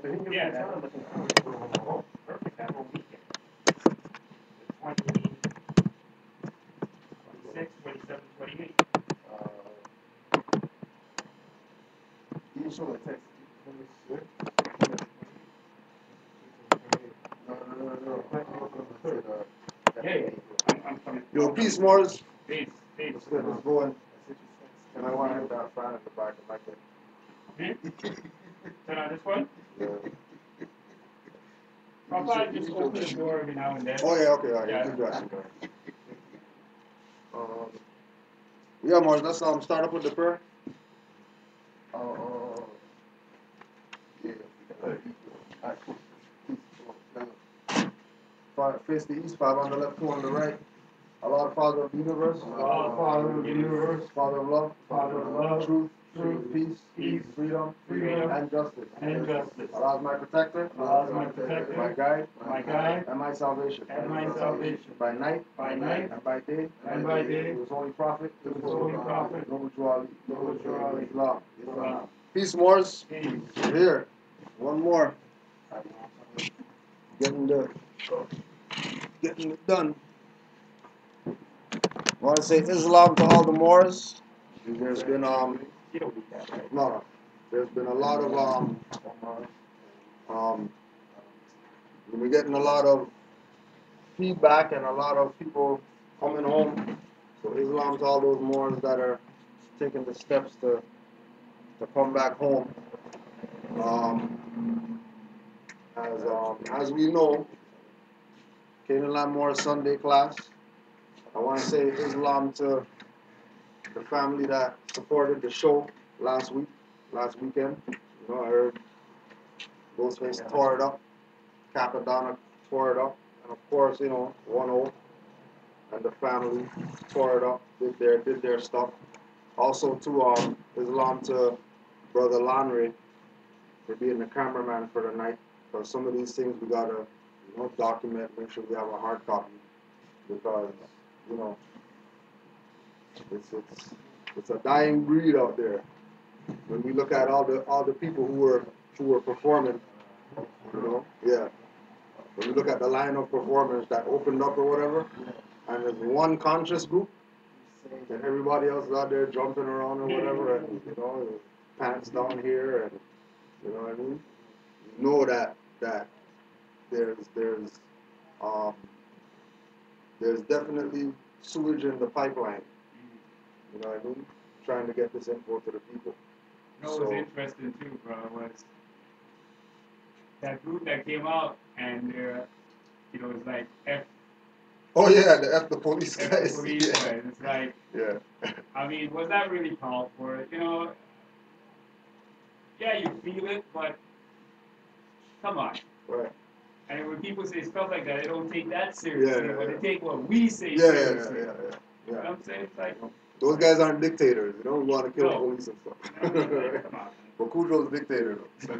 Yeah, that's perfect. That whole weekend. 26, 27, 28. You show the text. Hey, I'm coming. Yo, peace, Moors. Peace, peace. What's good? What's going? And I want to have that fan at the back of my head. Turn on this one? Yeah. I'll probably just open the door every now and then. Oh, yeah, okay, all right. Yeah. Keep dressing. Yeah, Moors, let's start up with the prayer. Yeah. All right, cool. Face the east, 5 on the left, 2 on the right. Allah, Father of the universe. Allah, Father of the universe. Father of love. Father of love. Truth. Truth. Peace. Peace. Freedom. Freedom. And justice. And justice. Allah is my protector. Allah is my protector. My guide. My guide. And my salvation. And my salvation. By night. By night. And by day. And by day. His holy prophet. His holy prophet. Noble Noble Islam. Islam. Peace, Moors. Peace. Here. One more. Getting it done. I want to say Islam to all the Moors. There's been there's been a lot of we're getting a lot of feedback and a lot of people coming home. So Islam to all those Moors that are taking the steps to come back home. As we know, Canaanland Moors Sunday class. I want to say Islam to the family that supported the show last weekend. You know, I heard Ghostface tore it up, Capadonna tore it up, and of course, you know, 1-0 and the family tore it up, did their stuff. Also to Islam to Brother Lanry for being the cameraman for the night. Because some of these things we gotta, document, make sure we have a hard copy, because it's a dying breed out there. When we look at all the people who were performing, yeah. When we look at the line of performers that opened up or whatever, and there's one conscious group, and everybody else is out there jumping around or whatever, and pants down here, and you know what I mean. You know that there's definitely sewage in the pipeline. You know what I mean? Trying to get this info to the people. What was interesting too, bro, was that group that came out and it's like F. Oh yeah, the police F guys. the police Yeah. guys. It's like, yeah. I mean, was that really called for? Yeah, you feel it, but come on. Right. And when people say stuff like that, they don't take that seriously, but they take what we say Yeah. seriously. You know what I'm saying? It's like, those guys aren't dictators. You don't want to kill No. police and stuff. Come on. But Cujo's a dictator though.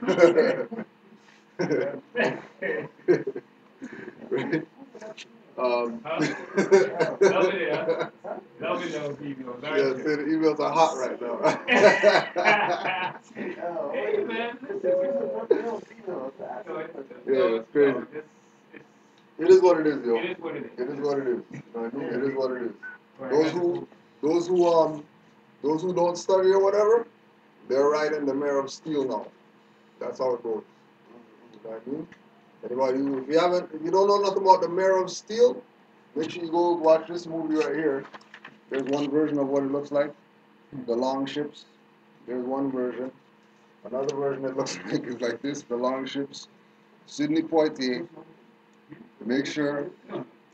Right? Love it, yeah. Love it, those emails. Yeah, say the emails are hot right now. Hey, man, Yeah, it's crazy. It is what it is, yo. It is what it is. It is what it is. You know what I mean? It is what it is. Right. Those who don't study or whatever, they're riding the Mayor of Steel now. That's how it goes. You know what I mean? Anybody, if you don't know nothing about the Mayor of Steel, make sure you go watch this movie right here. There's one version of what it looks like. The long ships. There's one version. Another version that looks like is like this, the long ships. Sidney Poitier. Make sure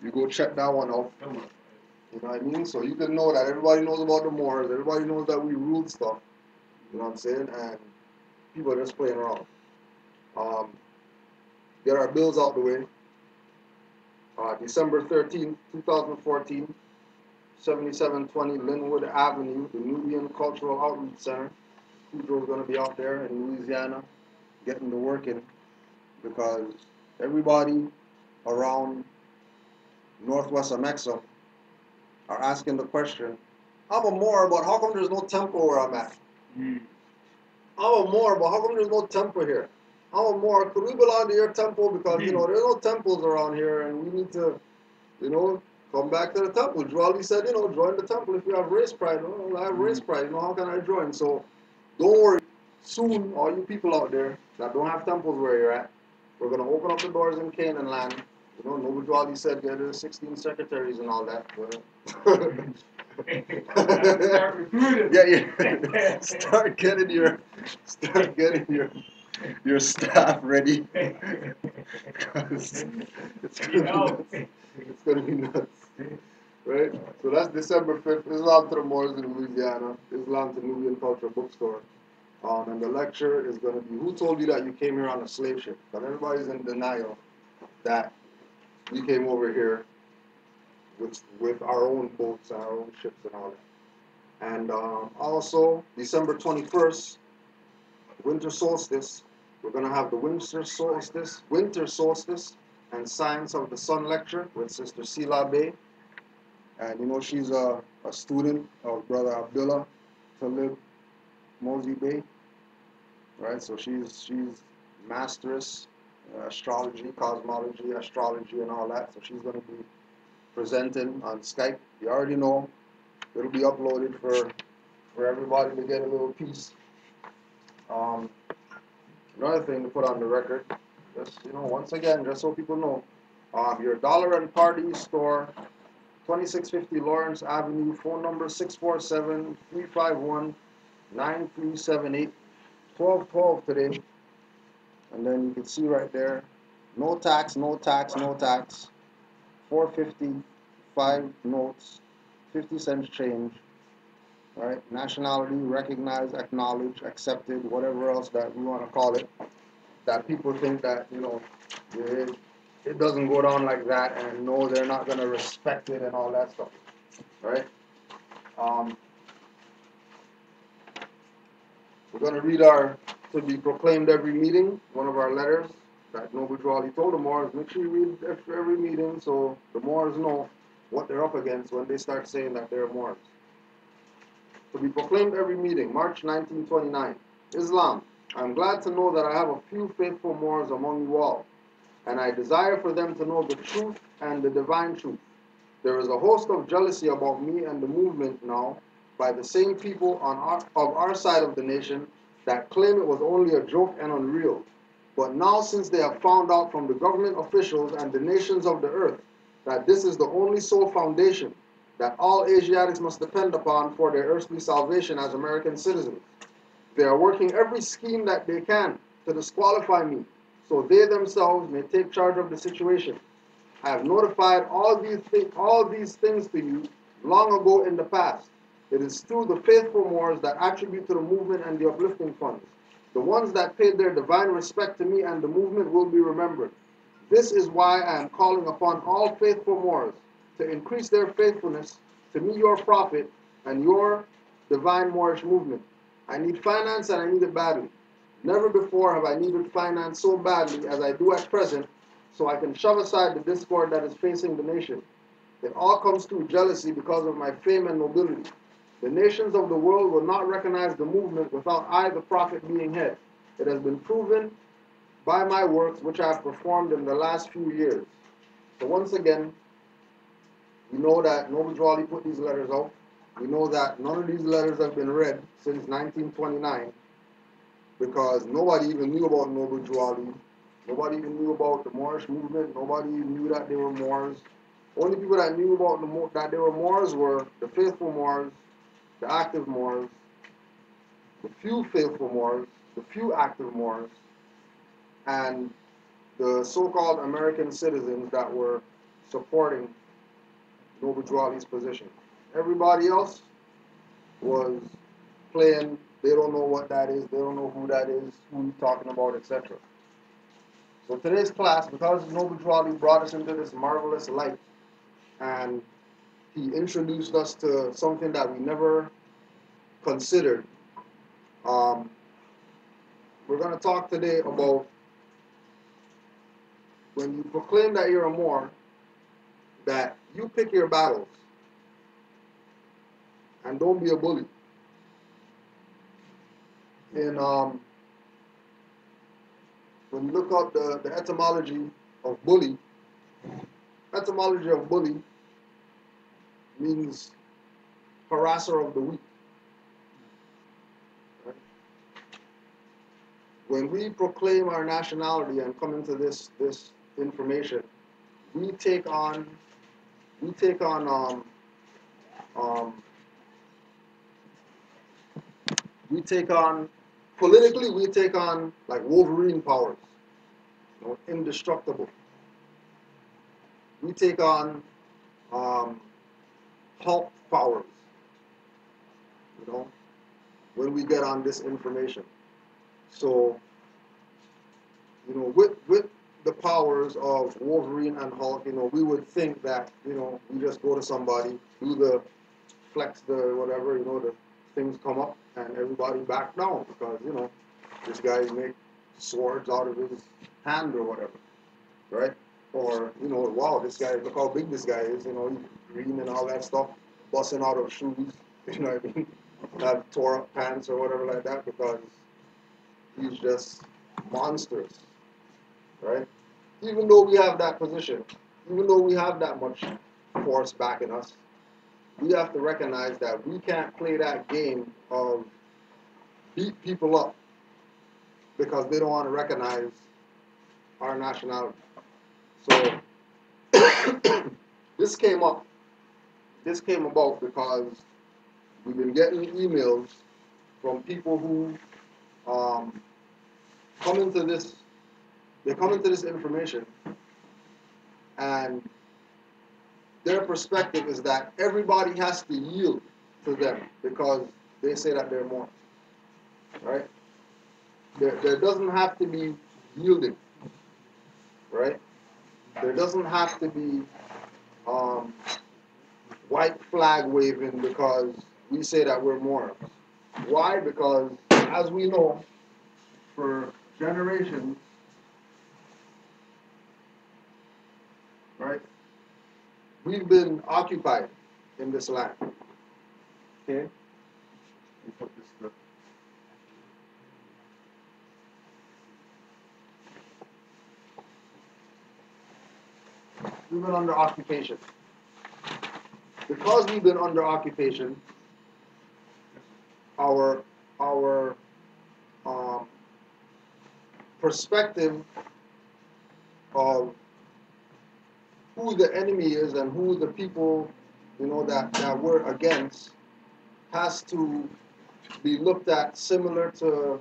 you go check that one out. You know what I mean? So you can know that everybody knows about the Moors. Everybody knows that we ruled stuff. You know what I'm saying? And people are just playing around. Get our bills out the way. December 13th, 2014, 7720 Linwood Avenue, the Nubian Cultural Outreach Center. Cujo's going to be out there in Louisiana getting the work in, because everybody around northwest Amexa are asking the question, I'm a Moor, but how come there's no temple where I'm at? I'm a Moor, but how come there's no temple here? oh, more, could we belong to your temple? Because, you know, there's no temples around here, and we need to, you know, come back to the temple. Juali said, you know, join the temple if you have race pride. Oh, I have race pride. You know, how can I join? So don't worry. Soon, all you people out there that don't have temples where you're at, we're going to open up the doors in Canaanland. You know, Noble Juali said there are 16 secretaries and all that. Start recruiting. Yeah. Start getting your staff ready. Because it's gonna be nuts. Right? So that's December 5th. Islam to the Moors in Louisiana. Islam to Nubian Culture Bookstore. And the lecture is going to be, who told you that you came here on a slave ship? But everybody's in denial that we came over here with our own boats and our own ships and all that. And also, December 21st, winter solstice. We're going to have the winter solstice and Science of the Sun lecture with Sister Sila Bay. And you know, she's a student of Brother Abdullah Talib Mosey Bay. Right, so she's masteress astrology, cosmology, astrology, and all that. So she's going to be presenting on Skype. You already know it'll be uploaded for everybody to get a little piece. Another thing to put on the record, just once again, just so people know, your Dollar and Party store, 2650 Lawrence Avenue, phone number 647-351-9378. 1212 today, and then you can see right there, no tax, no tax, no tax, 450, 5 notes, 50 cents change, right? Nationality, recognized, acknowledged, accepted, whatever else that we want to call it, that people think that, it doesn't go down like that, and no, they're not going to respect it and all that stuff, right? We're going to read our to be proclaimed every meeting, one of our letters that Noble Juali told the Moors, make sure you read every meeting so the Moors know what they're up against when they start saying that they're Moors. To be proclaimed every meeting, March 1929. Islam. I am glad to know that I have a few faithful Moors among you all, and I desire for them to know the truth and the divine truth. There is a host of jealousy about me and the movement now by the same people of our side of the nation that claim it was only a joke and unreal. But now, since they have found out from the government officials and the nations of the earth that this is the only sole foundation that all Asiatics must depend upon for their earthly salvation as American citizens, they are working every scheme that they can to disqualify me, so they themselves may take charge of the situation. I have notified all these things to you long ago in the past. It is through the faithful Moors that attribute to the movement and the uplifting funds. The ones that paid their divine respect to me and the movement will be remembered. This is why I am calling upon all faithful Moors to increase their faithfulness to me, your prophet, and your divine Moorish movement. I need finance and I need it badly. Never before have I needed finance so badly as I do at present, so I can shove aside the discord that is facing the nation. It all comes through jealousy because of my fame and nobility. The nations of the world will not recognize the movement without I, the prophet, being head. It has been proven by my works which I have performed in the last few years. So once again, we know that Noble Juali put these letters out. We know that none of these letters have been read since 1929 because nobody even knew about Noble Juali. Nobody even knew about the Moorish movement. Nobody knew that they were Moors. Only people that knew about that they were Moors were the faithful Moors, the active Moors, the few faithful Moors, the few active Moors, and the so-called American citizens that were supporting Noble Juali's position. Everybody else was playing, they don't know what that is, they don't know who that is, who he's talking about, etc. So today's class, because Noble Juali brought us into this marvelous light, and he introduced us to something that we never considered, we're going to talk today about when you proclaim that you're a Moor, that you pick your battles and don't be a bully. In when you look up the etymology of bully, etymology of bully means harasser of the weak. Right? When we proclaim our nationality and come into this information, we take on politically, we take on like Wolverine powers, you know, indestructible. We take on Hulk powers, you know, when we get on this information. So, you know, with the powers of Wolverine and Hulk, you know, we would think that, you know, we just go to somebody, do the flex, the whatever, you know, the things come up and everybody back down because, you know, this guy make swords out of his hand or whatever, right? Or, you know, wow, this guy, look how big this guy is, you know, he's green and all that stuff, busting out of shoes, you know what I mean? Have tore up pants or whatever like that because he's just monstrous, right? Even though we have that position, even though we have that much force backing us, we have to recognize that we can't play that game of beat people up because they don't want to recognize our nationality. So this came up. This came about because we've been getting emails from people who come into this. They come into this information, and their perspective is that everybody has to yield to them because they say that they're more. Right? There doesn't have to be yielding. Right? There doesn't have to be white flag waving because we say that we're more. Why? Because as we know, for generations, right, we've been occupied in this land. Okay? Let me put this up. We've been under occupation. Because we've been under occupation, our perspective of who the enemy is and who the people, you know, that we're against has to be looked at similar to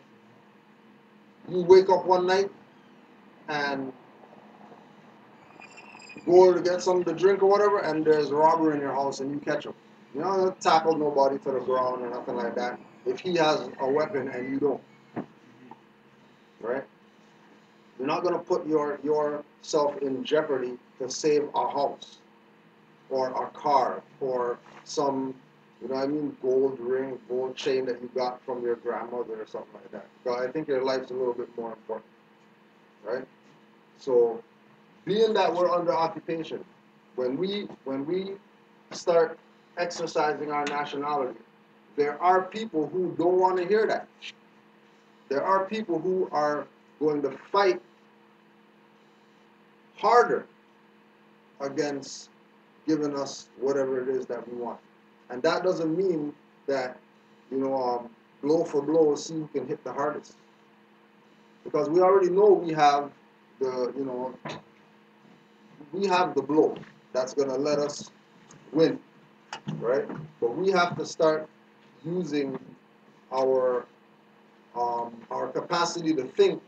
you wake up one night and go to get something to drink or whatever, and there's a robber in your house and you catch him. You don't tackle nobody to the ground or nothing like that if he has a weapon and you don't. Right? You're not going to put yourself in jeopardy to save a house or a car or some, you know what I mean, gold ring, gold chain that you got from your grandmother or something like that. But I think your life's a little bit more important. Right? So, being that we're under occupation, when we start exercising our nationality, there are people who don't want to hear that. There are people who are going to fight harder against giving us whatever it is that we want. And that doesn't mean that, you know, blow for blow, see who can hit the hardest. Because we already know we have the, you know, we have the blow that's going to let us win, right? But we have to start using our capacity to think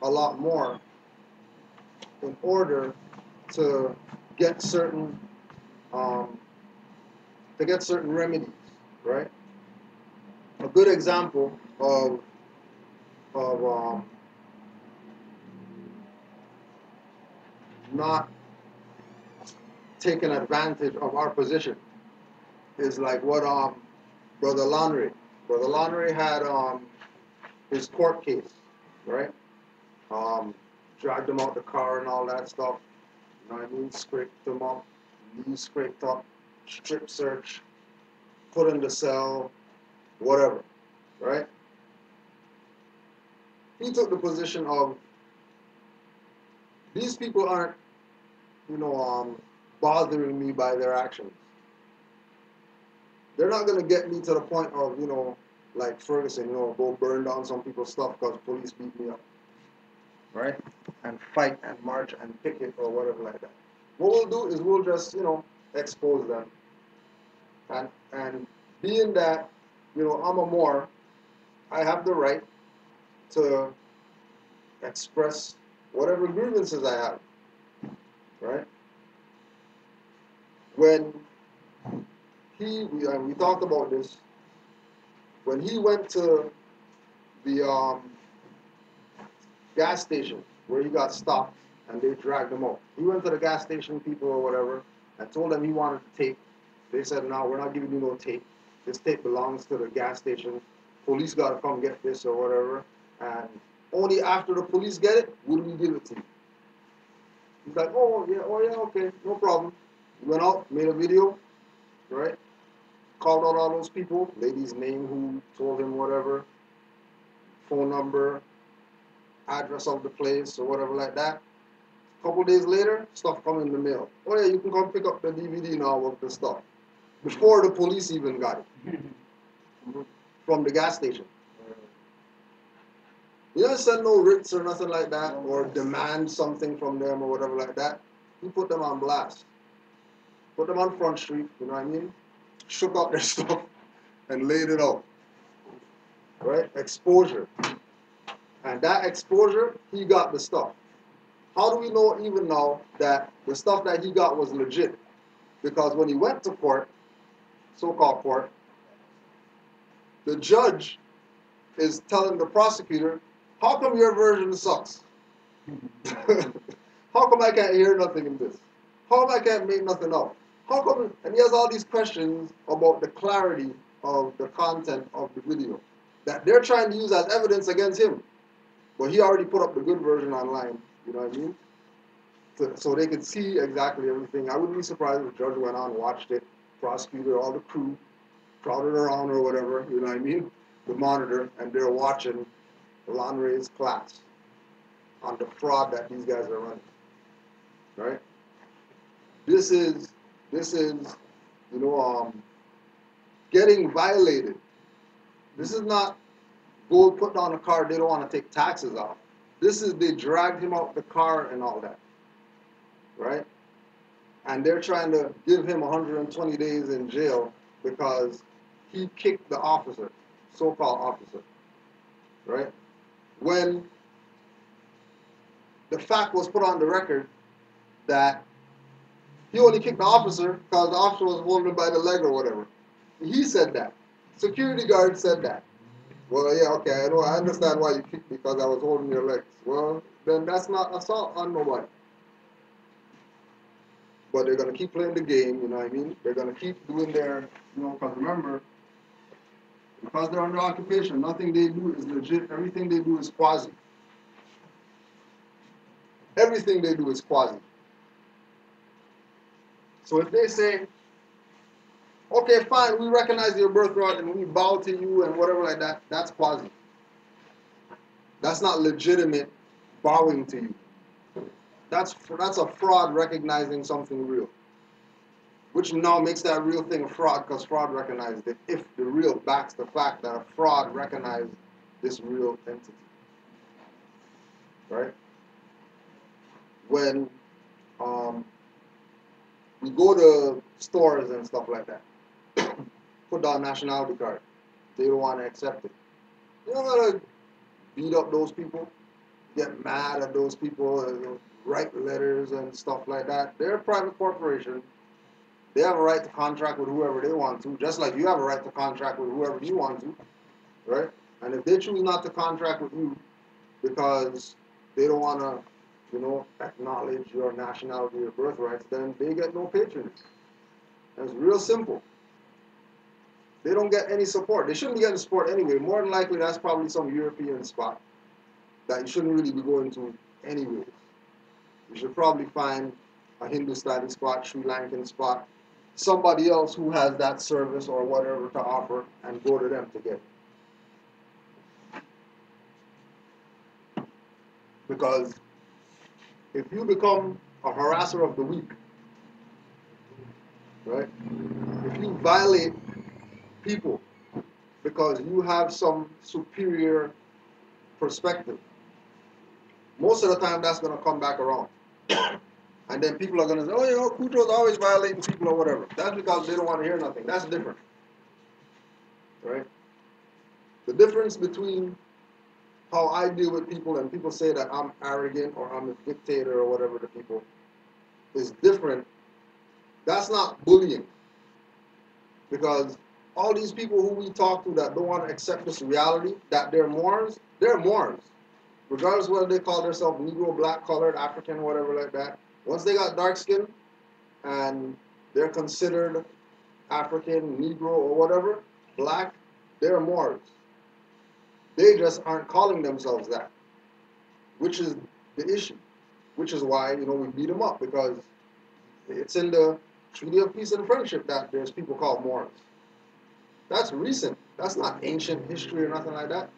a lot more in order to get certain remedies, right? A good example of not taking advantage of our position is like what Brother Lonry had his court case, right? Dragged him out the car and all that stuff. You know what I mean? Scraped him up, knees scraped up, strip search, put in the cell, whatever, right? He took the position of these people aren't, bothering me by their actions. They're not going to get me to the point of, like Ferguson, go burn down some people's stuff because police beat me up. Right? And fight and march and picket or whatever like that. What we'll do is we'll just, expose them. And being that, I'm a Moor, I have the right to express whatever grievances I have. Right? When we talked about this, when he went to the gas station where he got stopped and they dragged him out. He went to the gas station people or whatever and told them he wanted the tape. They said, no, we're not giving you no tape. This tape belongs to the gas station. Police got to come get this or whatever. And only after the police get it, will we give it to you. He's like, oh yeah, okay, no problem. He went out, made a video, right? Called out all those people, lady's name who told him whatever, phone number, address of the place or whatever like that. A couple days later, stuff come in the mail. Oh yeah, you can come pick up the DVD now of the stuff. Before the police even got it. From the gas station. You don't send no writs or nothing like that, or demand something from them or whatever like that. You put them on blast. Put them on Front Street, you know what I mean? Shook out their stuff and laid it out. Right? Exposure. And that exposure, he got the stuff. How do we know even now that the stuff that he got was legit? Because when he went to court, so-called court, the judge is telling the prosecutor, how come your version sucks? How come I can't hear nothing in this? How come I can't make nothing out? How come? And he has all these questions about the clarity of the content of the video that they're trying to use as evidence against him. But he already put up the good version online, you know what I mean? So they could see exactly everything. I wouldn't be surprised if the judge went on, watched it, prosecutor, all the crew, crowded around or whatever, you know what I mean? The monitor, and they're watching Lanre's class on the fraud that these guys are running, right? This is, getting violated. This is not go put down a car they don't want to take taxes off. This is they dragged him out the car and all that, right? And they're trying to give him 120 days in jail because he kicked the officer, so-called officer, right? When the fact was put on the record that he only kicked the officer because the officer was holding him by the leg or whatever. He said that. Security guard said that. Well, yeah, okay, I understand why you kicked me because I was holding your legs. Well, then that's not assault on nobody. But they're going to keep playing the game, you know what I mean? They're going to keep doing their, because remember, because they're under occupation, nothing they do is legit. Everything they do is quasi. Everything they do is quasi. So if they say, okay, fine, we recognize your birthright and we bow to you and whatever like that, that's quasi. That's not legitimate bowing to you. That's a fraud recognizing something real. Which now makes that real thing a fraud because fraud recognized it if the real backs the fact that a fraud recognized this real entity. Right? When we go to stores and stuff like that, put down nationality card. They don't want to accept it. You don't gotta beat up those people, get mad at those people, write letters and stuff like that. They're a private corporation. They have a right to contract with whoever they want to, just like you have a right to contract with whoever you want to, right? And if they choose not to contract with you because they don't want to, acknowledge your nationality or birthrights, then they get no patronage. And it's real simple. They don't get any support. They shouldn't be getting support anyway. More than likely, that's probably some European spot that you shouldn't really be going to anyways. You should probably find a Hindustani spot, Sri Lankan spot, somebody else who has that service or whatever to offer, and go to them to get it. Because if you become a harasser of the weak, right? If you violate people because you have some superior perspective, most of the time that's going to come back around. And then people are going to say, oh, you know, Kuto's always violating people or whatever. That's because they don't want to hear nothing. That's different, right? The difference between how I deal with people and people say that I'm arrogant or I'm a dictator or whatever to people is different. That's not bullying. Because all these people who we talk to that don't want to accept this reality, that they're Moors, they're Moors. Regardless whether they call themselves Negro, black, colored, African, whatever like that. Once they got dark skin and they're considered African, Negro, or whatever, black, they're Moors. They just aren't calling themselves that, which is the issue. Which is why, you know, we beat them up, because it's in the Treaty of Peace and Friendship that there's people called Moors. That's recent. That's not ancient history or nothing like that.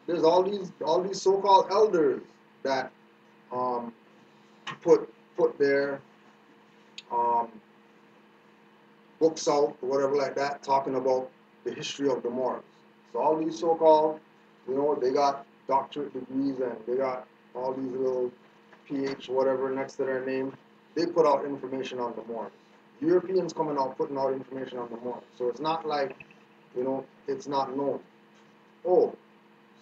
There's all these so-called elders that put their books out or whatever like that, talking about the history of the Moors. So all these so-called, you know, they got doctorate degrees and they got all these little PH whatever next to their name. They put out information on the Moors. Europeans coming out putting out information on the Moors. So it's not like, you know, it's not known. Oh,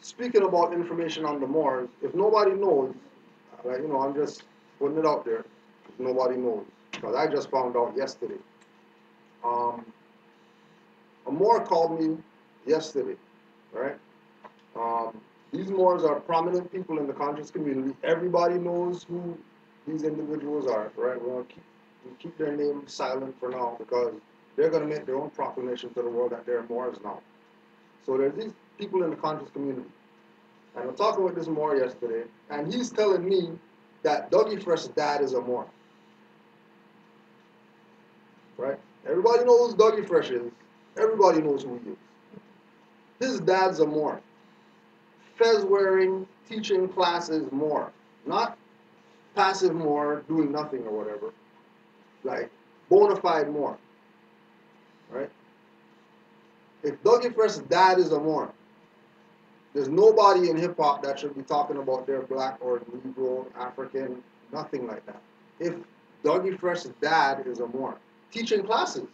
speaking about information on the Moors, if nobody knows, like, you know, I'm just putting it out there, if nobody knows, because I just found out yesterday. A Moor called me yesterday, right? These Moors are prominent people in the conscious community. Everybody knows who these individuals are, right? We'll keep their name silent for now because they're going to make their own proclamation to the world that they're Moors now. So there's these people in the conscious community. And I'm talking with this Moor yesterday, and he's telling me that Dougie Fresh's dad is a Moor. Right? Everybody knows who Dougie Fresh is. Everybody knows who he is. His dad's a Moor. Fez wearing, teaching classes Moor. Not passive Moor, doing nothing or whatever. Like, bona fide Moor. Right? If Dougie Fresh's dad is a Moor, there's nobody in hip-hop that should be talking about their black or Negro, African, nothing like that. If Dougie Fresh's dad is a Moor, teaching classes.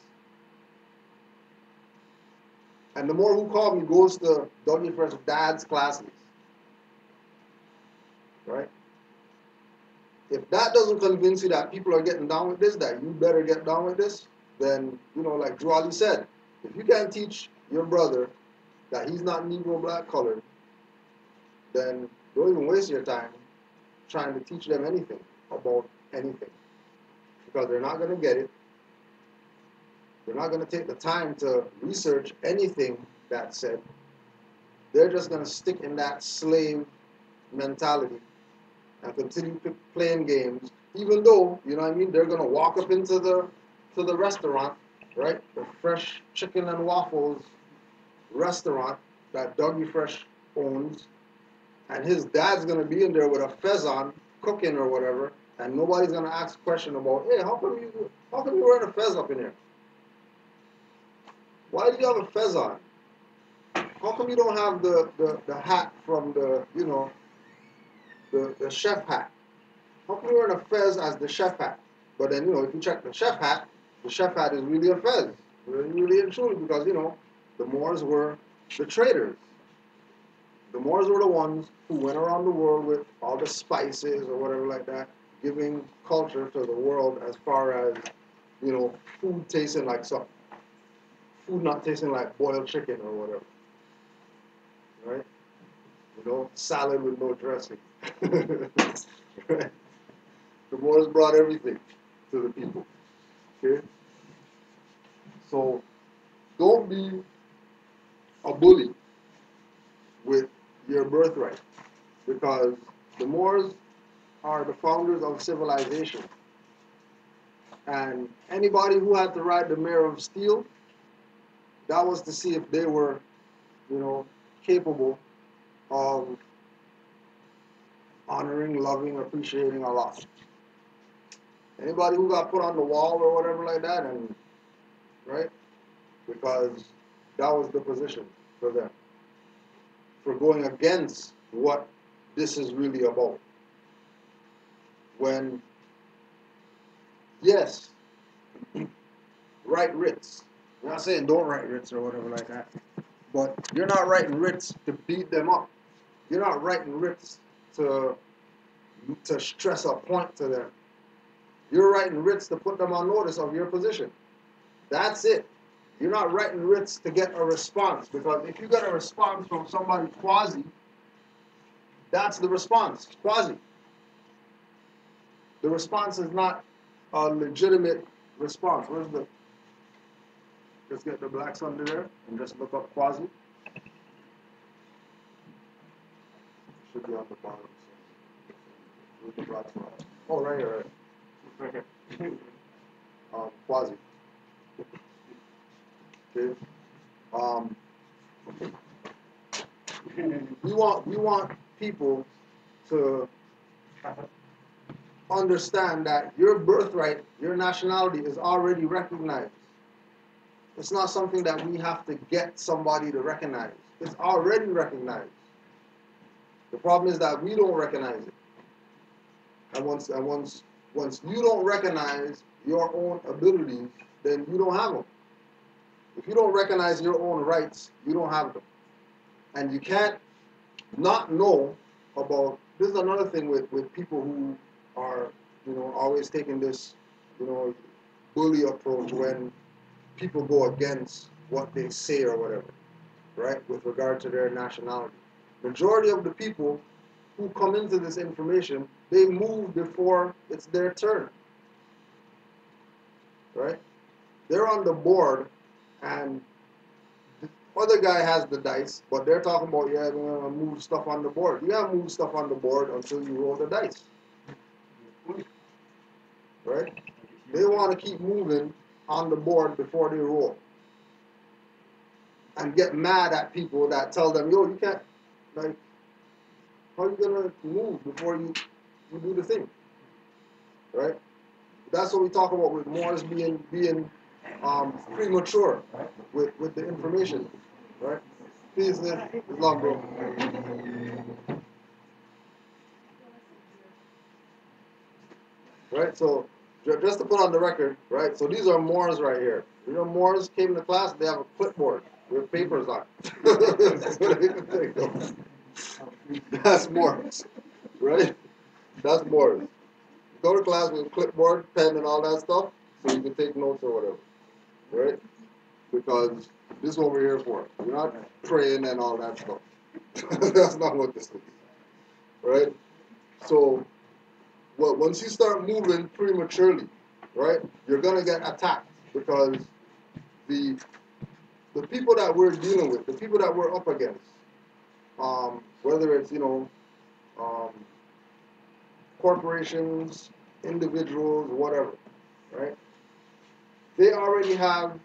And the Moor who called me goes to Dougie Fresh's dad's classes. Right? If that doesn't convince you that people are getting down with this, that you better get down with this, then, you know, like Drew Ali said, if you can't teach your brother that he's not Negro, black, colored, then don't even waste your time trying to teach them anything about anything. Because they're not going to get it. They're not going to take the time to research anything that's said. They're just going to stick in that slave mentality and continue playing games, even though, you know what I mean, they're going to walk up into the restaurant, right? The Fresh Chicken and Waffles restaurant that Dougie Fresh owns, and his dad's going to be in there with a fez on, cooking or whatever, and nobody's going to ask a question about, hey, how come you wearing a fez up in here? Why do you have a fez on? How come you don't have the hat from the, you know, the chef hat? How come you're wearing a fez as the chef hat? But then, you know, if you check the chef hat is really a fez. Really and truly, because, you know, the Moors were the traders. The Moors were the ones who went around the world with all the spices or whatever like that, giving culture to the world as far as, you know, food tasting like something. Food not tasting like boiled chicken or whatever. Right? You know, salad with no dressing. Right? The Moors brought everything to the people. Okay? So, don't be a bully with your birthright, because the Moors are the founders of civilization. And anybody who had to ride the mare of steel, that was to see if they were, you know, capable of honoring, loving, appreciating a lot. Anybody who got put on the wall or whatever like that, and right, because that was the position for them, for going against what this is really about. When, yes, write writs. I'm not saying don't write writs or whatever like that, but you're not writing writs to beat them up. You're not writing writs to stress a point to them. You're writing writs to put them on notice of your position. That's it. You're not writing writs to get a response, because if you get a response from somebody quasi, that's the response, quasi. The response is not a legitimate response. Where's the, let's get the blacks under there and just look up quasi. Should be on the bottom. Where's the blacks from? Oh, right here, right. Quasi. Okay. We want people to understand that your birthright, your nationality is already recognized. It's not something that we have to get somebody to recognize. It's already recognized. The problem is that we don't recognize it. And once you don't recognize your own abilities, then you don't have them. If you don't recognize your own rights, you don't have them. And you can't not know about, this is another thing with people who are, always taking this, bully approach when people go against what they say or whatever, right, with regard to their nationality. Majority of the people who come into this information, they move before it's their turn, right? They're on the board, and the other guy has the dice, but they're talking about, yeah, we're going to move stuff on the board. You can't move stuff on the board until you roll the dice, right? They want to keep moving on the board before they roll, and get mad at people that tell them, yo, you can't, like, how are you going to move before you do the thing, right? That's what we talk about with Moors being premature with the information, right? Peace, love, bro. Right, so just to put on the record, right, so these are Moors right here. Moors came to class, they have a clipboard with papers on it. That's Moors, right? That's Moors. Go to class with a clipboard, pen, and all that stuff, so you can take notes or whatever, right? Because this is what we're here for. We're not praying and all that stuff. That's not what this is, right? So, once you start moving prematurely, right, you're gonna get attacked, because the people that we're dealing with, the people that we're up against, whether it's corporations, individuals, whatever, right? They already have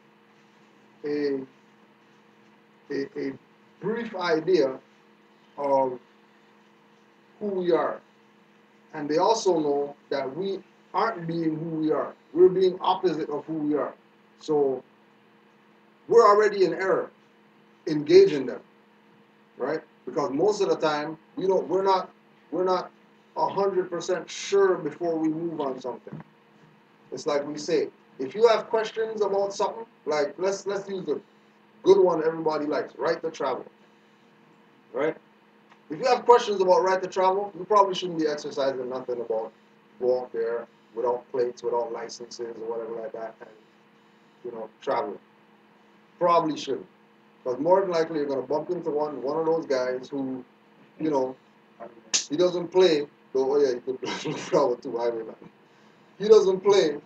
a brief idea of who we are. And they also know that we aren't being who we are. We're being opposite of who we are. So we're already in error engaging them, right? Because most of the time we're not 100% sure before we move on something. It's like we say, if you have questions about something, like let's use the good one everybody likes, right to travel, right? If you have questions about right to travel, you probably shouldn't be exercising nothing about go out there without plates, without licenses or whatever like that, and travel. Probably shouldn't, because more than likely you're gonna bump into one of those guys who, he doesn't play. Oh yeah, you could travel too, highway man. He doesn't play,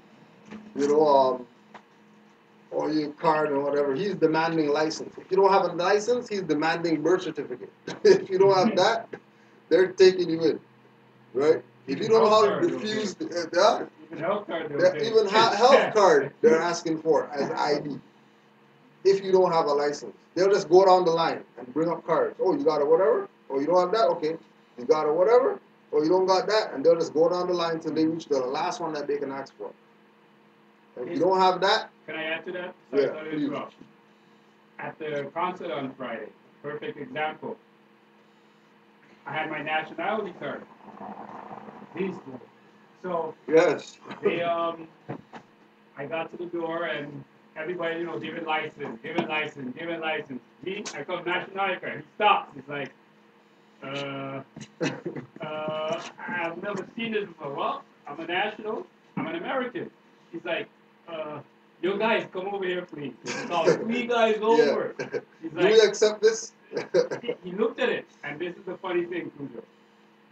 or your card or whatever. He's demanding license. If you don't have a license, he's demanding birth certificate. If you don't have that, they're taking you in, right? If you don't know how to refuse, even health card, even health card they're asking for as ID. If you don't have a license, they'll just go down the line and bring up cards. Oh, you got a whatever? Oh, you don't have that? Okay. You got a whatever? Oh, you don't got that? And they'll just go down the line till they reach the last one that they can ask for. If you don't have that... Can I add to that? Yeah, Sorry to interrupt. At the concert on Friday, perfect example. I had my nationality card. These two. So yes. they I got to the door and everybody, giving license. Me, I come nationality card. He stops. He's like, I've never seen this before. Well, I'm a national. I'm an American. He's like, yo guys, come over here, please. He called 3 guys over. Yeah. He's Do like, we accept this? he looked at it, and this is the funny thing, Cujo.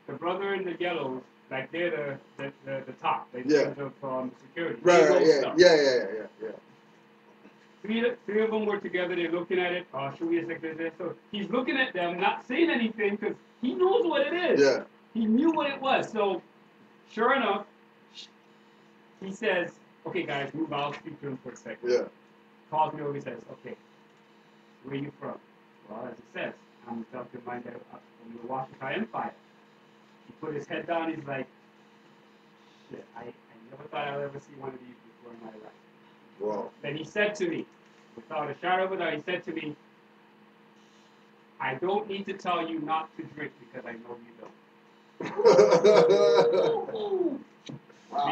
The brother in the yellows, like they're the top. They terms of security. Right, yeah. Three of them were together. They're looking at it. Oh, should we accept this? So he's looking at them, not saying anything because he knows what it is. Yeah. He knew what it was. So, sure enough, he says, "Okay, guys, move out. I'll speak to him for a second." Yeah. Calls me over. He says, "Okay, where are you from?" Well, as he says, I'm from the Washington Empire. He put his head down. He's like, "Shit, I never thought I'd ever see one of these before in my life." Wow. Then he said to me, without a shadow of a doubt, he said to me, "I don't need to tell you not to drink because I know you don't."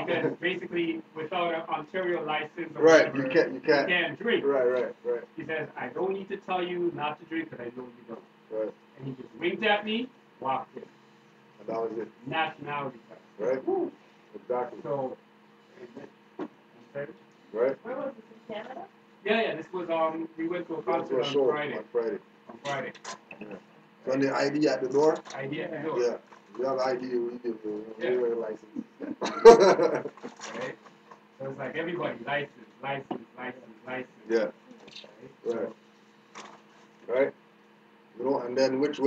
Because basically, without an Ontario license, or right, whatever, you can't drink. Right. He says, "I don't need to tell you not to drink because I know you don't." Right. And he just winked at me, walked in. And that was it. Nationality card. Right. Woo. Exactly. So, right. Where was this, in Canada? Yeah. This was we went to a concert on Friday. On Friday. Yeah. So on the ID at the door. ID at the door. Yeah. We have ID. We give you a license. Right. So it's like everybody license. Yeah. Right. Right. And then which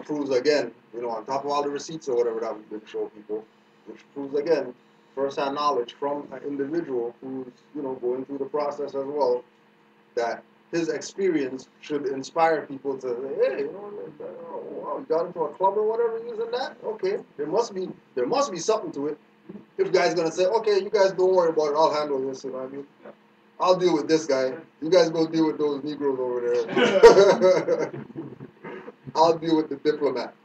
proves again, on top of all the receipts or whatever that we've been showing people, which proves again first-hand knowledge from an individual who's going through the process as well, that his experience should inspire people to say, hey, you got into a club or whatever using that? Okay, there must be something to it. If guys gonna say, okay, you guys don't worry about it, I'll handle this, you know what I mean? I'll deal with this guy. You guys go deal with those Negroes over there. I'll deal with the diplomat.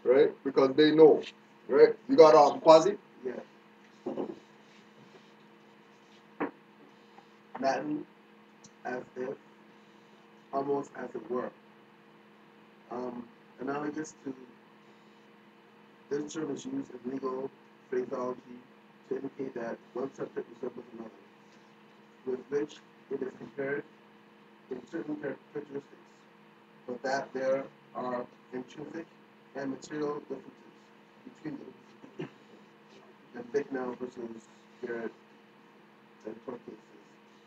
Right? Because they know. Right? You got Quasi? Yeah. Latin as if, almost as it were. Analogous to this term is used in legal phraseology to indicate that one subject resembles another, with which it is compared in certain characteristics, but that there are intrinsic and material differences between them. And big now versus Garrett in some cases.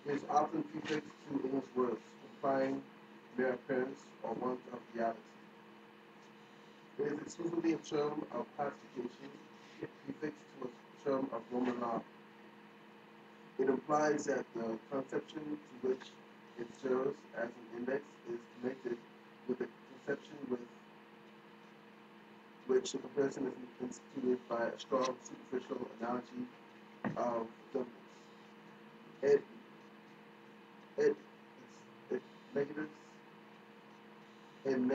It is often prefixed to English words, implying mere appearance or want of reality. It is exclusively a term of classification, prefixed to a term of Roman law. It implies that the conception to which it serves as an index is connected with the conception with which the comparison is instituted by a strong superficial analogy of dimples. It negatives. And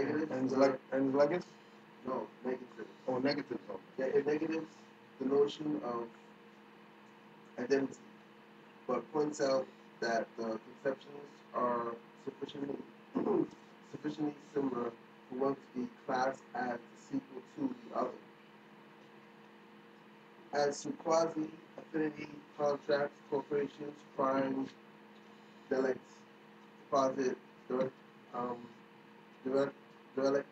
legates? No, negatives. Oh, negatives. Yeah, it negatives the notion of identity, but points out that the conceptions are sufficiently similar for one to be classed as sequel to the other. As to quasi affinity contracts, corporations, crime, delict, deposit, derelict,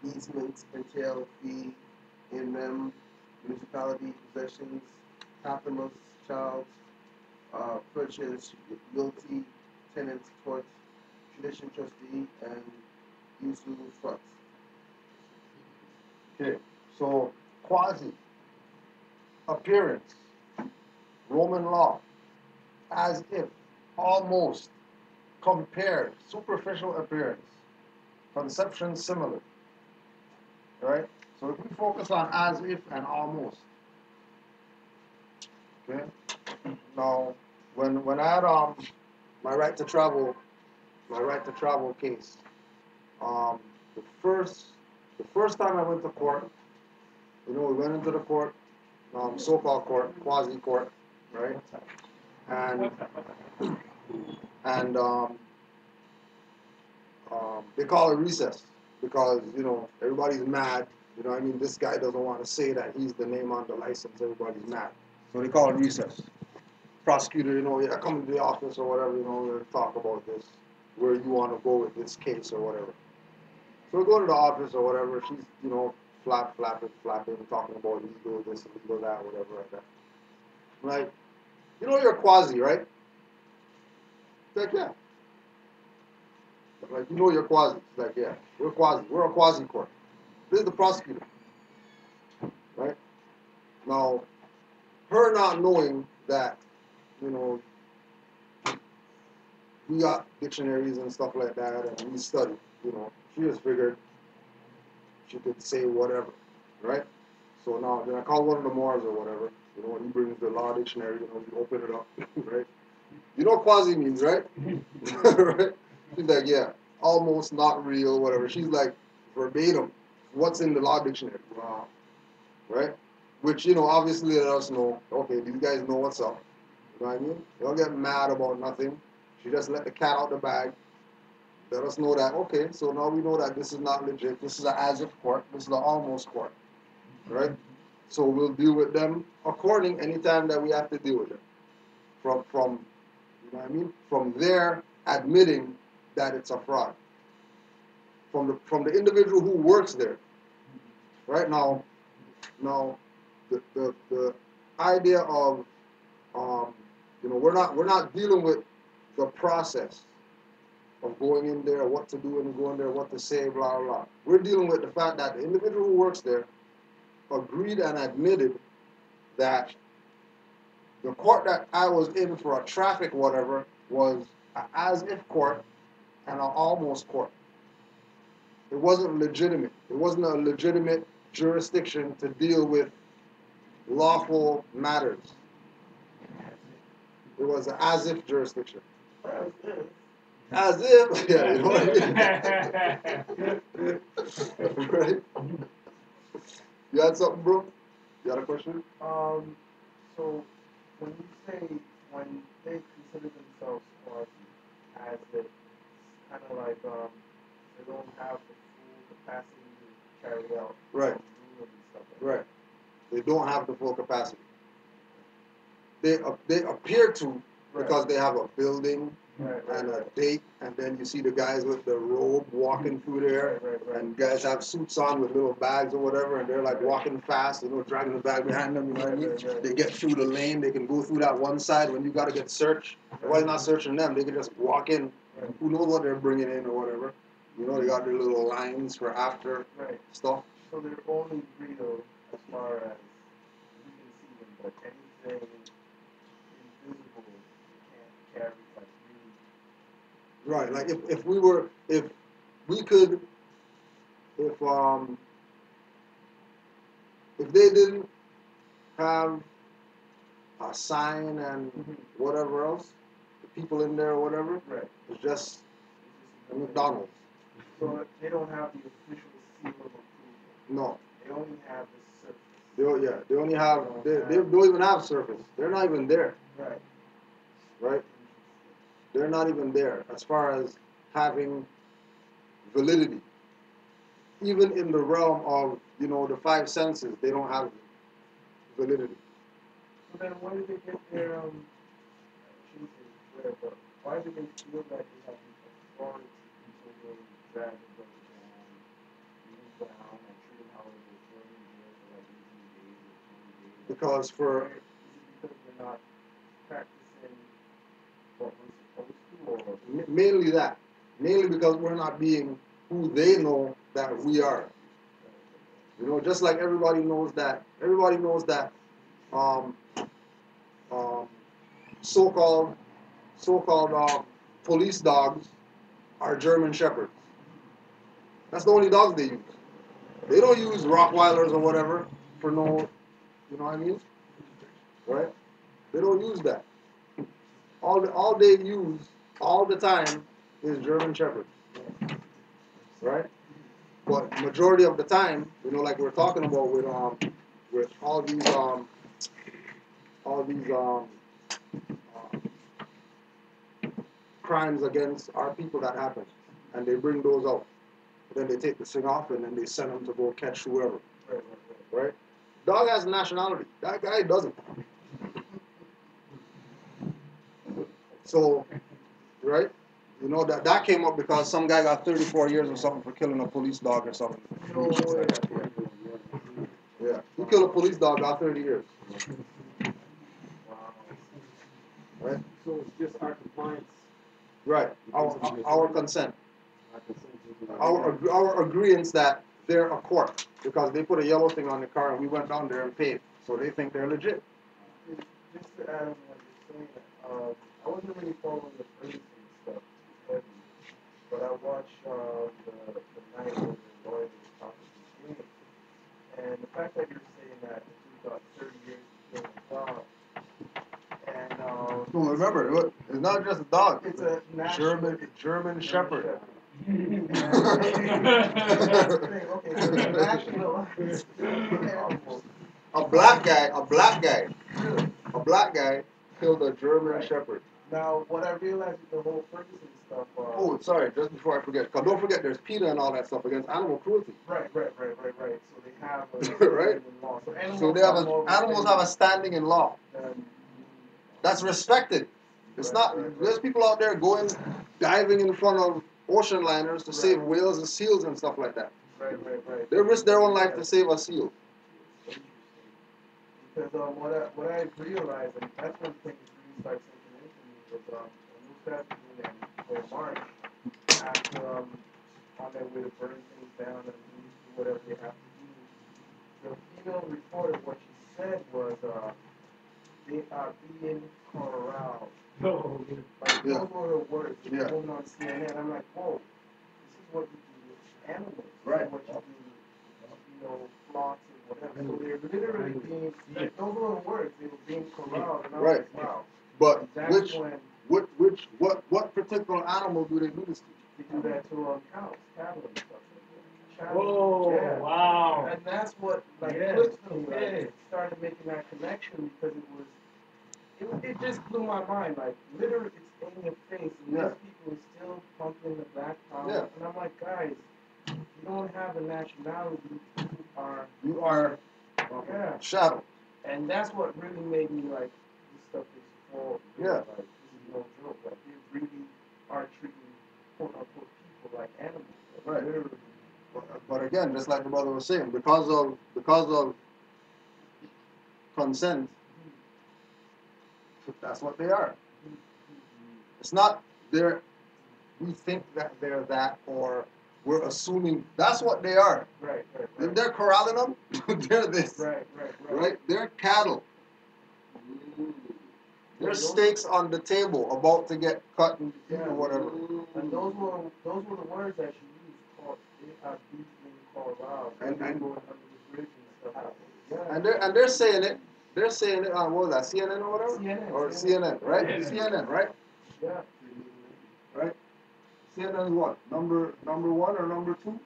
easements, entail, fee, in them, municipality, possessions, capitalist, child, purchase, guilty, tenant, tort, tradition, trustee, and usufruct. Okay, so quasi, appearance, Roman law, as if, almost, compared, superficial appearance, conception similar. right? So if we focus on as if and almost, okay? Now, when I had my right to travel case, um, the first time I went to court, we went into the court, so-called court, quasi court, right? And and they call it recess because everybody's mad. I mean, this guy doesn't want to say that he's the name on the license. Everybody's mad, so they call it recess. Prosecutor, yeah, come into the office or whatever, we'll talk about this, where you want to go with this case or whatever. So we go to the office or whatever. She's, flapping, talking about legal this, legal that, whatever like that. I'm like, you're a quasi, right? She's like, yeah. I'm like, you're quasi. She's like, yeah, we're quasi. We're a quasi court. This is the prosecutor, right? Now, her not knowing that, we got dictionaries and stuff like that, and we study, she just figured she could say whatever, right? So now, then I call one of the Moors or whatever, when he brings the law dictionary, we open it up, right? You know what quasi means, right? Right? She's like, yeah, almost, not real, whatever. She's like, verbatim, what's in the law dictionary? Wow. Right? Which, obviously let us know, okay, these guys know what's up. You know what I mean? They don't get mad about nothing. She just let the cat out the bag. Let us know that, okay, so now we know that this is not legit. This is an as-if court. This is an almost court. Right? So we'll deal with them according anytime that we have to deal with them. From you know what I mean? From their admitting that it's a fraud. From the individual who works there. Right now, the idea of we're not dealing with the process of going in there, what to do and going there, what to say, blah, blah, blah. We're dealing with the fact that the individual who works there agreed and admitted that the court that I was in for a traffic whatever was an as-if court and an almost court. It wasn't legitimate. It wasn't a legitimate jurisdiction to deal with lawful matters. It was an as-if jurisdiction. As if, yeah, you know what I mean? Right? You had something, bro? You had a question? So when you say when they consider themselves quasi, as it kind of like they don't have the full capacity to carry out Right. rules and stuff like Right. They don't have the full capacity. They appear to because they have a building and a date, and then you see the guys with the robe walking through there, and guys have suits on with little bags or whatever, and they're like walking fast, dragging the bag behind them. You know what I mean? They get through the lane. They can go through that one side when you got to get searched. Nobody's not searching them. They can just walk in. Who knows what they're bringing in or whatever? They got their little lines for after stuff. So they're only real as far as you can see them, but anything invisible you can't carry like really. Right, like if we could, if they didn't have a sign and whatever else, the people in there or whatever, it's just a McDonald's. So they don't have the official seal of approval. No. They only have the surface. They only have, they don't even have surface. They're not even there. Right? They're not even there as far as having validity. Even in the realm of, the five senses, they don't have validity. So then why do they get their, why do they feel that they have the authority to really drag the boat down, move down, and treat them how they were in jail for like 18 days or 20 days? Because is it because we're not practicing what we're supposed to, or? Mainly that. Mainly because we're not being who they know that we are. Just like everybody knows that so-called police dogs are German shepherds. That's the only dogs they use. They don't use Rottweilers or whatever for no, you know what I mean? Right? They don't use that. All they use all the time is German Shepherd. Right? But majority of the time, you know, like we're talking about with all these crimes against our people that happen, and they bring those out. Then they take the thing off, and then they send them to go catch whoever. Right? Dog has nationality. That guy doesn't. So, right? You know that came up because some guy got 34 years or something for killing a police dog or something. Yeah, he killed a police dog, got 30 years. Right? So it's just our compliance. Right. Our consent. Our agreement that they're a court because they put a yellow thing on the car and we went down there and paid, so they think they're legit. Just to add on what you're saying, I wasn't really following the police and stuff, but I watched the night when the lawyer was talking to me, and the fact that you're saying that you got 30 years to kill a dog, and No, remember, it's not just a dog. it's a national German Shepherd. Okay, so it's a national animal. A black guy killed a German Right. Shepherd. Now, what I realized with the whole Ferguson stuff. Oh, sorry, just before I forget, because don't forget there's PETA and all that stuff against animal cruelty. Right. So they have Right. in law. So animals, So they have animals have a standing in law. That's respected. It's not. There's people out there going diving in front of ocean liners to save whales and seals and stuff like that. Right. They risk their own life to save a seal. Because what I realized, and that's when things really started sinking into me, was when we started doing that march, after on their way to burn things down and do whatever they have to do, the female reporter, what she said was, they are being corralled. Like, those were her words. She was going on CNN. I'm like, whoa, this is what you do with animals. Right. This is what you do, flocks and whatever. So they're literally being, like, those were her words. They were being corralled. And I was like, wow. But what what particular animal do they do this to? They do that to cows, cattle and stuff like that. Whoa, yeah. wow. And that's what, like, clicked me, like, started making that connection because it just blew my mind. Like, literally, it's in your face, and these people are still pumping the black power. Yeah. And I'm like, guys, you don't have a nationality. You are shadow. And that's what really made me like, this stuff is for real. Like, this is no joke. Like, they really are treating quote unquote people like animals. Like, literally. But again, just like the brother was saying, because of consent, that's what they are. It's not we think that they're that, or we're assuming that's what they are. Right. If they're corralling them, they're this. Right? They're cattle. There's steaks on the table about to get cut and or whatever. And those were the words that she used. Called, they are being called out. And going under the bridge and stuff. And they're saying it. They're saying it on what was that, CNN or whatever? CNN, right? Yeah. CNN, right? Yeah. Right? CNN is what? Number one or number two?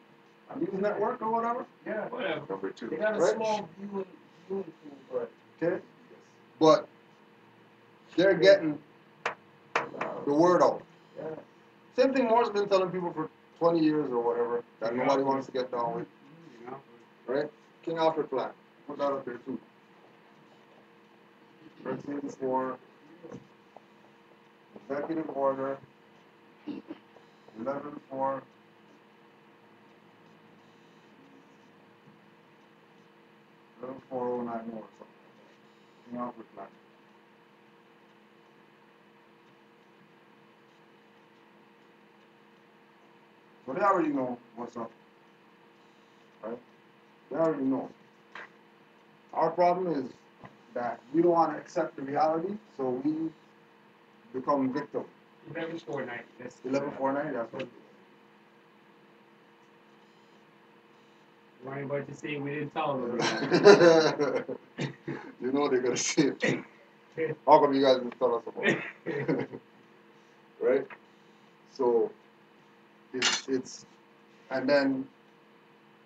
News network or whatever? Yeah. Whatever. Number two. They got a small viewing pool, but okay. But they're getting the word out. Yeah. Same thing Moore's been telling people for 20 years or whatever that nobody wants to get down with. Right? King Alfred plan. Put that up there too. President for Executive Order 11-4 11-409 more or something. King Alfred plan. So they already know what's up. Right? They already know. Our problem is that we don't want to accept the reality, so we become victims. 11-4-9. 11-4-9, that's what it is. Why about you say we didn't tell them? You know they're gonna say it too. How come you guys didn't tell us about it? Right? So it's and then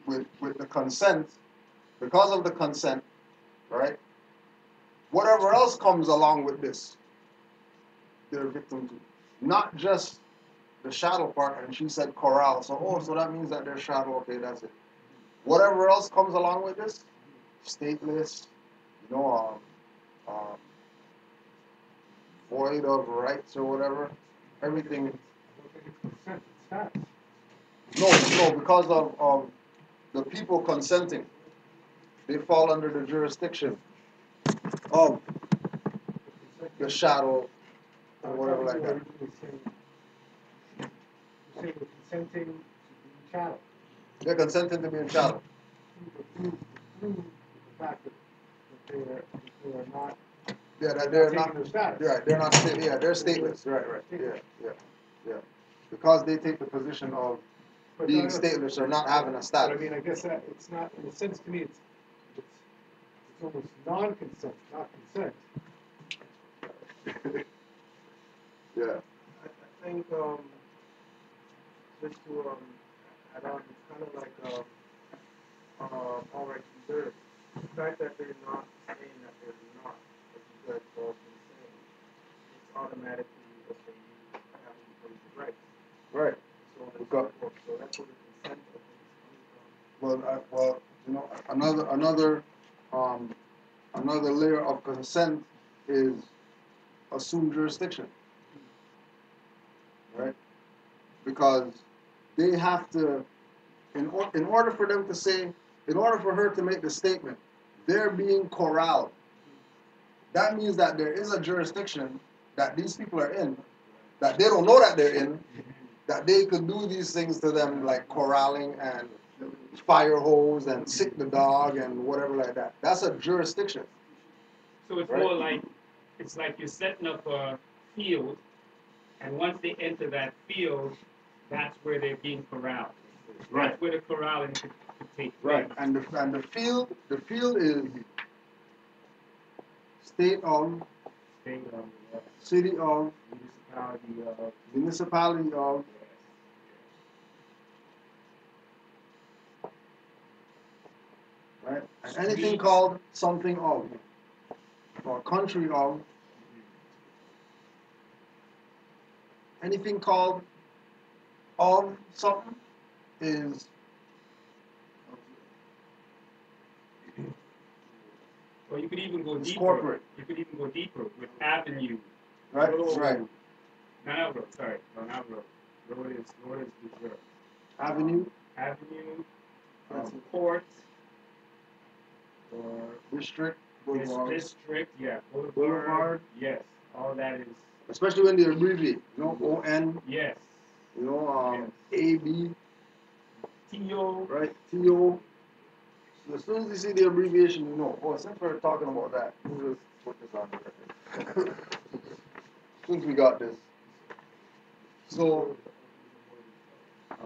with the consent, because of the consent, right? Whatever else comes along with this, they're victim to. Not just the shadow part, and she said corral, so that means that they're shadow, okay, that's it. Whatever else comes along with this, stateless, you know, void of rights or whatever, everything. No, because of the people consenting, they fall under the jurisdiction of the shadow or whatever like that. You're consenting to being chattel. They're consenting to being shadow. Through the fact that they are not. Yeah, that they're taking not. their status. Right, they're not. Yeah, they're stateless. Right. Yeah. Because they take the position of But being no, stateless or not having a But status. I mean, I guess that it's not, in a sense to me, it's almost non-consent, not consent. Yeah. I think just to add on, it's kind of like all rights reserved. The fact that they're not saying that they're not, as you guys have all been saying, it's automatically what they use having those rights. Right. So on and so forth. So that's where the consent of things coming from. Well, you know, another layer of consent is assumed jurisdiction, right? Because they have to, in order for them to say, in order for her to make the statement, they're being corralled. That means that there is a jurisdiction that these people are in, that they don't know that they're in, that they could do these things to them like corralling and fire hose and sick the dog and whatever like that. That's a jurisdiction. So it's Right. more like, it's like you're setting up a field, and once they enter that field, that's where they're being corralled. Right. That's where the corralling could take place. Right. And the field is state of, State of, city of, municipality of, municipality of, right? And anything called something of, or country of, anything called of something is or you could even go it's deeper. corporate. You could even go deeper with avenue. Right? Road. Right. Not road, sorry. No, not road. Road is reserved. Avenue, Avenue, port, or district, boulevard. district, yeah. Boulevard. Yes. All that is, Especially when they abbreviate, you know, ON, yes. you know, AB, TO. right? TO. So as soon as you see the abbreviation, you know, oh, since we're talking about that, we'll just put this on the record. Since we got this. So,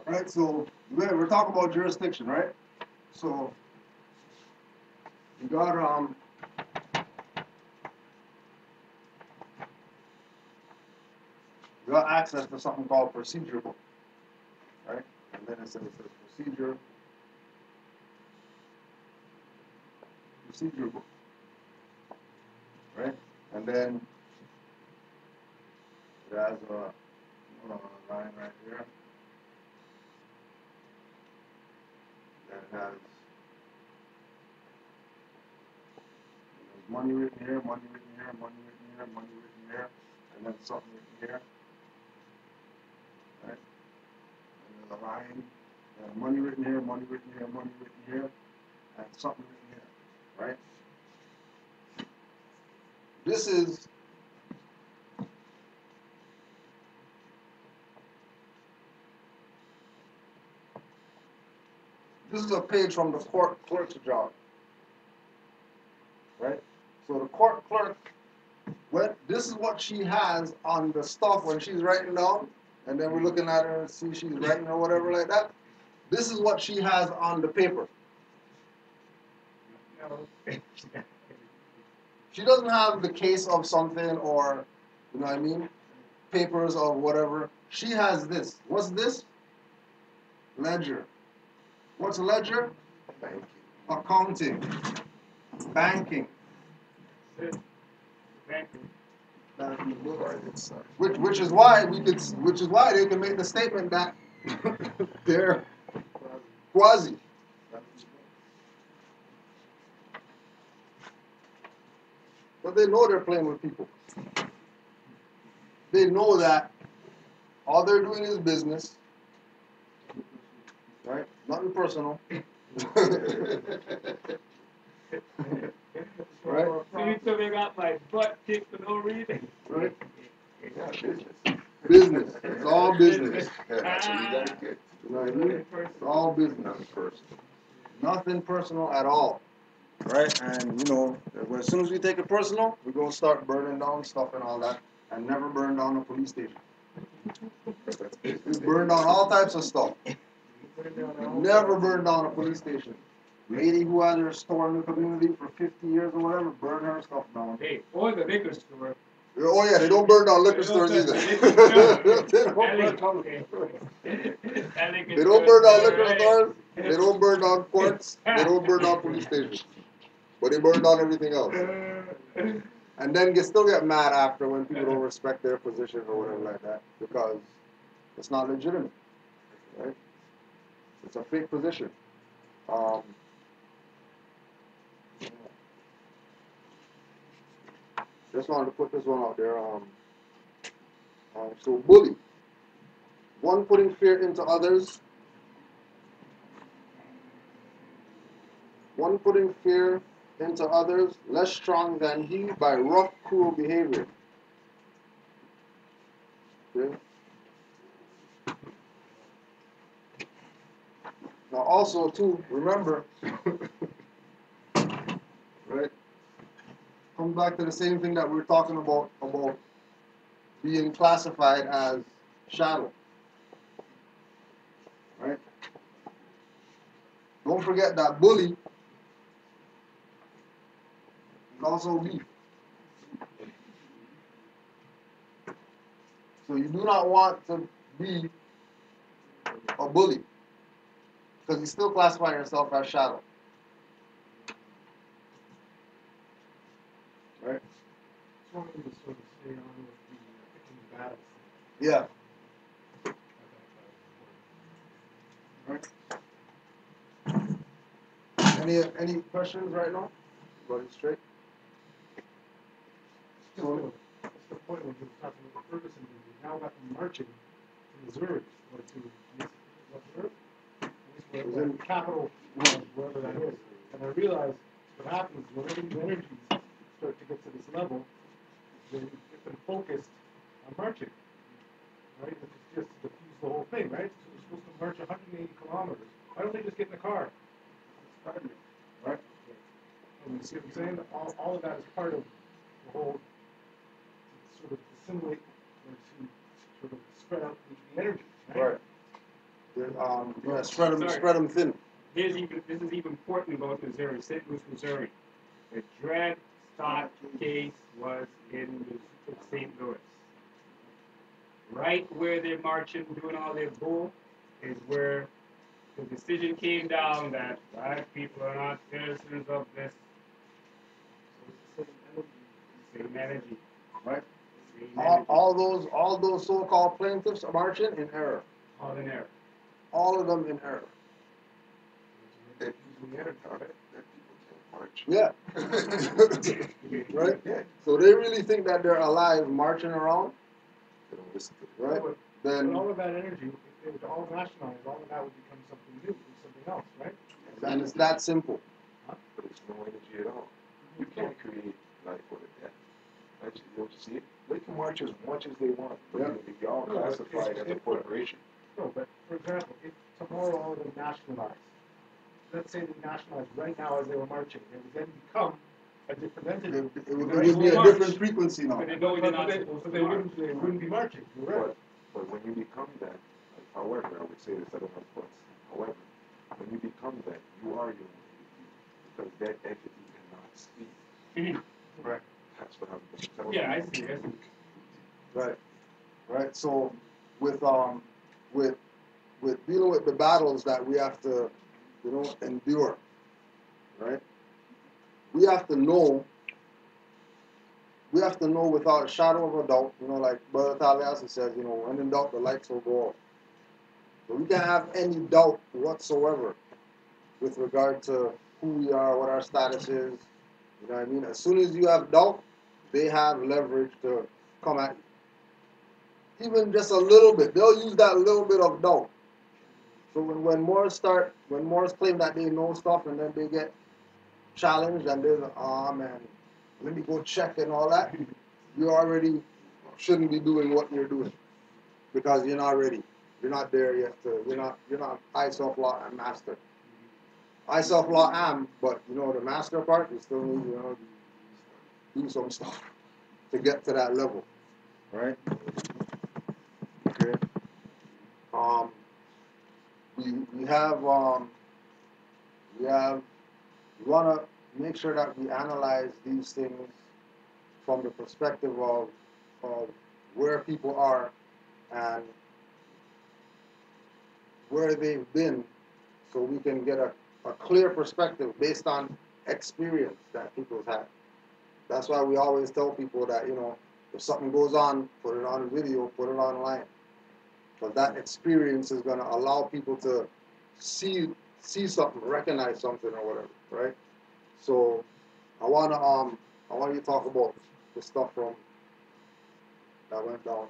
right, so we're talking about jurisdiction, right? So, you got, you got access to something called procedure book, right? And then it says procedure book, right? And then it has a line right here. Then it has money written here, money written here, money written here, money written here, and then something written here. Right? And there's a line, and money written here, money written here, money written here, and something written here. Right? This is a page from the court clerk's job. Right? So the court clerk, this is what she has on the stuff when she's writing down, and then we're looking at her and see she's writing or whatever like that. This is what she has on the paper. No. She doesn't have the case of something or, you know what I mean, papers or whatever. She has this. What's this? Ledger. What's a ledger? Banking. Accounting. Banking. Banking private side. Which is why they can make the statement that they're quasi. But they know they're playing with people. They know that all they're doing is business, right? Nothing personal. Right? You told me about my butt kicked for no reason. Right? Yeah, business. Business. It's all business. Yeah, that's what you gotta get. You know what I mean? It's all business. Nothing personal. Nothing personal at all. Right? And you know, as soon as we take it personal, we're gonna start burning down stuff and all that, and never burn down a police station. We burn down all types of stuff. Never burn down a police station. Lady who had her store in the community for 50 years or whatever, burn her stuff down. Hey, or the liquor store. Oh yeah, they don't burn down liquor They don't stores touch either. the They don't burn liquor down store. They don't burn down liquor stores. They don't burn down courts. They don't burn down police stations. But they burn down everything else. And then still get mad after when people don't respect their position or whatever like that because it's not legitimate, right? It's a fake position. Just wanted to put this one out there. So bully. One putting fear into others. One putting fear into others, less strong than he by rough, cruel behavior. Okay? Now also too, remember, right? Comes back to the same thing that we were talking about being classified as shadow. Right? Don't forget that bully is also weak. So you do not want to be a bully because you still classify yourself as shadow. Right? Just wanted to sort of stay on with the combatant. Yeah. Right. Any questions right now? Got it straight? That's the point when you were talking about Ferguson. We now got them marching to Missouri or to Missouri. It was Where in- the capital, wherever that is. And I realized what happens whenever the energies start to get to this level, they get them focused on marching. Right? Which is just to diffuse the whole thing, right? So they're supposed to march 180 kilometers. Why don't they just get in the car? Right. And you see what I'm saying? All of that is part of the whole to sort of assimilate or to sort of spread out the energy. Right. Yeah, spread them thin. This is even important about Missouri, St. Louis, Missouri. The Dred Scott case was in St. Louis. Right where they're marching, doing all their bull, is where the decision came down that black people are not citizens of this. Same energy. Right. Same energy. All those so-called plaintiffs are marching in error. All in there. All of them in error. That people can't march. Yeah. Right? Yeah. So they really think that they're alive marching around, They don't listen to right? But Then all of that energy, if they were to all nationalize, all of that would become something new, something else, right? and it's that simple. but it's no energy at all. You can't create life or death. Actually, you don't see it. They can march as much as they want, but Yeah. if you're all classified as a corporation. No, but for example, if tomorrow all of them nationalized, let's say they nationalized right now as they were marching, they would then become a different entity. It would be a different frequency now. But they know they're not But supposed to they march. wouldn't be marching, you're right. But when you become that, like, however, I would say this, I don't have thoughts. However, when you become that, you are your own entity. Because that entity cannot speak. Right. That's what I'm telling Yeah, I you. see. I see. Right. Right. So with with dealing with the battles that we have to, endure, right? We have to know without a shadow of a doubt, like Brother Taliesin says, when in doubt the lights will go off. So we can't have any doubt whatsoever with regard to who we are, what our status is. You know what I mean? As soon as you have doubt, they have leverage to come at you. Even just a little bit. They'll use that little bit of doubt. So when Moors claim that they know stuff and then they get challenged and they're like, oh man, let me go check and all that, you already shouldn't be doing what you're doing because you're not ready. You're not there yet. You're not high self-law and master. I self-law am, but the master part, you still need do some stuff to get to that level, right? Okay. We want to make sure that we analyze these things from the perspective of where people are and where they've been, so we can get a clear perspective based on experience that people's had. That's why we always tell people that, if something goes on, put it on video, put it online. Because that experience is going to allow people to see something, recognize something or whatever, right? So I want you to talk about the stuff from that went down.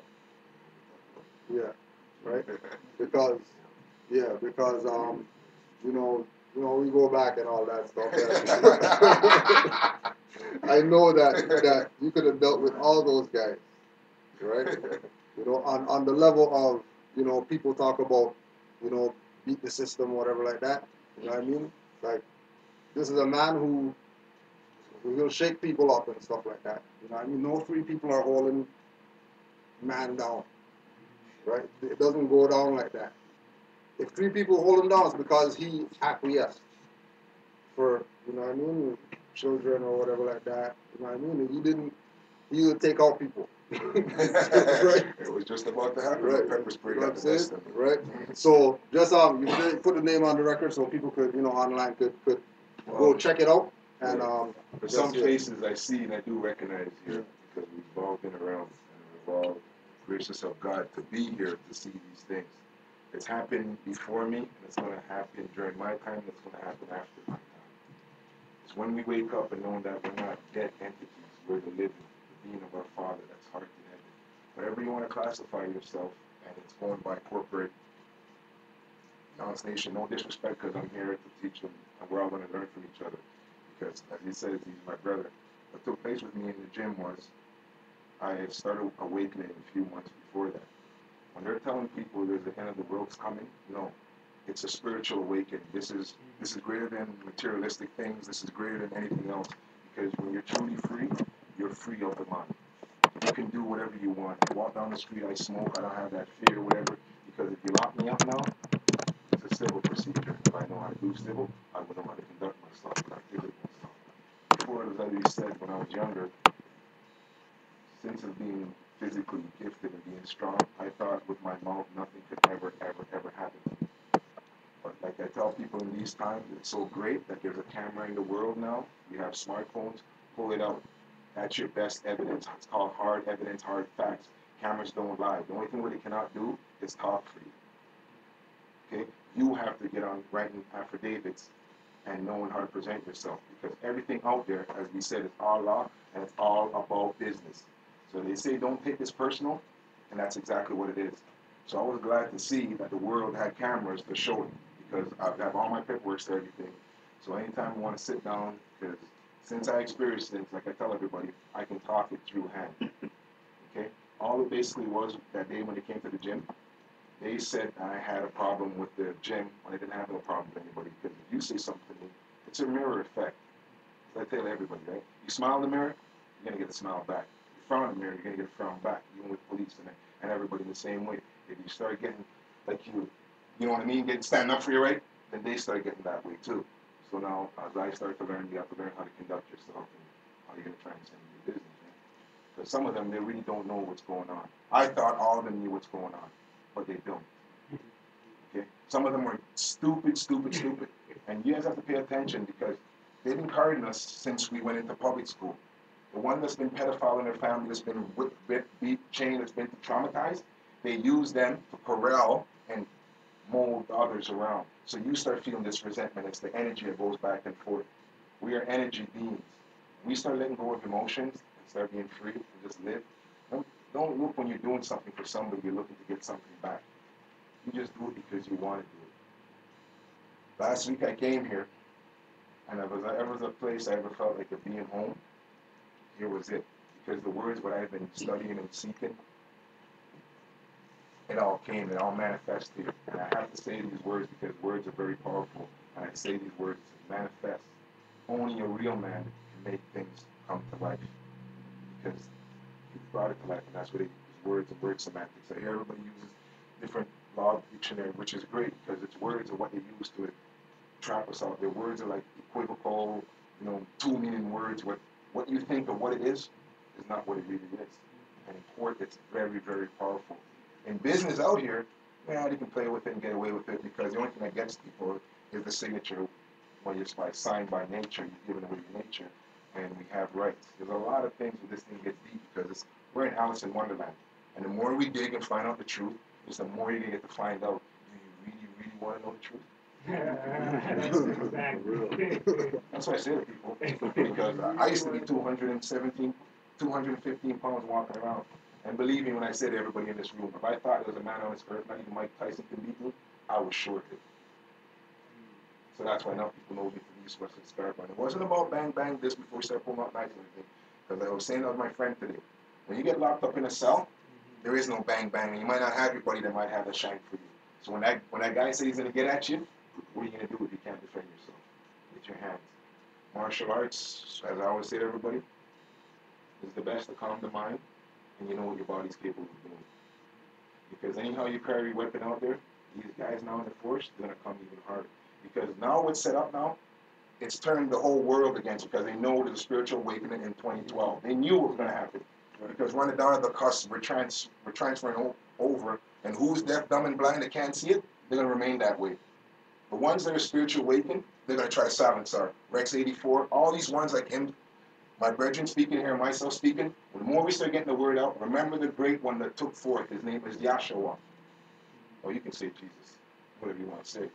Yeah, right? Because we go back and all that stuff. I know that you could have dealt with all those guys, right? On the level of, people talk about, beat the system, whatever like that. You know what I mean? Like, this is a man who will shake people up and stuff like that. You know what I mean? No three people are holding man down, right? It doesn't go down like that. If three people hold him down, it's because he acquiesced for, children or whatever like that. You know what I mean? He would take out people. Right? It was just about to happen. Right. Pepper spray got the saying? best of me. Right? So just you should put the name on the record so people could, online could go check it out. And for some faces I see and I do recognize here because we've all been around and we're all gracious of God to be here to see these things. It's happened before me and it's going to happen during my time and it's going to happen after my time. It's when we wake up and know that we're not dead entities, we're the living, the being of our Father that's heart in heaven. Whatever you want to classify yourself, and it's going by corporate nation. No disrespect, because I'm here to teach them, and we're all going to learn from each other. Because, as he says, he's my brother. What took place with me in the gym was I started awakening a few months before that. When they're telling people there's the end of the world's coming, no, it's a spiritual awakening. This is greater than materialistic things. This is greater than anything else. Because when you're truly free, you're free of the mind. You can do whatever you want. I walk down the street, I smoke, I don't have that fear, whatever. Because if you lock me up now, it's a civil procedure. If I know how to do civil, I would know how to conduct myself, articulate myself. Before, as I said, when I was younger, since of being physically gifted and being strong, I thought with my mouth nothing could ever happen to me. But like I tell people in these times, it's so great that there's a camera in the world now. We have smartphones, pull it out. That's your best evidence. It's called hard evidence, hard facts. Cameras don't lie. The only thing what they cannot do is talk for you. Okay? You have to get on writing affidavits and knowing how to present yourself. Because everything out there, as we said, is all law and it's all about business. So they say don't take this personal, and that's exactly what it is. So I was glad to see that the world had cameras to show it. Because I have all my paperwork for everything. So anytime I want to sit down, because since I experienced things, like I tell everybody, I can talk it through hand. Okay? All it basically was that day when they came to the gym, they said I had a problem with the gym when I didn't have no problem with anybody. Because if you say something to me, it's a mirror effect. So I tell everybody, right? You smile in the mirror, you're going to get a smile back. You frown in the mirror, you're going to get a frown back. Even with police and everybody the same way. If you start getting, like you know what I mean, standing up for your right, then they start getting that way too. So now, as I start to learn, you have to learn how to conduct yourself and how you're going to transcend your business. Right? Because some of them, they really don't know what's going on. I thought all of them knew what's going on, but they don't. Okay? Some of them are stupid, stupid, stupid. And you guys have to pay attention because they've been carding us since we went into public school. The one that's been pedophile in their family, that's been whipped, beat, chained, that's been traumatized, they use them to corral and mold others around. So you start feeling this resentment. It's the energy that goes back and forth. We are energy beings. We start letting go of emotions and start being free and just live. Don't look when you're doing something for somebody, you're looking to get something back. You just do it because you want to do it. Last week I came here, and if there was a place I ever felt like a being home, here was it. Because the words what I've been studying and seeking, it all came, it all manifested here. And I have to say these words because words are very powerful. And I say these words to manifest. Only a real man can make things come to life. Because he brought it to life, and that's what they use, words and word semantics. I hear everybody uses different law dictionary, which is great because it's words are what they use to trap us out. Their words are like equivocal, two-meaning words. What you think of what it is not what it really is. And in court, it's very, very powerful. In business out here, yeah, they can play with it and get away with it because the only thing that gets people is the signature. When you're signed by nature, you're giving away your nature, and we have rights. There's a lot of things where this thing gets deep because we're in Alice in Wonderland. And the more we dig and find out the truth, is the more you're going to get to find out, do you really, really want to know the truth? Exactly. That's what I say to people. Because I used to be 217, 215 pounds walking around. And believe me when I say to everybody in this room, if I thought there was a man on this earth, not even Mike Tyson could beat me, I was shorted. So that's why now people know me from East West and Scarborough. It wasn't about bang bang this before we started pulling out knives and everything. Because I was saying to my friend today, when you get locked up in a cell, there is no bang bang. And you might not have your buddy that might have a shank for you. So when that guy says he's going to get at you, what are you going to do if you can't defend yourself? With your hands. Martial arts, as I always say to everybody, is the best to calm the mind, and you know what your body's capable of doing. Because anyhow you carry your weapon out there, these guys now in the force, they're going to come even harder. Because now what's set up now, it's turned the whole world against because they know there's a spiritual awakening in 2012. They knew it was going to happen. Because running down at the cusp, we're transferring over, and who's deaf, dumb, and blind that can't see it, they're going to remain that way. The ones that are spiritual awakened, they're going to try to silence our Rex 84, all these ones like him, my brethren speaking here, myself speaking, the more we start getting the word out, remember the great one that took forth, his name is Yahshua. Or you can say Jesus, whatever you want to say.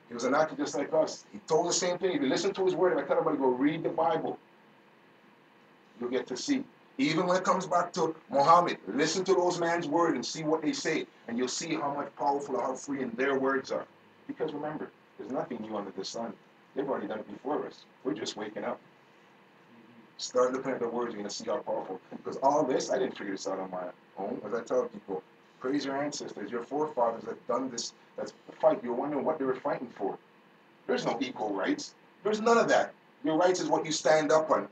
He was an actor just like us. He told the same thing. If you listen to his word, if I tell everybody, go read the Bible, you'll get to see. Even when it comes back to Muhammad, listen to those man's word and see what they say, and you'll see how much powerful or how free in their words are. Because remember, there's nothing new under the sun. They've already done it before us. We're just waking up. Start looking at the words, you're going to see how powerful. Because all this, I didn't figure this out on my own. As I tell people, praise your ancestors, your forefathers that done this, that's the fight. You're wondering what they were fighting for. There's no equal rights. There's none of that. Your rights is what you stand up on.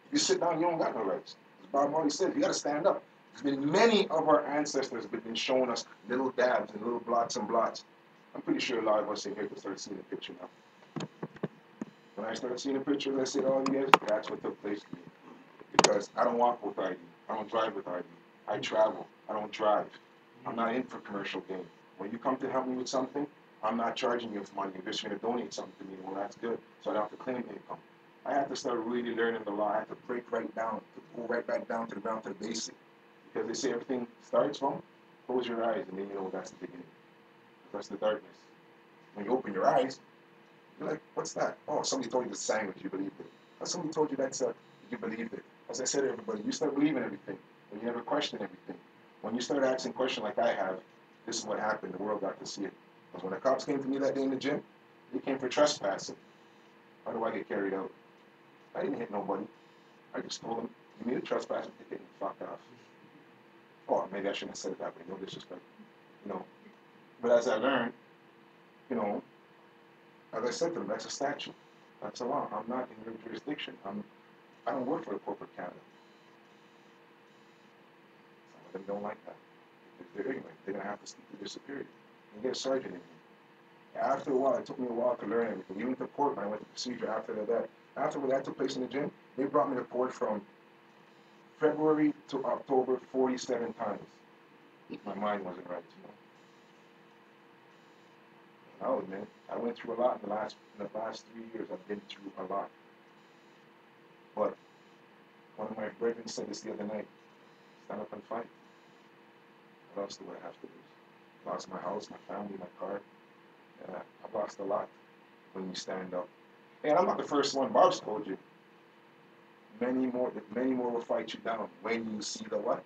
If you sit down, you don't got no rights. As Bob Marley said, you got to stand up. There's been many of our ancestors that have been showing us little dabs and little blots and blots. I'm pretty sure a lot of us in here can start seeing the picture now. When I started seeing the pictures, I said, oh yes, that's what took place to me. Because I don't walk with ID. I don't drive with ID. I travel. I don't drive. I'm not in for commercial gain. When you come to help me with something, I'm not charging you for money. You're just going to donate something to me. Well, that's good. So I don't have to claim income. I had to start really learning the law. I had to break right down, to go right back down to the ground, to the basic. Because they say everything starts from, close your eyes, and then you know that's the beginning. That's the darkness. When you open your eyes, you're like, what's that? Oh, somebody told you the sandwich, you believed it. Or somebody told you that's you believed it. As I said to everybody, you start believing everything, and you never question everything. When you start asking questions like I have, this is what happened. The world got to see it. Because when the cops came to me that day in the gym, they came for trespassing. How do I get carried out? I didn't hit nobody. I just told them, give me the trespassing ticket and fuck off. Oh, maybe I shouldn't have said it that way. No disrespect. But as I learned, as I said to them, that's a statute. That's a law. I'm not in your jurisdiction. I don't work for the corporate Canada. Some of them don't like that. Because they're ignorant. They're going to have to speak to their superior and get a sergeant in here. After a while, it took me a while to learn everything. Even to court, when I went to procedure after that. After when that took place in the gym, they brought me to court from February to October 47 times. My mind wasn't right, you know. I'll admit, I went through a lot in the last 3 years. I've been through a lot. But one of my brethren said this the other night: stand up and fight. What else do I have to lose? Lost my house, my family, my car. I've lost a lot when you stand up. And I'm not the first one. Bob's told you. Many more will fight you down when you see the what?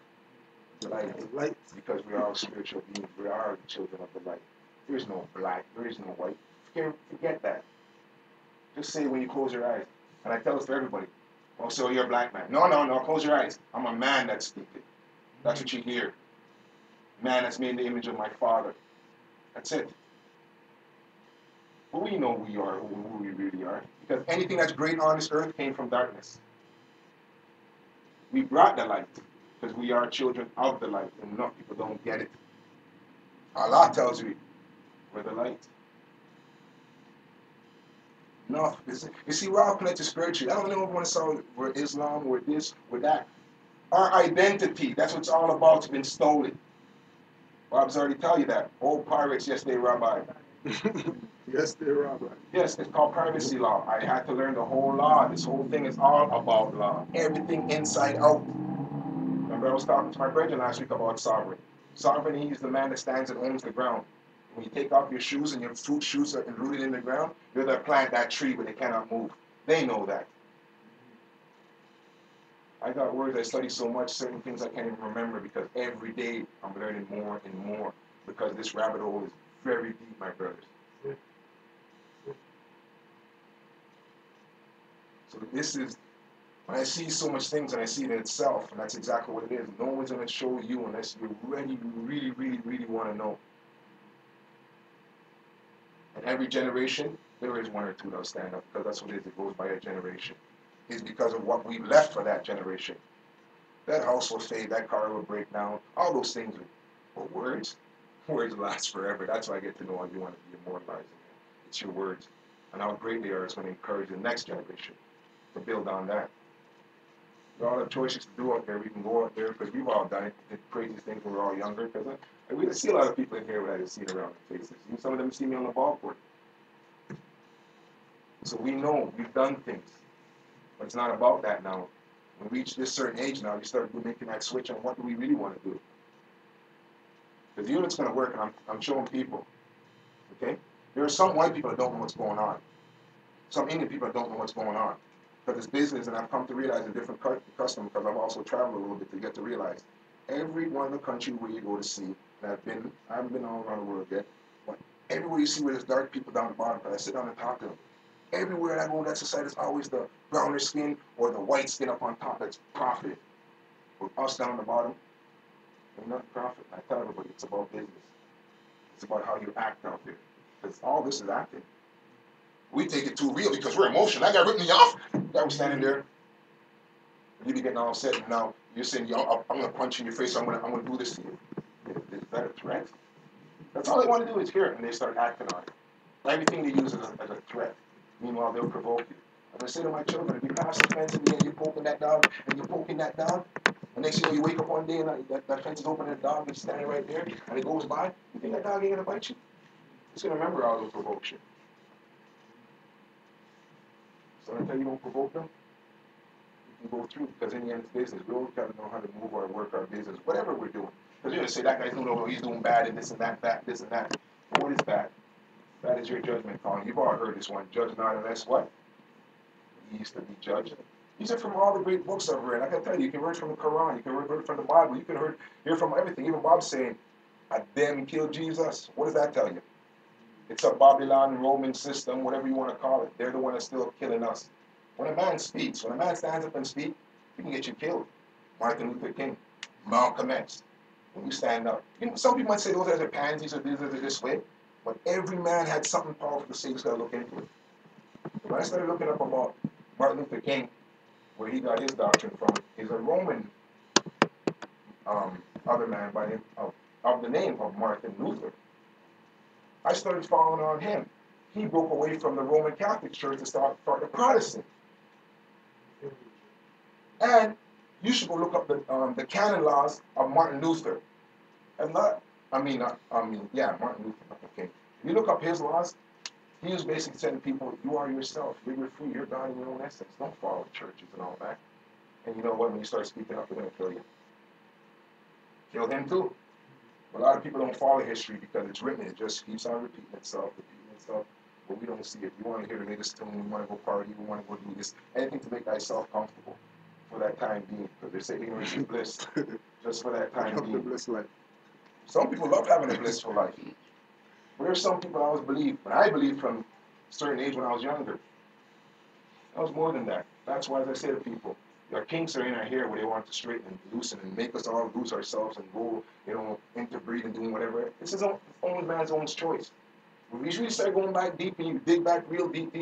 The light. Light. Because we are all spiritual beings. We are the children of the light. There is no black. There is no white. Forget that. Just say when you close your eyes. And I tell this to everybody. Oh, so you're a black man. No. Close your eyes. I'm a man that's speaking. That's what you hear. Man that's made in the image of my Father. That's it. But we know we are who we really are. Because anything that's great on this earth came from darkness. We brought the light. Because we are children of the light. And enough people don't get it. Allah tells you, we're the light. No, you see, we're all connected spiritually. I don't know if you want to say we're Islam, we're this, we're that. Our identity, that's what it's all about, has been stolen. Bob's already tell you that. Old pirates, yes, they rabbi. Yes, they're rabbi. Yes, it's called privacy law. I had to learn the whole law. This whole thing is all about law. Everything inside out. Remember I was talking to my brother last week about sovereign. Sovereign, he's the man that stands and owns the ground. When you take off your shoes and your fruit shoes are rooted in the ground, you're the plant that tree, but they cannot move. They know that. I got words I study so much, certain things I can't even remember because every day I'm learning more and more because this rabbit hole is very deep, my brothers. So this is, when I see so much things and I see it in itself, and that's exactly what it is. No one's going to show you unless you're ready, you really, really, really want to know. And every generation, there is one or two that'll stand up because that's what it is. It goes by a generation. It's because of what we left for that generation. That house will fade, that car will break down, all those things. But words last forever. That's why I get to know you want to be immortalized. It's your words. And how greatly are it's going to encourage the next generation to build on that. We all have choices to do out there. We can go out there because we've all done it. Did crazy things when we were all younger. Because we see a lot of people in here that I've seen around the faces. Even some of them see me on the ball court. So we know we've done things. But it's not about that now. When we reach this certain age now, we start making that switch on what do we really want to do. Because the unit's going to work, and I'm showing people. Okay? There are some white people that don't know what's going on. Some Indian people that don't know what's going on. Because it's business, and I've come to realize a different custom because I've also traveled a little bit to get to realize every one of the countries where you go to see, and I haven't been all around the world yet, but everywhere you see where there's dark people down the bottom, because I sit down and talk to them. Everywhere I go in that society, it's always the browner skin or the white skin up on top that's profit. With us down the bottom, there's nothing profit. I tell everybody it's about business. It's about how you act out there. Because all this is acting. We take it too real because we're emotional. I got written me off. Guy was standing there. You be getting all upset, and now you're saying, "Yo, I'm gonna punch you in your face. I'm gonna do this to you." Is that a threat? That's all they want to do is hear it, and they start acting on it. Everything they use as a threat. Meanwhile, they'll provoke you. I'm gonna say to my children, if you pass the fence and you're poking that dog, and you're poking that dog, and next thing you wake up one day and that fence is open and the dog is standing right there, and it goes by, you think that dog ain't gonna bite you? It's gonna remember all those provokes you. So until you don't provoke them, you can go through, because in the end it's business. We always gotta know how to move or work our business, whatever we're doing. Because you're gonna say that guy's doing, he's doing bad and this and that, this and that. But what is bad? That is your judgment call. You've all heard this one. Judge not unless what? He used to be judged. These are from all the great books I've read. I can tell you, you can read from the Quran, you can read from the Bible, you can hear from everything. Even Bob saying, them killed Jesus. What does that tell you? It's a Babylon, Roman system, whatever you want to call it. They're the one that's still killing us. When a man speaks, when a man stands up and speaks, he can get you killed. Martin Luther King, Malcolm X. When you stand up. You know, some people might say those guys are pansies or this way, but every man had something powerful to say. You just got to look into it. When I started looking up about Martin Luther King, where he got his doctrine from, is a Roman other man by the name of Martin Luther. I started following on him. He broke away from the Roman Catholic Church to start the Protestant. And you should go look up the canon laws of Martin Luther. And Martin Luther King. You look up his laws, he was basically saying to people, you are yourself, you're free, you're God in your own essence. Don't follow churches and all that. And you know what, when you start speaking up, they're going to kill you. Kill him too. A lot of people don't follow history because it's written, it just keeps on repeating itself, but we don't see it. We want to hear the latest tune, we want to go party, we want to go do this, anything to make thyself comfortable for that time being, because they say ignorance is bliss, just for that time being. Bliss life. Some people love having a blissful life. But there's some people I always believe, and I believed from a certain age when I was younger. I was more than that. That's why, as I say to people, our kinks are in our hair where they want to straighten and loosen and make us all lose ourselves and go, interbreed and doing whatever. It's his own, only man's own choice. When we usually start going back deep and you dig back real deep,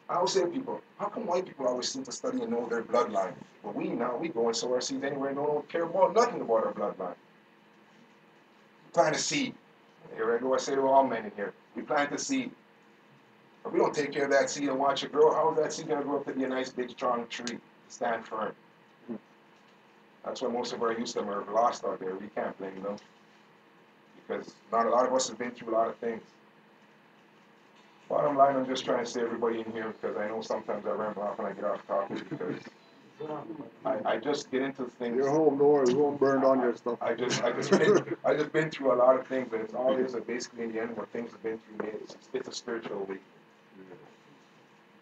I always say to people, how come white people always seem to study and know their bloodline? But we go and sow our seeds anywhere and don't care about nothing about our bloodline. Plant a seed. Here I go, I say to all men in here, we plant a seed. If we don't take care of that seed and watch it grow, how is that seed going to grow up to be a nice, big, strong tree? Stand firm. That's why most of our youth are lost out there. We can't blame them. Because not a lot of us have been through a lot of things. Bottom line, I'm just trying to say everybody in here, because I know sometimes I ramble off when I get off topic, because I just get into things. You're home, don't worry, we won't burn down your stuff. I just been through a lot of things, but it's all is basically in the end what things have been through me. It's a spiritual awakening.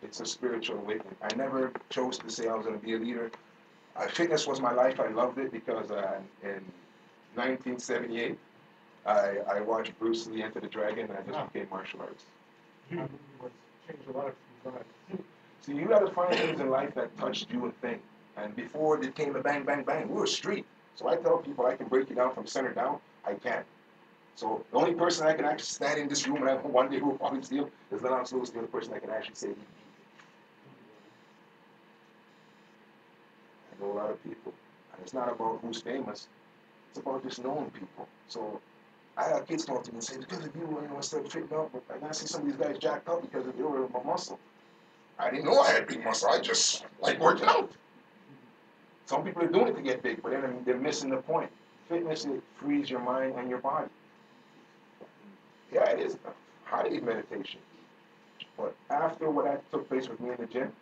It's a spiritual awakening. I never chose to say I was going to be a leader. Fitness was my life. I loved it because in 1978, I watched Bruce Lee Enter the Dragon, and I just became martial arts. Changed a lot of people's lives. See, you got to find things in life that touched you and think. And before it came a bang, bang, bang, we were street. So I tell people I can break you down from center down. I can. So the only person I can actually stand in this room and I one day will probably steal is Lance Lewis, the only person I can actually say. I know a lot of people. And it's not about who's famous. It's about just knowing people. So I have kids talk to me and say, because of you, I started fitting up, but I see some of these guys jacked up because of your muscle. I didn't know I had big muscle. I just like working out. Some people are doing it to get big, but then they're missing the point. Fitness, it frees your mind and your body. Yeah, it is highly meditation. But after what took place with me in the gym,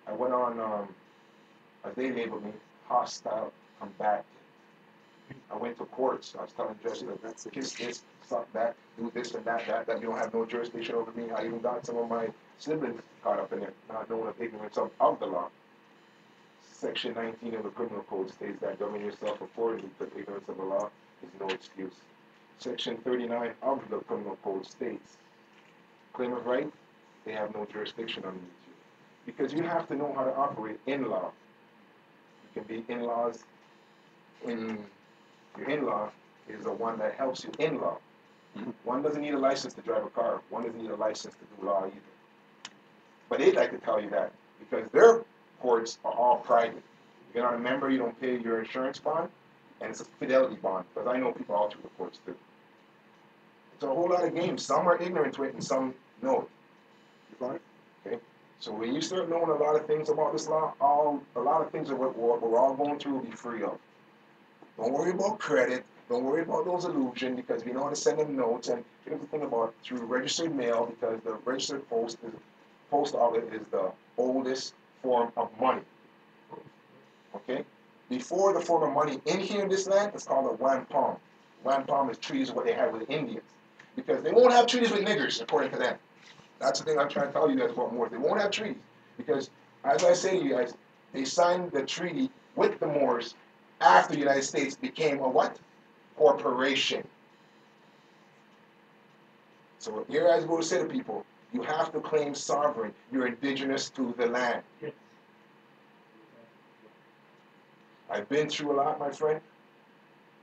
I went on, as they labeled me, hostile combatant. I went to courts. I was telling judges, that's kiss this, suck that, do this and that you don't have no jurisdiction over me. I even got some of my siblings caught up in it, not knowing of ignorance of the law. Section 19 of the Criminal Code states that govern yourself accordingly to ignorance of the law is no excuse. Section 39 of the Criminal Code states, claim of right, they have no jurisdiction underneath you. Because you have to know how to operate in law. You can be in-laws your in-law is the one that helps you in law. One doesn't need a license to drive a car. One doesn't need a license to do law either. But they'd like to tell you that because their courts are all private. You're not a member, you don't pay your insurance bond, and it's a fidelity bond, because I know people all through the courts too. It's a whole lot of games. Some are ignorant to it and some know it. Okay? So when you start knowing a lot of things about this law, a lot of things that we're all going through will be free of. Don't worry about credit. Don't worry about those illusions, because we know how to send them notes. And here's the thing about through registered mail, because the registered post outlet is the oldest form of money. Okay? Before the form of money in here in this land, it's called a wampum. Wampum is treaties what they had with the Indians. Because they won't have treaties with niggers, according to them. That's the thing I'm trying to tell you guys about Moors. They won't have treaties. Because, as I say to you guys, they signed the treaty with the Moors after the United States became a what? Corporation. So here I go to say to people, you have to claim sovereign. You're indigenous to the land. I've been through a lot, my friend.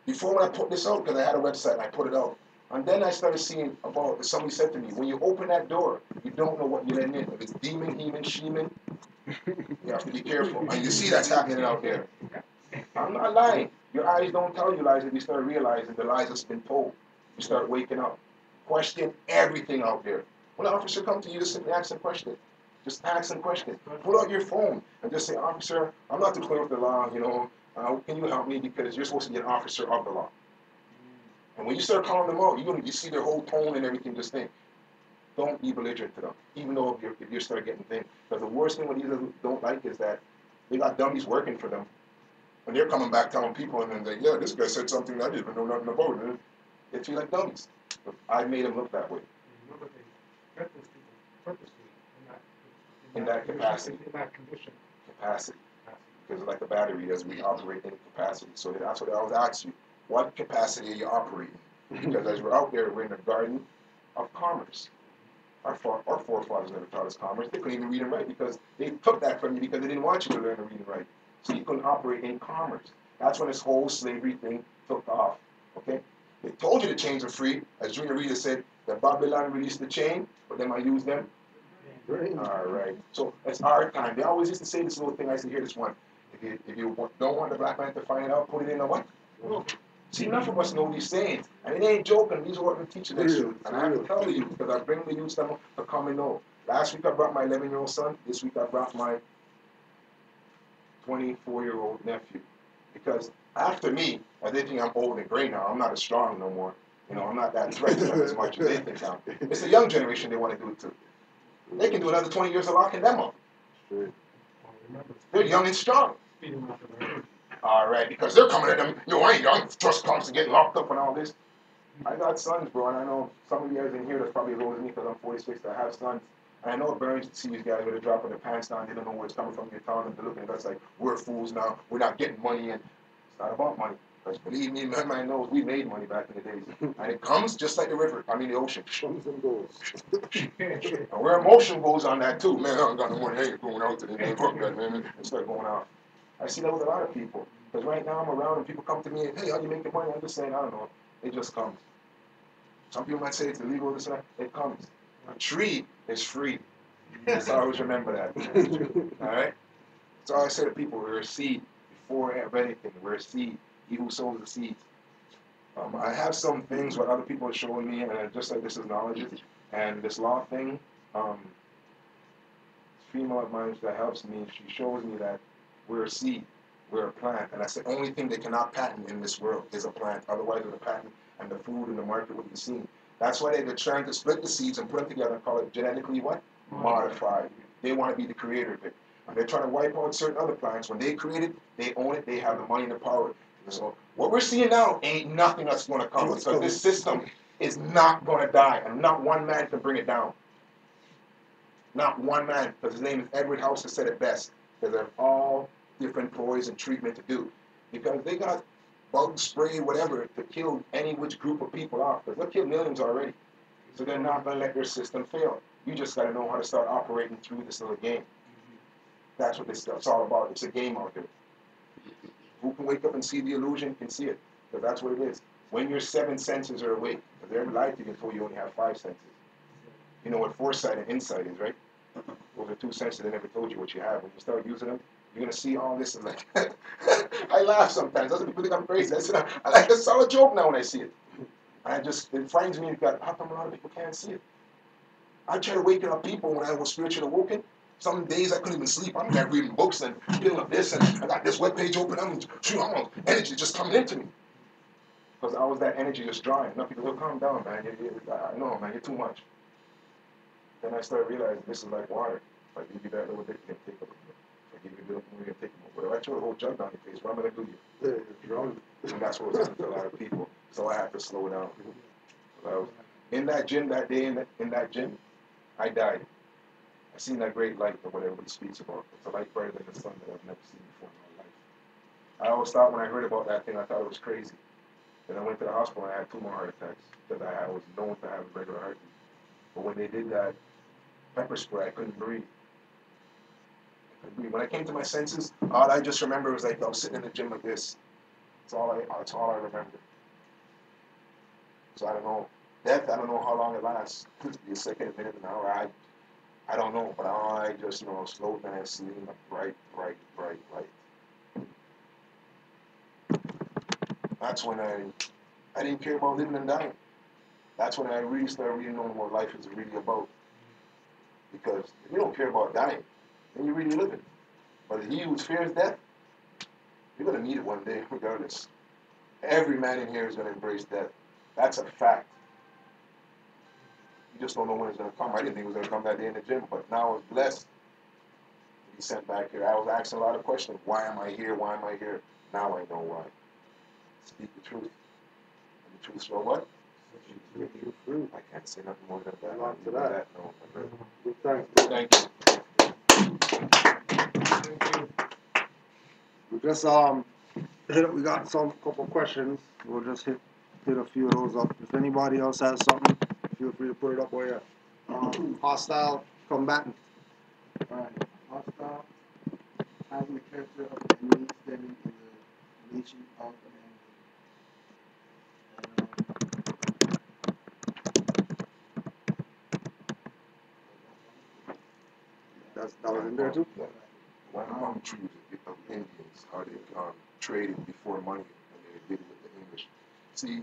Before when I put this out, because I had a website and I put it out. And then I started seeing about, somebody said to me, when you open that door, you don't know what you're letting in. If it's demon, heman, sheman, you have to be careful. And you see that's happening out there. I'm not lying. Your eyes don't tell you lies if you start realizing the lies that's been told. You start waking up. Question everything out there. When an officer comes to you, just simply ask a question. Just ask them questions. Pull out your phone and just say, officer, I'm not too clear with the law, you know. Can you help me? Because you're supposed to be an officer of the law. And when you start calling them out, you see their whole tone and everything, just think. Don't be belligerent to them, even though if you start getting things. Because the worst thing what these don't like is that they got dummies working for them. And they're coming back telling people, and then they, yeah, this guy said something I didn't know nothing about it. They feel like dummies. But I made them look that way. You know that they get those people purposely In that capacity. In that condition. Capacity. Because like the battery, as we operate in capacity. So that's what I was asking you. What capacity are you operating? Because as we're out there, we're in the garden of commerce. Our forefathers never taught us commerce. They couldn't even read and write because they took that from you because they didn't want you to learn to read and write. So you couldn't operate in commerce. That's when this whole slavery thing took off. Okay? They told you the chains are free. As Junior Reader said, that Babylon released the chain, but then I use them. All right. So it's our time. They always used to say this little thing. I used to hear this one. If you don't want the black man to find it out, put it in a what? See, enough of us know these sayings. And it ain't joking. These are what we teach the youth. And I have to tell the youth because I bring the youth them to come and know. Last week I brought my 11-year-old son. This week I brought my 24-year-old nephew. Because after me, they think I'm old and gray now. I'm not as strong no more. You know, I'm not that threat to them as much as they think I'm. It's the young generation they want to do it to. They can do another 20 years of locking them up. They're young and strong. All right, because they're coming at them. You know, I ain't young. Trust comes to get locked up and all this. I got sons, bro, and I know some of you guys in here that's probably as old as me because I'm 46. I have sons, and I know it burns to see these guys with a drop of their pants down. They don't know where it's coming from. You're telling them to look at us like we're fools now. We're not getting money, and it's not about money. Because believe me, my man knows we made money back in the days, and it comes just like the river. I mean the ocean. Comes and goes. And where emotion goes on that too, man. I ain't got no money. I ain't going out today, man. Fuck that, man. And start going out. I see that with a lot of people. Because right now I'm around and people come to me and, hey, how you make your money? I'm just saying, I don't know. It just comes. Some people might say it's illegal, this and that. It comes. A tree is free. So I always remember that. All right? So I say to people, we're a seed before anything. We're a seed. He who sows the seeds. I have some things what other people are showing me, and just like this is knowledge, and this law thing, female of mine that helps me, she shows me that we're a seed. We're a plant, and that's the only thing they cannot patent in this world is a plant. Otherwise, with a patent and the food in the market would be seen. That's why they're trying to split the seeds and put them together and call it genetically what? Modified. They want to be the creator of it. And they're trying to wipe out certain other plants. When they create it, they own it, they have the money and the power. So what we're seeing now ain't nothing that's going to come because this system is not going to die, and not one man can bring it down. Not one man, because his name is Edward House, has said it best. Because they're all different ploys and treatment to do. Because they got bug spray, whatever, to kill any which group of people off. Because they've killed millions already. So they're not going to let their system fail. You just got to know how to start operating through this little game. That's what this stuff's all about. It's a game out there. Who can wake up and see the illusion can see it. Because that's what it is. When your 7 senses are awake, because every life you can told you only have 5 senses. You know what foresight and insight is, right? Those are 2 senses they never told you what you have. When you start using them, you're going to see all this. And like, I laugh sometimes. Other people think I'm crazy. I said, I like a solid joke now when I see it. And it frightens me. How come a lot of people can't see it? I try to waken up people when I was spiritually awoken. Some days I couldn't even sleep. I'm like reading books and feeling up this, and I got this webpage open. I'm energy just coming into me. Because I was that energy just drawing. Enough people will calm down, man. I know, man, you're too much. Then I started realizing this is like water. If I give you that little bit, you can take it. If I give you a little more, you can take it more. But if I throw a whole jug down your face, what am I going to do to you? You're drunk. And that's what was happening to a lot of people. So I had to slow down. So I was in that gym that day, in that gym, I died. I seen that great light of what everybody speaks about. It's a light brighter than the sun that I've never seen before in my life. I always thought when I heard about that thing, I thought it was crazy. Then I went to the hospital and I had 2 more heart attacks because I was known to have a regular heartbeat. But when they did that pepper spray, I couldn't breathe. When I came to my senses, all I just remember was like I was sitting in the gym like this. That's all I remember. So I don't know. Death, I don't know how long it lasts. It could be a second, a minute, an hour. I don't know, but I just know slow down, seeing a bright, bright, bright light. That's when I didn't care about living and dying. That's when I really started really knowing what life is really about. Because if you don't care about dying, then you're really living. But he who fears death, you're going to meet it one day, regardless. Every man in here is going to embrace death. That's a fact. You just don't know when it's going to come. I didn't think it was going to come that day in the gym, but now I was blessed to be sent back here. I was asking a lot of questions. Why am I here? Why am I here? Now I know why. Speak the truth. And the truth shall what? Make you free. I can't say nothing more than that. Not to that. No, my brother. Good, thanks. Thank you. We just we got some couple questions. We'll just hit a few of those up. If anybody else has something, feel free to put it up where you're at. Hostile combatant. Alright, hostile, having the character of a enemy standing in the nation of an That was in there too. Yeah. One among Jews of Indians, how they traded before money and they did it with the English. See,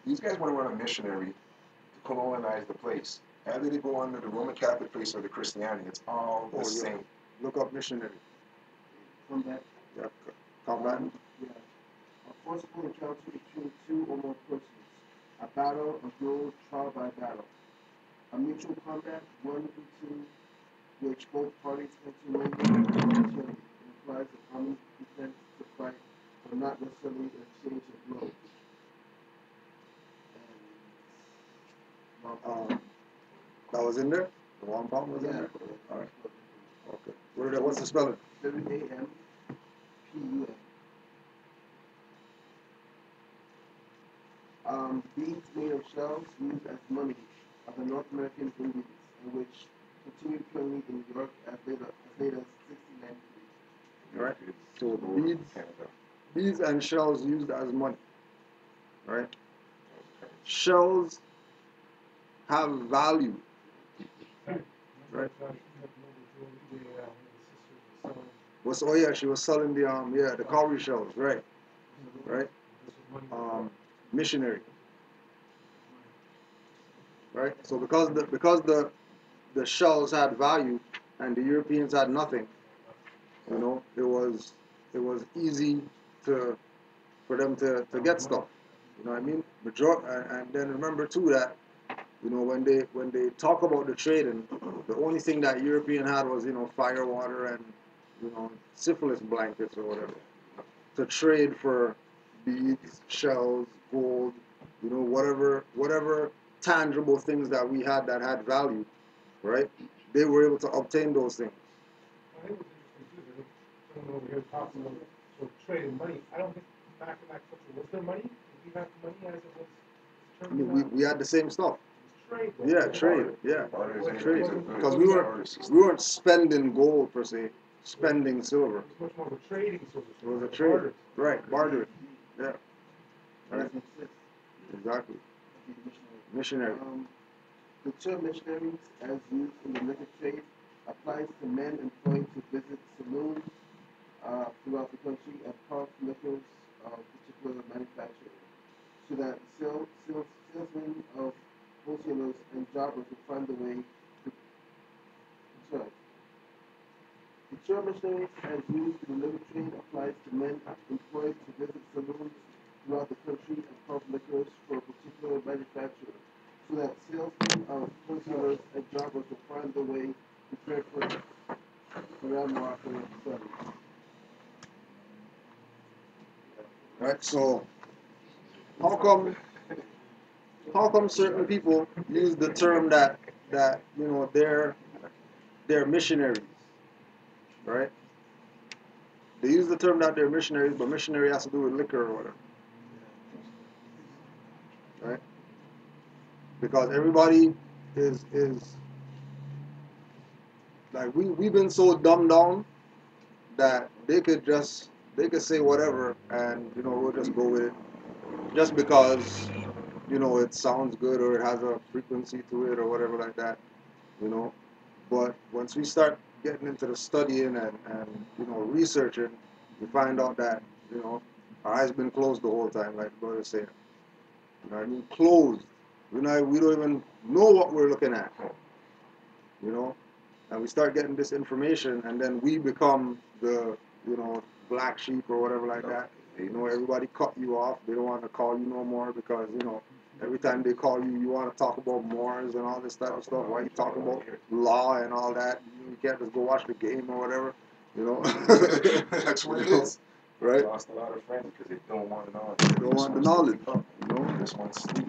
these guys want to run a missionary to colonize the place. Either they go under the Roman Catholic place or the Christianity. It's all the same. Look up missionary. combat. Yeah, combatant. Yeah. A forceful encounter between two or more persons. A battle, a duel, trial by battle. A mutual combat, one into which both parties enter knowingly or voluntarily. It implies a common intent to fight, but not necessarily an exchange of blows. That was in there. The one problem was in there. All right. Okay. What's the spelling? WAMPUN. Beads made of shells used as money of the North American Indians, and which continued currently in New York as late as 1693. Right. So beads and shells used as money. Right. Shells have value. Right. Oh yeah, she was selling the cowrie shells. Right. Right. Missionary. Right. So because the shells had value and the Europeans had nothing, you know, it was easy for them to get stuff. You know what I mean? And then remember too that, you know, when they talk about the trading, the only thing that European had was, you know, fire water and, you know, syphilis blankets or whatever. To trade for beads, shells, gold, you know, whatever tangible things that we had that had value, right? They were able to obtain those things. I think what's interesting too is I think someone over here talks about sort of trading money. I don't think back in that culture was there money? Did we have money as it was I mean, we had the same stuff. Trade. Yeah, trade. Yeah, trade. Because we weren't spending gold per se, spending silver. It was much more of a trading sort of. It was a trade. Right, bartering. Yeah. Right. Exactly. Missionary. The term missionaries, as used in the liquor trade, applies to men employed to visit saloons throughout the country and craft liquors of particular manufacturer, so that salesmen of wholesalers and jobbers will find the way to. Sorry. The term missionaries, as used in the liquor trade, applies to men employed to visit saloons throughout the country and craft liquors for a particular manufacturer, so that salesmen of wholesalers and jobbers will find the way to trade for around Morocco and Saudi. Right. So, how come certain people use the term that you know they're missionaries, right? They use the term that they're missionaries, but missionary has to do with liquor or whatever, right? Because everybody is like we've been so dumbed down that they could say whatever and, you know, we'll just go with it just because, you know, it sounds good or it has a frequency to it or whatever like that, you know. But once we start getting into the studying and you know, researching, we find out that, you know, our eyes been closed the whole time, like the brother said. You know what I mean? Closed. We don't even know what we're looking at, you know. And we start getting this information, and then we become the, you know, black sheep or whatever like that. You know, everybody cut you off. They don't want to call you no more because, you know, every time they call you, you want to talk about Moors and all this type of stuff. Why you talking about law and all that? You can't just go watch the game or whatever, you know. That's what it You know, is. right? I lost a lot of friends because they don't want to know. They don't want the knowledge, You know, they just want to sleep.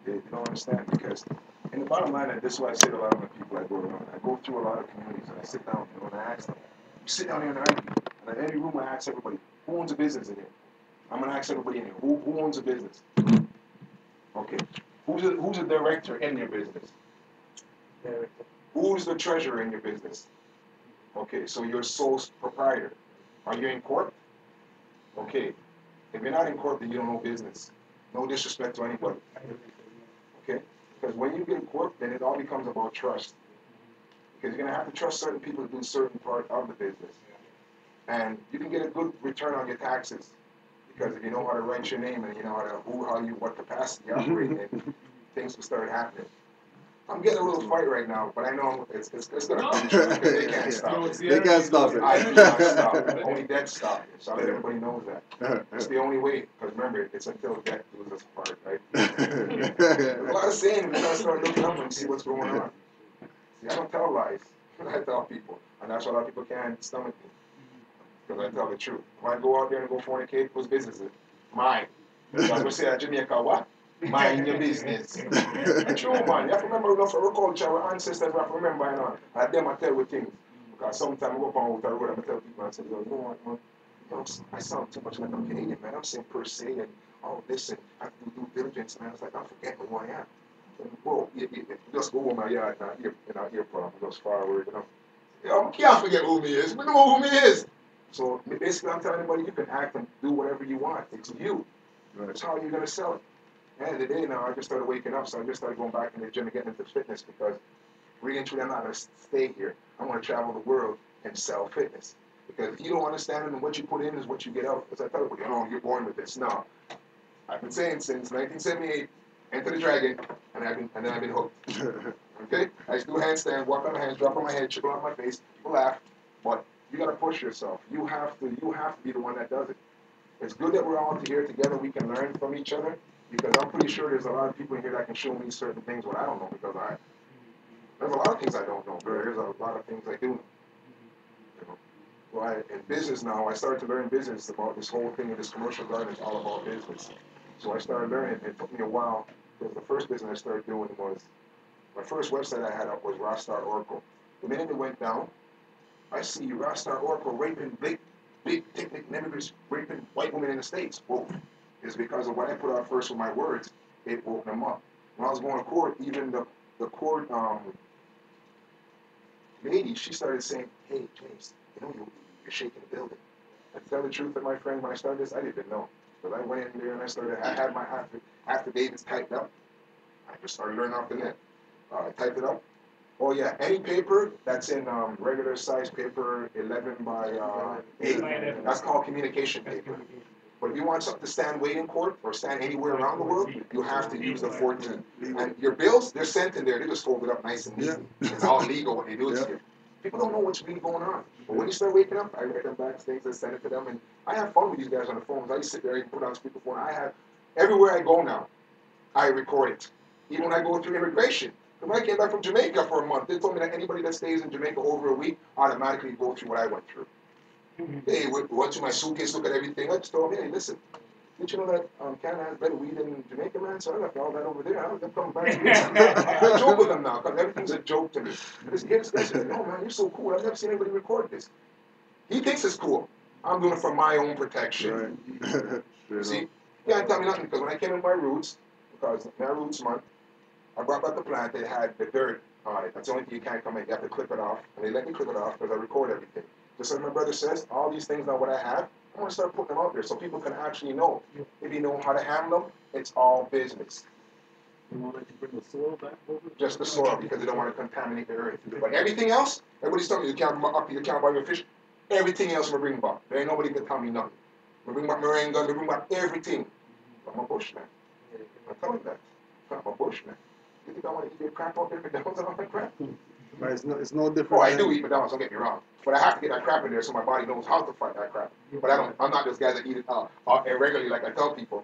They don't understand because, in the bottom line, and this is why I say to a lot of my people I go around. I go through a lot of communities and I sit down, you know, and I ask them. You sit down here and argue. And in every room I ask everybody, who owns a business in here? I'm gonna ask everybody in here, who owns a business? Okay. Who's a director in your business? Who's the treasurer in your business? Okay, so you're sole proprietor. Are you in court? Okay. If you're not in court, then you don't know business. No disrespect to anybody. Okay? Because when you get in court, then it all becomes about trust. Because you're going to have to trust certain people to do certain part of the business. And you can get a good return on your taxes. Because if you know how to write your name and you know what capacity you operate in, things will start happening. I'm getting a little fight right now, but I know it's going to come true because they can't stop it. They can't stop it. I do not stop it. Only death stop it. So I let everybody know that. It's the only way. Because remember, it's until death does us part, right? There's a lot of saying we got to start looking up and see what's going on. See, I don't tell lies. I tell people. And that's why a lot of people can't stomach me. Because I tell the truth. When I go out there and go fornicate, whose business is it? Mine. Because we say at Jamaica, what? Mind your business. It's true, man. You have to remember enough of our culture, our ancestors, we have to remember, you know. And them I tell you things. Because sometimes I go up on the road and I tell people, I say, you know what, man? You know, I sound too much like a Canadian, man. I'm saying per se and all this and I have to do due diligence, man. It's like, I'm forgetting who I am. And, whoa, you just go over my yard now, in our ear problem, just far away, you know. I can't forget who me is. We know who me is. So basically, I'm telling everybody, you can act and do whatever you want. It's you. That's how you're going to sell it. And the day now, I just started waking up, so I just started going back in the gym and getting into fitness because really and truly, I'm not going to stay here. I want to travel the world and sell fitness. Because if you don't understand it and what you put in is what you get out. Because I tell people, oh, you're born with this. No. I've been saying since 1978, enter the dragon, and then I've been hooked. Okay? I used to do a handstand, walk on my hands, drop on my head, trickle on my face, people laugh, but you got to push yourself. You have to be the one that does it. It's good that we're all here together. We can learn from each other because I'm pretty sure there's a lot of people in here that can show me certain things what I don't know because there's a lot of things I don't know. There's a lot of things I do know. You know? Well, in business now, I started to learn business about this whole thing of this commercial garden is all about business. So I started learning. It took me a while because the first business I started doing was, my first website I had up was Rastar Oracle. The minute it went down, I see Rastar Oracle raping big technic members, raping white women in the States. Well, it's because of what I put out first with my words, it woke them up. When I was going to court, even the court lady, she started saying, hey, James, you know, you're shaking the building. And to tell the truth, my friend, when I started this, I didn't know. But I went in there and I had my affidavits typed up. I just started learning off the net. I typed it up. Oh yeah, any paper that's in regular size paper, 11 by 8, that's called communication paper. But if you want something to stand weight in court or stand anywhere around the world, you have to use the 14. And your bills, they're sent in there. They just fold it up nice and neat. It's all legal when they do it to you. People don't know what's really going on. But when you start waking up, I write them back things and send it to them. And I have fun with these guys on the phones. I used to sit there and put on speakerphone. Everywhere I go now, I record it. Even when I go through immigration. When I came back from Jamaica for a month, they told me that anybody that stays in Jamaica over a week automatically go through what I went through. They went through my suitcase, look at everything. I just told them, hey, listen, did you know that Canada has better weed than Jamaica, man? So I left all that over there. I'm coming back to I joke with them now, because everything's a joke to me. This guy says, no, man, you're so cool. I've never seen anybody record this. He thinks it's cool. I'm doing it for my own protection. Right. See, you can't tell me nothing, because when I came in my roots, because my roots month, I brought back the plant, it had the dirt on it. That's the only thing you can't come in. You have to clip it off. And they let me clip it off because I record everything. Just like my brother says, all these things now what I have, I'm going to start putting them out there so people can actually know. If you know how to handle them, it's all business. You want to bring the soil back over? Just the soil because they don't want to contaminate the earth. But everything else, everybody's telling me you can't buy your fish. Everything else we bring back. There ain't nobody can tell me nothing. We bring back moringa, we bring back everything. I'm a bushman. I'm telling you that. I'm a bushman. You think I want to eat your crap out there, McDonald's and all that crap? But it's no different. Oh, I do eat McDonald's, don't get me wrong. But I have to get that crap in there so my body knows how to fight that crap. But I'm not those guys that eat it irregularly like I tell people.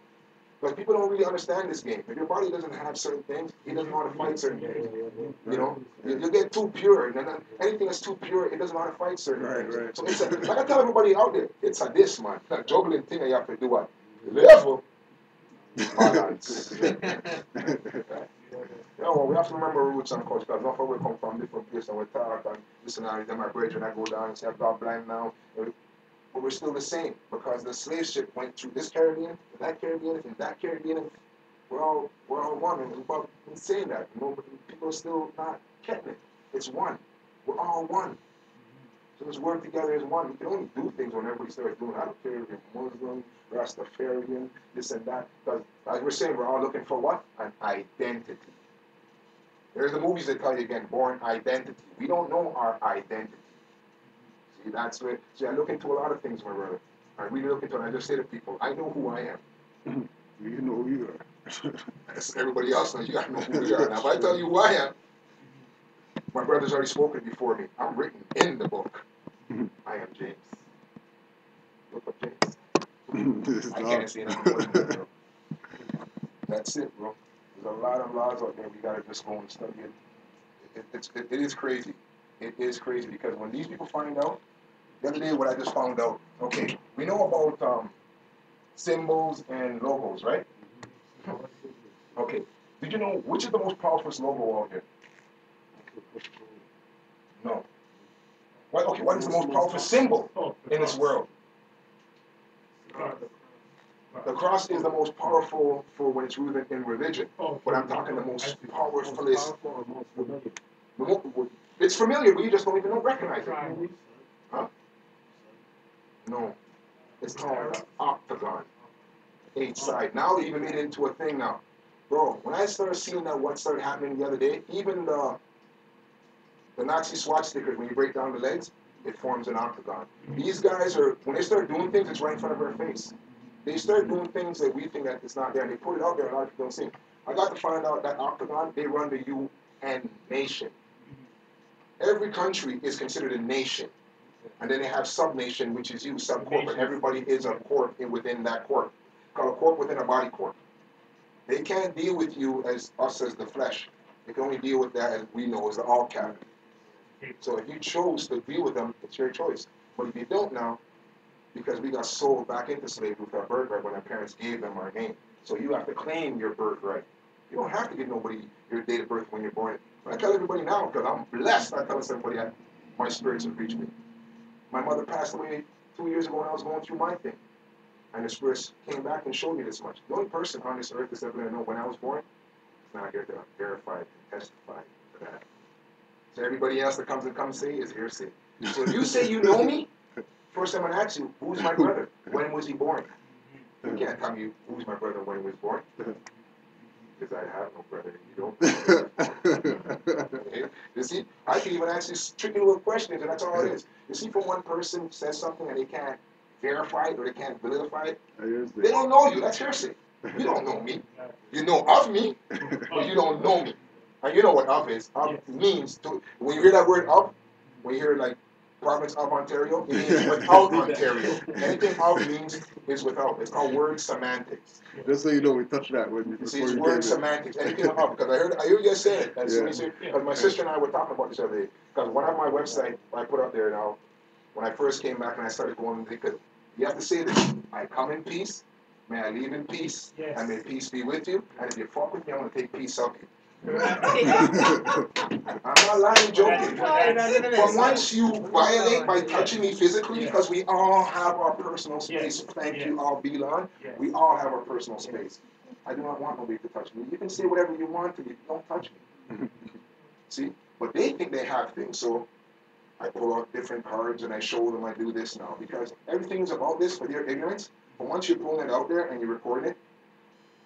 But people don't really understand this game. If your body doesn't have certain things, it doesn't know how to fight certain things. You know, you get too pure, and then anything that's too pure, it doesn't know how to fight certain things. Right. So it's like I tell everybody out there, it's a this, man. That juggling thing that you have to do what? Level. Balance. Yeah, well, we have to remember roots and culture, because not where we come from, different places, and we talk, and listen, and then my brethren, I go down and say, I've got blind now. But we're still the same, because the slave ship went through this Caribbean, and that Caribbean, and that Caribbean, and we're all one. And but in saying that, you know, people are still not getting it. It's one. We're all one. So let's work together as one. We can only do things when everybody starts doing. I don't care if you're Muslim, Rastafarian, this and that. Because as we're saying, we're all looking for what? An identity. There's the movies that tell you again, born identity. We don't know our identity. See, that's where. See, I look into a lot of things, my brother. I really look into it. And I just say to people, I know who I am. You know who you are. As everybody else knows, you gotta know who you are. Now, if I tell you who I am, my brother's already spoken before me. I'm written in the book. I am James. Look up James. I can't say nothing more than that, bro. That's it, bro. There's a lot of laws out there. We gotta just go and study it. It is crazy. It is crazy because when these people find out, the other day what I just found out, okay, we know about symbols and logos, right? Okay. Did you know which is the most powerful logo out there? No. What? Okay, what is the most powerful symbol in this world? The cross is the most powerful for when it's rooted in religion. But I'm talking the most powerful is. It's familiar, but you just don't even recognize it. Huh? No. It's called the octagon. 8 side. Now they even made it into a thing now. Bro, when I started seeing that what started happening the other day, even the Nazi swatch stickers, when you break down the legs, it forms an octagon. These guys are, when they start doing things, it's right in front of our face. They start doing things that we think that it's not there, and they put it out there, and a lot of people don't see it. I got to find out that octagon, they run the UN nation. Every country is considered a nation. And then they have sub-nation, which is you, sub-corp, and everybody is a corp within that corp. Called a corp within a body corp. They can't deal with you as us as the flesh. They can only deal with that as we know as the all cap. So if you chose to deal with them, it's your choice. But if you don't now, because we got sold back into slavery with our birthright when our parents gave them our name. So you have to claim your birthright. You don't have to give nobody your date of birth when you're born. I tell everybody now, because I'm blessed, I tell somebody that my spirits have reached me. My mother passed away 2 years ago when I was going through my thing. And the spirits came back and showed me this much. The only person on this earth that's ever going to know when I was born is not here to verify and testify to that. So everybody else that comes say is hearsay. So if you say you know me, first I'm going to ask you, who's my brother? When was he born? You can't tell me who's my brother when he was born. Because I have no brother. You don't. You see, I can even ask you tricky little questions, and that's all it is. You see, from one person says something and they can't verify it or they can't validify it, they don't know you. That's hearsay. You don't know me. You know of me, but you don't know me. And you know what of is. Of means, to, when you hear that word of, when you hear like province of Ontario, it means without Ontario. Anything of means is without. It's called word semantics. Just so you know, we touched that when you See, it's word semantics. Anything of, because I heard you guys say it. Because my sister and I were talking about this other day. Because when I have my website, I put up there now, when I first came back and I started going, because you have to say this, I come in peace, may I leave in peace, and may peace be with you, and if you fuck with me, I'm going to take peace of you. I'm not lying, joking. But once you violate by touching me physically, because we all have our personal space, thank you, all belong, we all have our personal space. I do not want nobody to touch me. You can say whatever you want to me, don't touch me. See? But they think they have things, so I pull out different cards and I show them I do this now, because everything is about this for their ignorance. But once you're pulling it out there and you record it,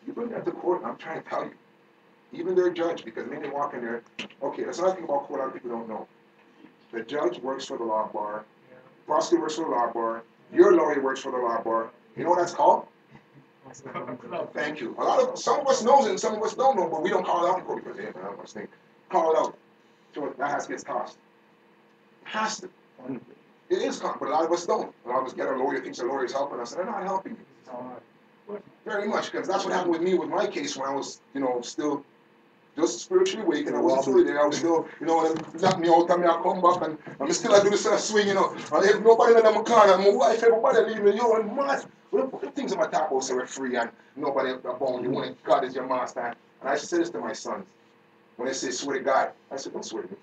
you bring that to court, and I'm trying to tell you. Even their judge, because when they walk in there, okay, that's another thing about court a lot of people don't know. The judge works for the law bar, prosecutor works for the law bar, your lawyer works for the law bar. You know what that's called? Thank you. Some of us knows it and some of us don't know, but we don't call it out in court because, hey, man, I must think. Call it out. So that has to get tossed. It has to. It is common, but a lot of us don't. A lot of us get our lawyer, thinks our lawyer is helping us, and they're not helping you. Very much, because that's what happened with me with my case when I was, still just spiritually awake, and I wasn't fully there. I was still, knock me out, and I come back, and I'm still I do this swing, and if nobody in my corner, my wife, everybody leave me, and man, the things in my top house are free, and nobody abound you, when God is your master. And I say this to my sons, when they say swear to God, I said, don't swear to me.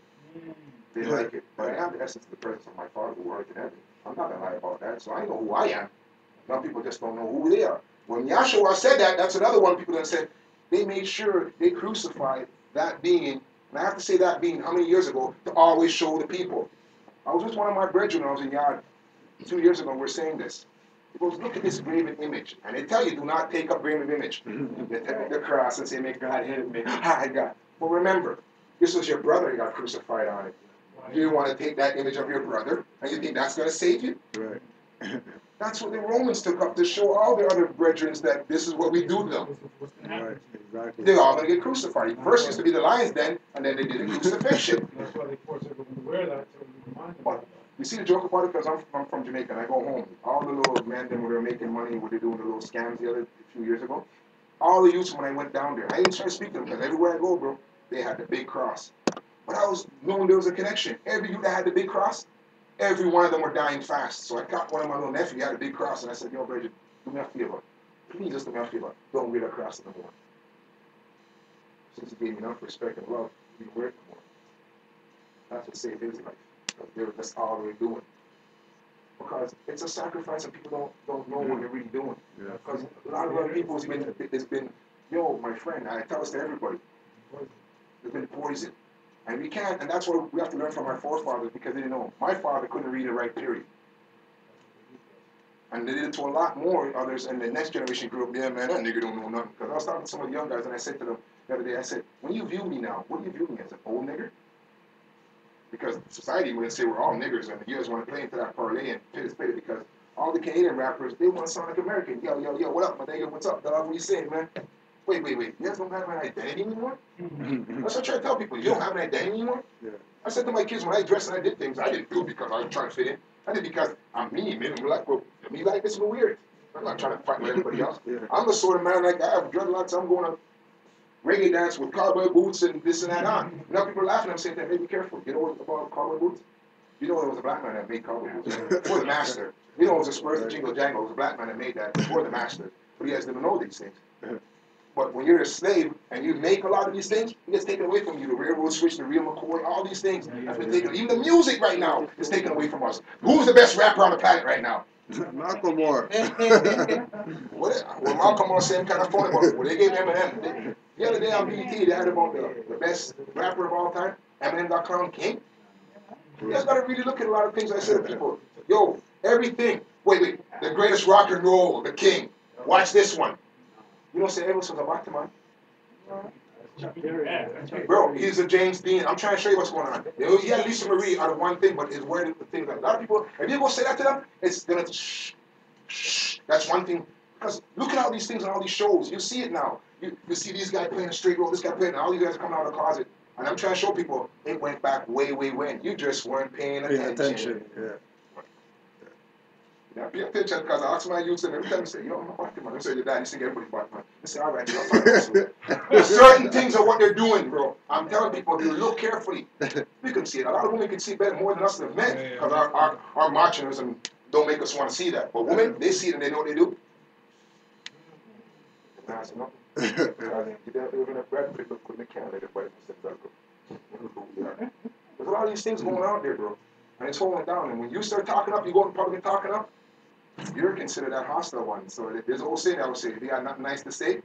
They like it, but I have the essence of the presence of my Father who art in heaven. I'm not going to lie about that, so I know who I am. Some people just don't know who they are. When Yahshua said that, that's another one people that said, they made sure they crucified that being, and I have to say that being how many years ago, to always show the people. I was with one of my brethren when I was in Yard 2 years ago, and we're saying this. He goes, look at this graven image. And they tell you, do not take up graven image. They take the cross and say, may God help me. Hi, God. But remember, this was your brother who got crucified on it. You want to take that image of your brother, and you think that's going to save you? Right. That's what the Romans took up to show all their other brethren that this is what we do to them. Right, exactly. They're all going to get crucified. First used to be the lion's den, and then they did the crucifixion. That's why they force everyone to wear that, so you remind them. But you see the joke about it, because I'm from Jamaica, and I go home. All the little men that were making money, were they doing the little scams a few years ago? All the youths, when I went down there, I didn't try to speak to them, because everywhere I go, bro, they had the big cross. But I was knowing there was a connection. Every youth that had the big cross, every one of them were dying fast. So I got one of my little nephews, he had a big cross, and I said, yo, Bridget, do me a favor. Please just do me a favor. Don't wear the cross anymore. Since he gave me enough respect and love, he didn't wear it anymore. That's what saved his life. Because they were just all they were doing. Because it's a sacrifice and people don't know what they're really doing. Yeah. Because a lot of other people, it's been, yo, my friend, I tell this to everybody, it's been poison. And we can't, and that's what we have to learn from our forefathers, because they didn't know. My father couldn't read and write, period. And they did it to a lot more others, and the next generation grew up, yeah, man, that nigga don't know nothing. Because I was talking to some of the young guys, and I said to them the other day, I said, when you view me now, what do you view me as, an old nigger? Because society would say we're all niggers, and you guys want to play into that parlay and participate, because all the Canadian rappers, they want to sound like American. Yo, yo, yo, what up, my nigga? What's up, dog? What you saying, man? Wait. You guys don't have an identity anymore? That's what I try to tell people. You don't have an identity anymore? Yeah. I said to my kids, when I dressed and I did things, I didn't do it because I was trying to fit in. I did it because I'm me, man. I'm like, well, me like this is weird. I'm not trying to fight with everybody else. Yeah. I'm the sort of man, like, I have dreadlocks, I'm going to reggae dance with cowboy boots and this and that on. Now people are laughing, I'm saying, hey, be careful. You know what about cowboy boots? You know it was a black man that made cowboy boots. For the master. You know it was a Spurs and Jingle Jangle. It was a black man that made that for the master. But you guys didn't know these things. But when you're a slave and you make a lot of these things, it gets taken away from you. The railroad switch, the real McCoy, all these things have been taken. Even the music right now is taken away from us. Who's the best rapper on the planet right now? Malcolm Moore. Well, Malcolm Moore, same kind of funny, but when they gave Eminem, the other day on BET, they had about the best rapper of all time, Eminem got crowned king. You guys got to really look at a lot of things I say to people. Yo, everything. Wait, the greatest rock and roll, the king. Watch this one. You don't say Elvis was a black man. Bro, he's a James Dean. I'm trying to show you what's going on. He had Lisa Marie out of one thing, but it's where the thing. A lot of people, if you go say that to them, it's gonna shh. That's one thing. Because look at all these things and all these shows. You see it now. You see these guys playing a straight role, this guy playing, and all these guys coming out of the closet. And I'm trying to show people it went back way when. You just weren't paying attention. Yeah. Yeah, pay attention, because I ask my youth and every time I say, yo, I'm a black man. They say, your dad, you think everybody's black man. They say, all right, certain things are what they're doing, bro. I'm telling people, if you look carefully, we can see it. A lot of women can see better more than us than men, because our machoism don't make us want to see that. But women, they see it and they know what they do. There's a lot of these things going out there, bro. And it's holding down. And when you start talking up, you go in public and talking up, you're considered that hostile one. So there's a whole saying I would say, if you got nothing nice to say,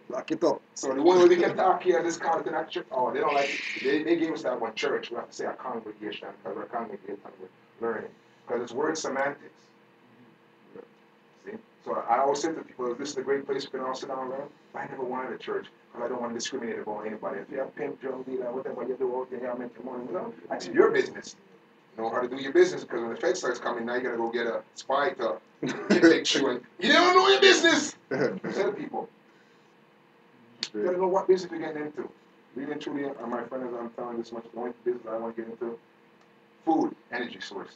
lock it up. So the one where we can talk here, this college and that church, oh, they don't like it. They gave us that one church. We have to say a congregation, because we're a congregation, we're learning. Because it's word semantics. See? So I always say to people, this is a great place we can all sit down and learn. I never wanted a church, because I don't want to discriminate about anybody. If you have pimp, drug dealer, whatever you do out there, you make your money, that's your business. know how to do your business, because when the Fed starts coming, now you gotta go get a spy to convict you, and you don't know your business. Tell people. You gotta know what business you're getting into. Really and truly, my friend, as I'm telling this much, the only business I want to get into, food, energy source.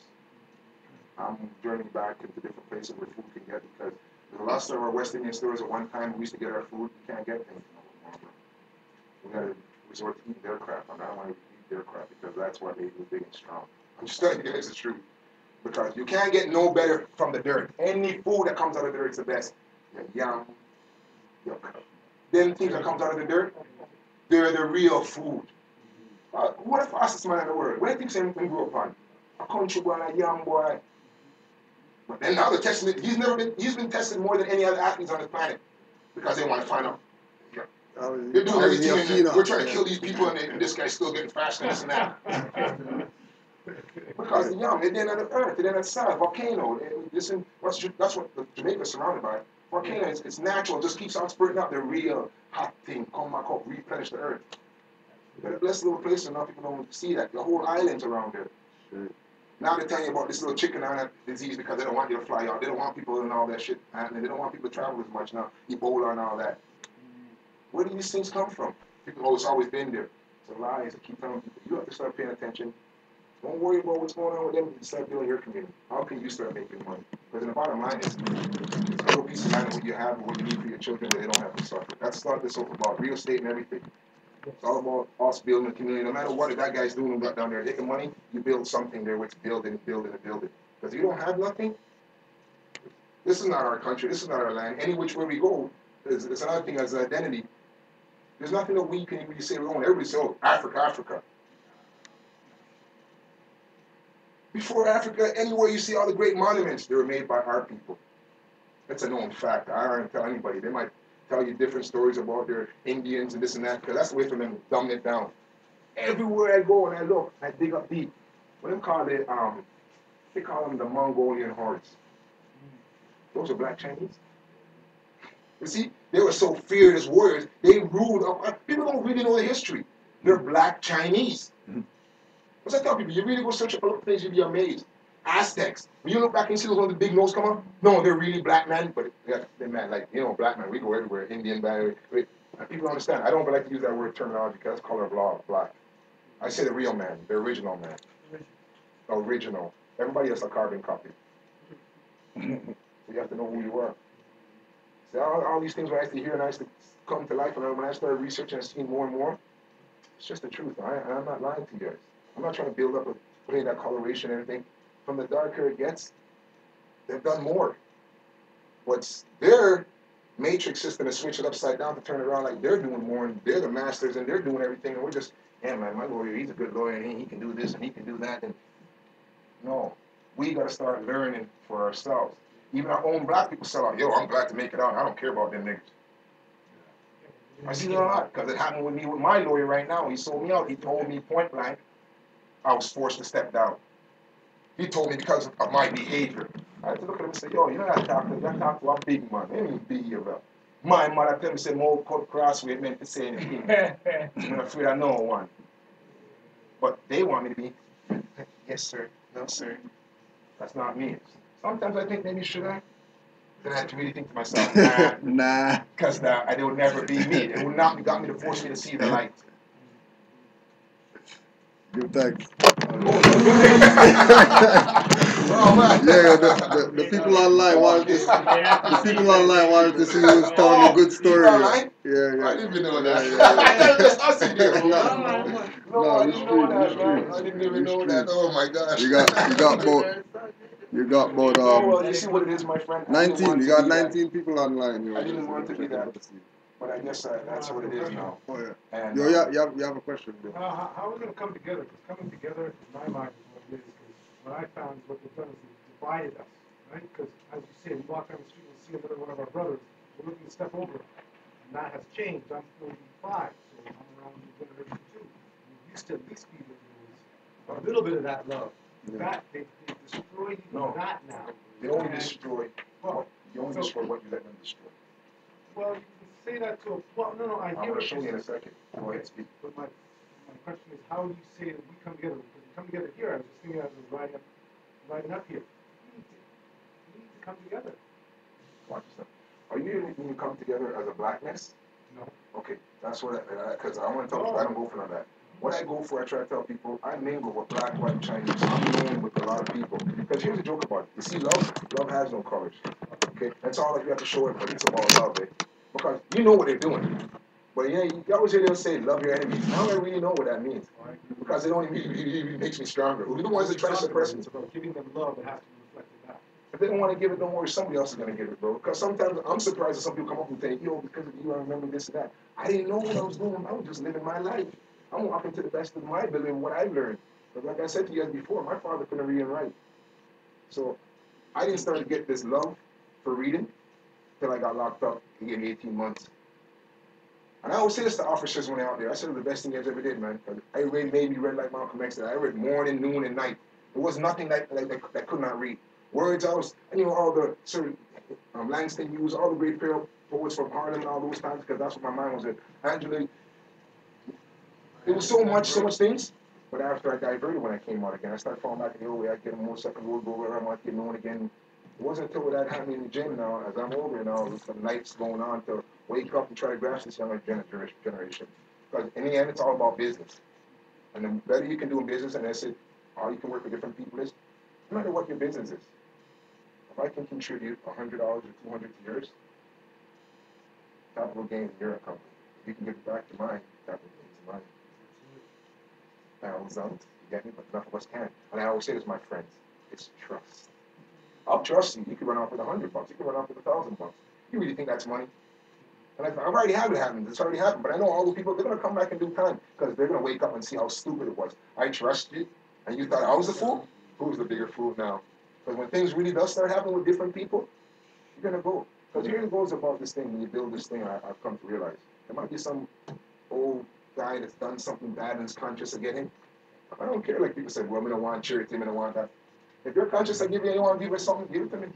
I'm journeying back into different places where food can get, because there's a lot of our West Indian stores at one time we used to get our food, we can't get anything no longer. We gotta resort to eat their crap, and I don't want to eat their crap because that's why they do big and strong. I'm just telling you guys the truth. Because you can't get no better from the dirt. Any food that comes out of the dirt is the best. Your yam, your them things that comes out of the dirt, they're the real food. What the fastest man in the world? What do you think Sam grew up on? A country boy and a young boy. But then now they're testing it. He's been tested more than any other athletes on the planet. Because they want to find out. Yeah. They're doing everything, and we're trying to kill these people, and this guy's still getting faster, this and that. Because the young, they're then on the earth, they're then outside, volcano. Listen, that's what Jamaica's surrounded by. Volcano, it's natural, it just keeps on spurting out the real hot thing, come back up, replenish the earth. They're a blessed little place, and now people don't see that. The whole island's around there. Sure. Now they're telling you about this little chicken island disease because they don't want you to fly out. They don't want people and all that shit, and they don't want people to travel as much now. Ebola and all that. Where do these things come from? People, oh, it's always been there. It's a lie. I keep telling people, you have to start paying attention. Don't worry about what's going on with them. Start building your community. How can you start making money? Because the bottom line is, it's a little piece of land what you have and what you need for your children that they don't have to suffer. That's not this about real estate and everything. It's all about us building a community. No matter what if that guy's doing down there, taking money, you build something there which building. Because if you don't have nothing, this is not our country. This is not our land. Any which way we go, it's another thing as an identity. There's nothing that we can really say we own. Everybody says, oh, Africa, Africa. Before Africa, anywhere you see all the great monuments, they were made by our people. That's a known fact. I don't tell anybody. They might tell you different stories about their Indians and this and that, because that's the way for them to dumb it down. Everywhere I go and I look, I dig up deep. What do they call it? They call them the Mongolian hordes. Those are black Chinese. You see, they were so feared as warriors. They ruled. People don't really know the history. They're black Chinese. What's I tell people? You really go search up a lot of things, you'll be amazed. Aztecs. When you look back and see those ones with the big nose come on, no, they're really black men, but they're man, like, you know, black men, we go everywhere, Indian, black, people understand. I don't like to use that word terminology because that's color of law, black. I say the real man, the original man. Original. Everybody has a carbon copy. So you have to know who you are. See, all these things when I used to hear and I used to come to life, and when I started researching and seeing more and more, it's just the truth. I'm not lying to you guys. I'm not trying to build up putting that coloration and everything. From the darker it gets, they've done more. What's their matrix system is switch it upside down to turn it around like they're doing more, and they're the masters and they're doing everything, and we're just, yeah, man, my lawyer, he's a good lawyer, and he can do this and he can do that. And no, we got to start learning for ourselves. Even our own black people sell out. Yo, I'm glad to make it out. I don't care about them niggas. I see that a lot because it happened with me with my lawyer right now. He sold me out. He told me point blank, I was forced to step down. He told me because of my behavior. I had to look at him and say, yo, you know that talk to a big man. Let me be here, bro. My mother tell me, say, more cut crossway meant to say anything. I'm afraid I know one. But they want me to be, yes, sir. No, sir. That's not me. Sometimes I think maybe should I? Then I have to really think to myself, nah. Because it would never be me. It would not got me to force me to see the light. Give thanks. Oh, man. Yeah, the people online wanted to see who was telling a good story. Yeah. I didn't even know that. Yeah. Just us in here. No, I didn't know that, man. I didn't even know that. Oh my gosh. You got about well, you see what it is, my friend. 19. You got 19 people online. I didn't want to be that, but I guess that's what it is now. Oh yeah. And, you have a question, bro. How are we going to come together? Because coming together, in my mind, is what it is. Because what I found is what they've done is they've divided us, right? Because as you say, we walk down the street and see another one of our brothers, we're looking to step over him. And that has changed. I'm 45, so I'm around the generation 2. We used to at least be a little bit of that love. Yeah. That they destroy that now. They only destroy. Well, you only destroy what you let them destroy. Well, you can say that to a I I'm hear going to what show you're you in a saying. second. Go ahead, speak. But my question is, how do you say that we come together? Because come together here. I was just thinking as I was riding up here. We need to come together. Watch yourself. Are you when you come together as a blackness? No. Okay, that's what because I want to tell people I don't go for none of that. What I go for, I try to tell people, I mingle with black, white, Chinese. I'm known with a lot of people. Because here's the joke about it. You see, love has no colors. Okay, that's all that you have to show everybody. It's about love, eh? Because you know what they're doing. But yeah, you always hear them say, love your enemies. I don't really know what that means. Because it only really makes me stronger. We're the ones that try to suppress me. It's about giving them love that has to be reflected back. If they don't want to give it, don't worry, somebody else is going to give it, bro. Because sometimes I'm surprised that some people come up and say, yo, because of you, I remember this and that. I didn't know what I was doing. I was just living my life. I'm walking to the best of my ability and what I learned. But like I said to you guys before, my father couldn't read and write. So I didn't start to get this love for reading until I got locked up. He gave me 18 months. And I always say this to officers when they're out there. I said it was the best thing you guys ever did, man. I really made me read like Malcolm X did. I read morning, noon, and night. There was nothing that could not read. Words, I knew all the Langston used, all the great poets from Harlem and all those times, because that's what my mind was in. Angela, it was so much things. But after I diverted when I came out again, I started falling back in the old way. I get more second road, go where I want to get known again. It wasn't until that happened in the gym now, as I'm older now, with some nights going on to wake up and try to grasp this younger generation. Because in the end, it's all about business. And the better you can do in business, and that's it, how you can work with different people is, no matter what your business is. If I can contribute $100 or $200 to yours, capital gain in your company. If you can give it back to mine, capital gain to mine. Thousands, you get me? But enough of us can. And I always say this, my friends, it's trust. I'll trust you. You can run off with $100. You can run off with $1,000. You really think that's money? And I've already had it happen. It's already happened. But I know all the people, they're going to come back in due time because they're going to wake up and see how stupid it was. I trust you, and you thought I was a fool? Who's the bigger fool now? Because when things really does start happening with different people, you're going to go. Because here it goes about this thing. When you build this thing, I've come to realize. There might be some old guy that's done something bad and is conscious of getting. I don't care. Like people say, well, I don't want charity, I don't want that. If you're conscious of giving, you want to give it something, give it to me.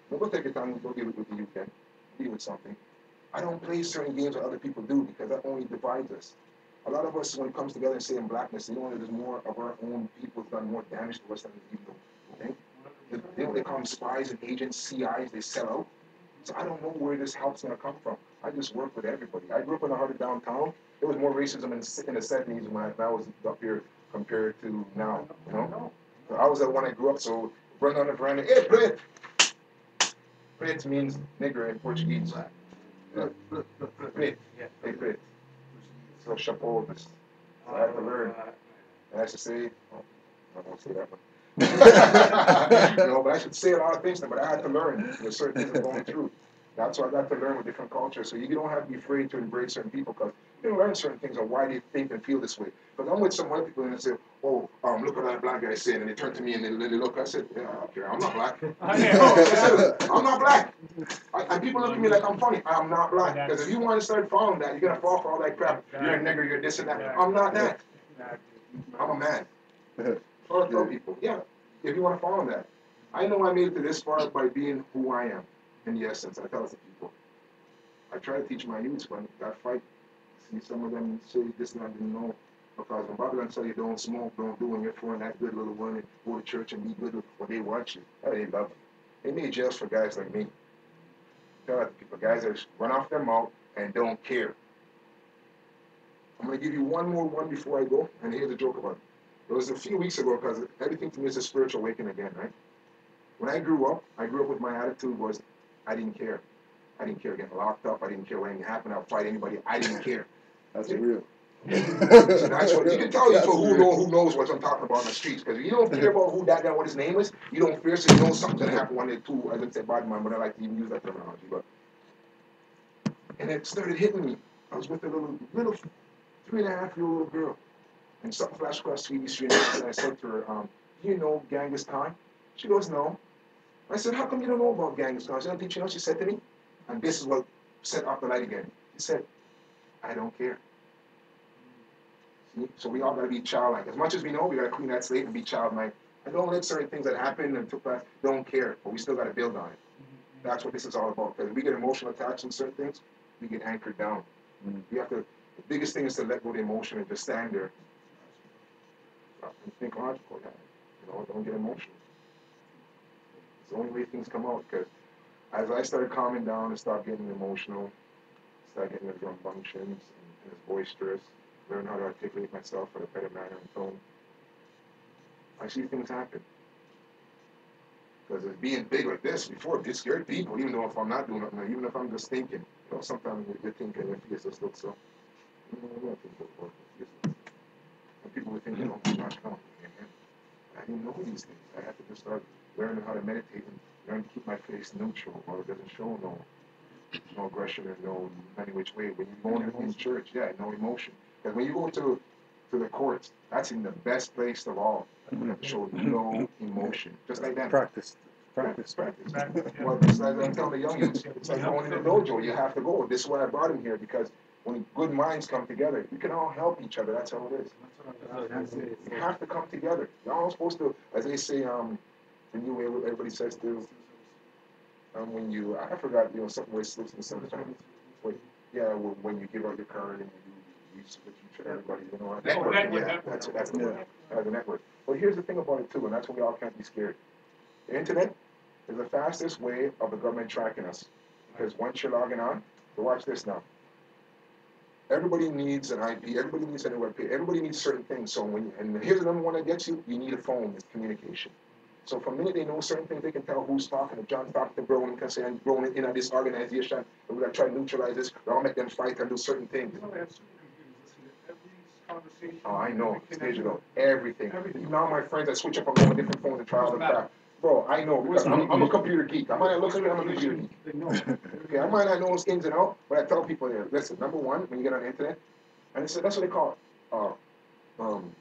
Don't go take your time and go give it with you, okay? Give it something. I don't play certain games that other people do because that only divides us. A lot of us, when it comes together and saying blackness, you know, there's more of our own people done more damage to us than we even know. Okay? They call them spies and agents, CIs, they sell out. So I don't know where this help's going to come from. I just work with everybody. I grew up in the heart of downtown. There was more racism in the 70s when I was up here compared to now, you know? So I was the one that grew up, so run on the veranda, hey, Brit! Brit means nigger in Portuguese. Brit. Hey, Brit. So chapeau, this. So I had to learn. And I should say, I won't say that one. You know, but I should say a lot of things, but I had to learn. There's certain things I'm going through. That's why I got to learn with different cultures. So you don't have to be afraid to embrace certain people because you can learn certain things on why they think and feel this way. Because I'm with some white people and they say, oh, look what that black guy said. And they turn to me and they look. I said, yeah, I don't care. I'm not black. I said, I'm not black. And people look at me like I'm funny. I'm not black. Because if you want to start following that, you're going to fall for all that crap. You're a nigger, you're this and that. I'm not that. I'm a man. So I tell people, yeah, if you want to follow that. I know I made it to this far by being who I am. In the essence, I tell it to people. I try to teach my youth when I fight. See some of them say this and I didn't know. Because when Babylon tell you don't smoke, don't do, and you're for that good little one and go to church and be good, well, they watch you. Oh, they love you. They made jails for guys like me. Tell that to people, guys that run off their mouth and don't care. I'm going to give you one more one before I go, and here's a joke about it. It was a few weeks ago, because everything to me is a spiritual awakening again, right? When I grew up with my attitude was, I didn't care. I didn't care getting locked up. I didn't care what happened. I'll fight anybody. I didn't care. That's real. So that's what you can tell you for who knows what I'm talking about in the streets. Because if you don't care about who that guy, what his name is, you don't fear, so you know something's gonna happen one day too. As I said, body mind, but I like to even use that terminology. But and it started hitting me. I was with a little 3.5-year-old little girl, and something flashed across TV screen, and I said to her, "Do you know Genghis Khan?" She goes, "No." I said, "How come you don't know about Genghis Khan?" She said, "Did you know?" She said to me, and this is what set off the light again. She said, "I don't care." See? So we all got to be childlike. As much as we know, we got to clean that slate and be childlike. And don't let certain things that happen and took place, don't care, but we still got to build on it. That's what this is all about. Because if we get emotional attached to certain things, we get anchored down. We have to, the biggest thing is to let go of the emotion and just stand there. Think logical, guys. You know, don't get emotional. It's the only way things come out. Because as I started calming down and start getting emotional, start getting the rambunctions and as boisterous, learn how to articulate myself in a better manner and tone, I see things happen. Because it's being big like this before, it scared people, even though if I'm not doing nothing, even if I'm just thinking. You know, sometimes you're thinking your face just looks so. You know, and people would think, you know, I'm not strong. I didn't know these things. I had to just start learning how to meditate and learn to keep my face neutral, or it doesn't show no aggression or no any which way. When you go in church, yeah, no emotion. Because when you go to the courts, that's in the best place of all. To show no emotion, just like that. Practice. Practice. Well, it's like I'm telling the young youths, it's like going in the dojo. You have to go. This is why I brought him here, because when good minds come together, you can all help each other. That's how it is. You have to come together. You're all supposed to, as they say, the new way everybody says to, when you, I forgot, you know, something where it slips in sometimes. Yeah, when you give out your card and you switch each other, everybody, you know, network. Yeah, that's the word. The network. But here's the thing about it too, and that's why we all can't be scared. The internet is the fastest way of the government tracking us. Because once you're logging on, so watch this now. Everybody needs an IP, everybody needs a web page, everybody needs certain things. So and here's the number one that gets you, you need a phone, it's communication. So from the minute they know certain things, they can tell who's talking. If John's talking to Bro and can say, I'm growing in this organization, and we're going to try to neutralize this, or I'll make them fight and do certain things. You know, they have supercomputers listening to every conversation. Oh, I know. It's digital. Everything. Now my friends, I switch up and go on different phones and try all the crap. Bro, I know, because I'm a computer geek. I might not look like I'm a computer geek. Okay, I might not know those ins and outs, but I tell people, listen, number one, when you get on the internet, and that's what they call it,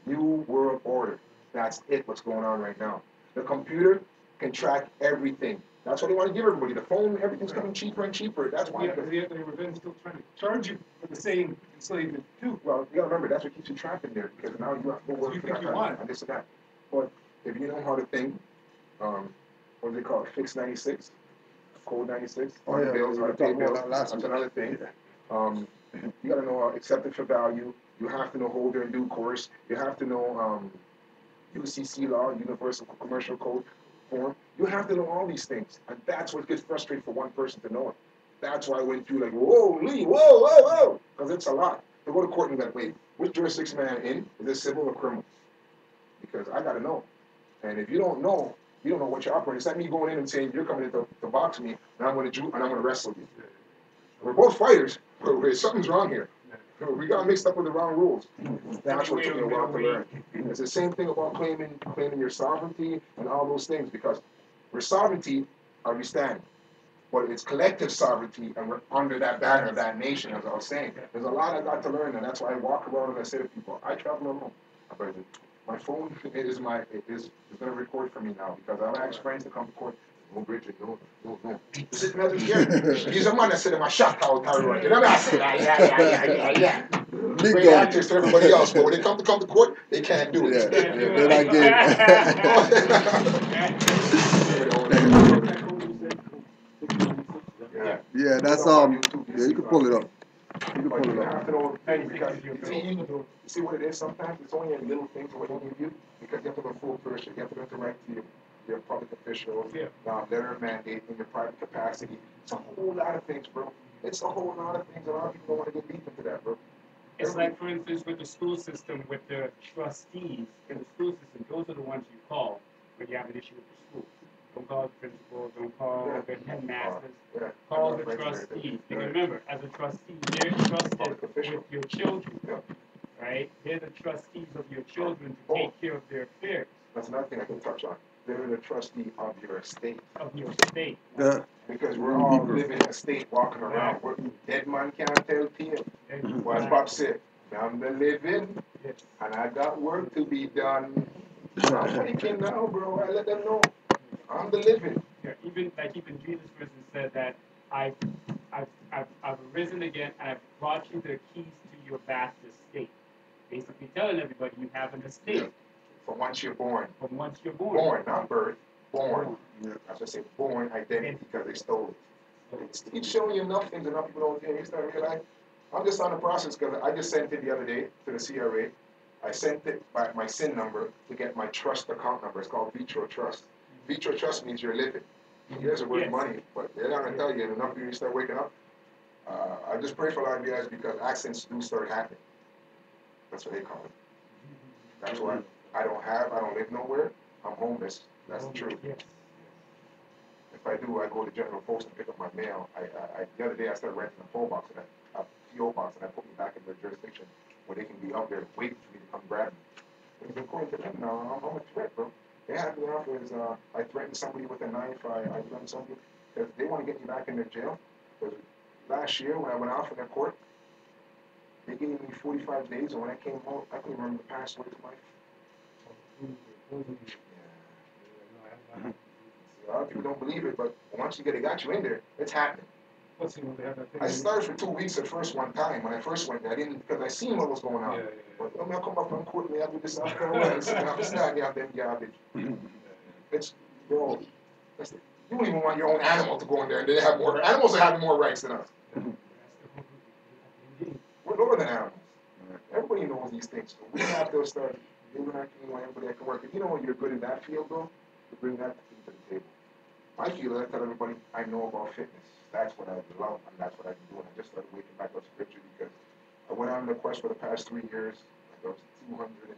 New World Order. That's it, what's going on right now. The computer can track everything. That's what they want to give everybody. The phone, everything's coming cheaper and cheaper. That's why. Yeah, they were then still trying to charge you for the same enslavement too. Well, you got to remember, that's what keeps you trapped in there, because now you have to work You for think that you kind want of, and this and that. But if you know how to think, what do they call it? Fix 96, Code 96, Oh, yeah, bills, we how to pay talked about bills. that last That's week. another thing. You got to know accepted for value. You have to know holder and due course. You have to know UCC law, Universal Commercial Code form. You have to know all these things, and that's what gets frustrating for one person to know it. That's why I went through like, whoa, Lee, whoa, because it's a lot. To go to court and be like, wait, which jurisdiction am I in? Is this civil or criminal? Because I got to know. And if you don't know what you're operating. It's like me going in and saying, you're coming in to box me, and I'm going to wrestle you. We're both fighters, but something's wrong here. We got mixed up with the wrong rules. That's what took me a while to learn. It's the same thing about claiming your sovereignty and all those things, because we're sovereignty, we stand. But it's collective sovereignty, and we're under that banner of that nation, as I was saying. There's a lot I got to learn, and that's why I walk around and I say to people, I travel alone. My phone is going to record for me now, because I've asked friends to come to court. No, Bridget, no. This is not scared. He's a man that said in my shot out, you know what I said? Yeah. Big Great gun. actors to everybody else, but when they come to court, they can't do it. Yeah, they're not Yeah. Yeah, that's yeah, you can pull it up. You can But pull you it up. have to know things, because you see what it is sometimes? It's only in little things what they give you, because you have to go full person. You have to interact with your public officials, letter of mandate in your private capacity. It's a whole lot of things, bro. It's a whole lot of things. A lot of people don't want to get deep into that, bro. It's like, for instance, with the school system, with the trustees in the school system, those are the ones you call when you have an issue with the school. Don't call the principal, don't call the headmasters, call the trustees. Because remember, as a trustee, they're trusted with your children, right? They're the trustees of your children to take care of their affairs. That's another thing I can touch on. They're the trustee of your estate. Of your state. Yeah. Because we're all living in a state, walking around. Dead man can't tell tale. Well, as Bob said, I'm the living, and I got work to be done. I'm waking now, bro. I let them know. I'm the living. Yeah, even Jesus, for instance, said that I've arisen again, and I've brought you the keys to your vast estate. Basically telling everybody you have an estate. Yeah. From once you're born. From once you're born. Born, not birth. Born. I should say born identity, because they stole it. It's showing you enough things, enough people don't think. You start realizing, I'm just on the process, because I just sent it the other day to the CRA. I sent it by my SIN number to get my trust account number. It's called Vitro Trust. Vitro Trust means you're living. You guys are worth Yes. money, but they're not going to tell you. And enough of you start waking up. I just pray for a lot of you guys because accidents do start happening. That's what they call it. That's why I don't live nowhere. I'm homeless. That's the truth. Yes. If I do, I go to General Post and pick up my mail. The other day I started renting a PO box and a PO box, and I put me back in their jurisdiction where they can be up there waiting for me to come grab me. And according to them now, I'm a threat, bro. They had me off as I threatened somebody with a knife. I done something because they want to get me back in their jail. Because last year when I went out from their court, they gave me 45 days, and when I came out, I couldn't remember the password to my. A lot of people don't believe it, but once you got you in there, it's happening. Plus, you know, they have that thing. I started for 2 weeks at first one time. When I first went there, I didn't, because I seen what was going on. Yeah. But I'm not come up from court, me, I do this, South Carolina, sitting out the stand, you have them garbage. It's, bro, you don't even want your own animal to go in there, and they have more, animals are having more rights than us. We're lower than animals. Everybody knows these things. So we have to start doing our thing where everybody can work. If you know you're good in that field, though, you bring that thing to the table. I feel I tell everybody I know about fitness. That's what I love, and that's what I've been doing. I just started waking back up spiritually because I went on the quest for the past 3 years. I was 215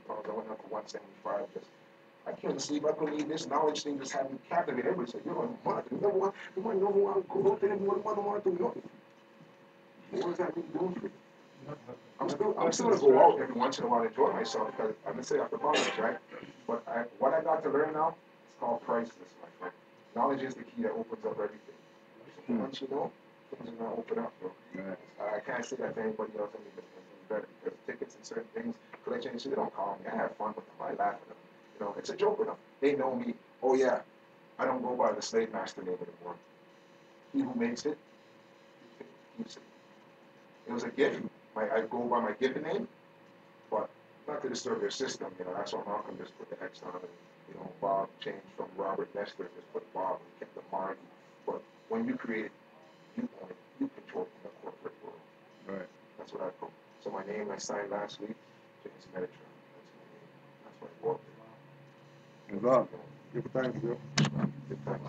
pounds. I went up to 175. Just I couldn't sleep. I couldn't eat. This knowledge thing just had me captivated. Everybody said, "You're a mother. You never want. You might never want to go out there and what want to do nothing." What does that mean doing for you? I'm still gonna go out every once in a while and enjoy myself because I'm gonna say after college, right? But what I got to learn now, it's called priceless, my friend. Knowledge is the key that opens up everything. So once you know, things are gonna open up, bro. I can't say that to anybody else anything better because tickets and certain things, collection, they don't call me. I have fun with them. I laugh at them. You know, it's a joke with them. They know me. Oh yeah, I don't go by the slave master name anymore. He who makes it, keeps it. It was a gift. I go by my given name, but not to disturb their system. You know, that's why Malcolm just put the X on it. You know, Bob changed from Robert Nestor, just put Bob and kept the Marty. But when you create it, you own it. You control the corporate world. Right. That's what I put. So my name I signed last week, James Metatron. That's my name. That's what I bought. Good luck. Give thanks, yo. Good times.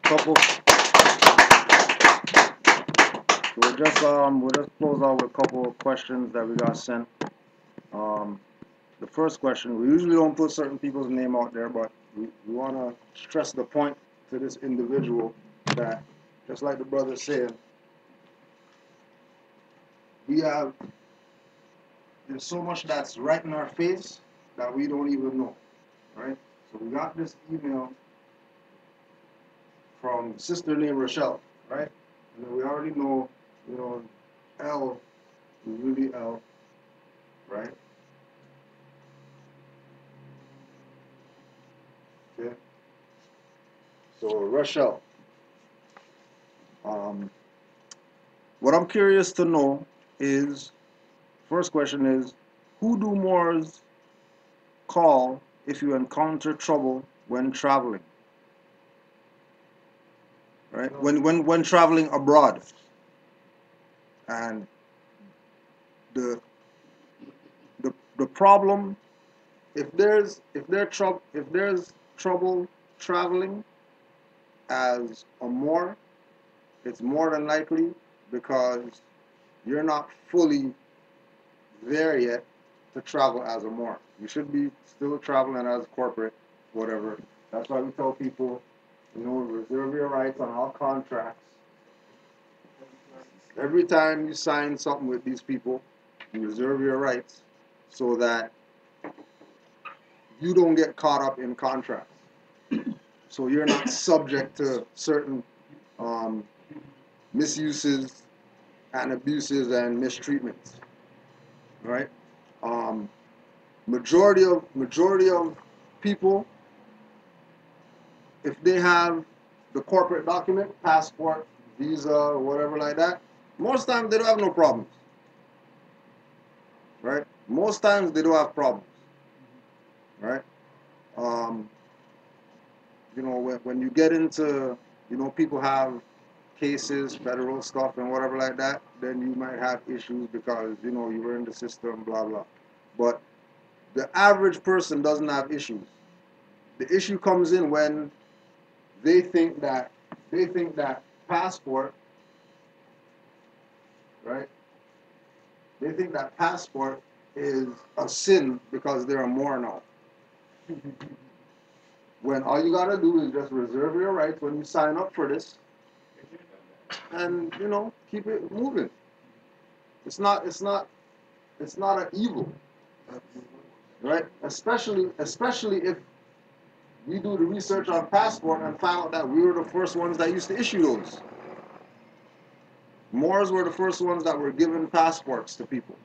Couple. So we'll just close out with a couple of questions that we got sent. The first question, we usually don't put certain people's name out there, but we want to stress the point to this individual that, just like the brother said, there's so much that's right in our face that we don't even know, right? So we got this email from sister named Rochelle, right? And then we already know, you know, L is really L, right? Okay. So Rochelle, what I'm curious to know is, first question is, who do Moors call if you encounter trouble when traveling? Right? When traveling abroad. And the problem, if there's trouble traveling as a Moor, it's more than likely because you're not fully there yet to travel as a Moor. You should be still traveling as corporate, whatever. That's why we tell people, you know, reserve your rights on all contracts. Every time you sign something with these people, you reserve your rights so that you don't get caught up in contracts. So you're not subject to certain misuses and abuses and mistreatments, right? Majority of people, if they have the corporate document, passport, visa, whatever like that, most times they don't have no problems, right? Most times they don't have problems, right? You know, when you get into, you know, people have cases, federal stuff, and whatever like that, then you might have issues because you know you were in the system, blah blah. But the average person doesn't have issues. The issue comes in when they think that passport, right? They think that passport is a sin because they're a Moor now. When all you gotta do is just reserve your rights when you sign up for this, and you know keep it moving. It's not an evil, right? Especially if we do the research on passport and find out that we were the first ones that used to issue those. Moors were the first ones that were giving passports to people.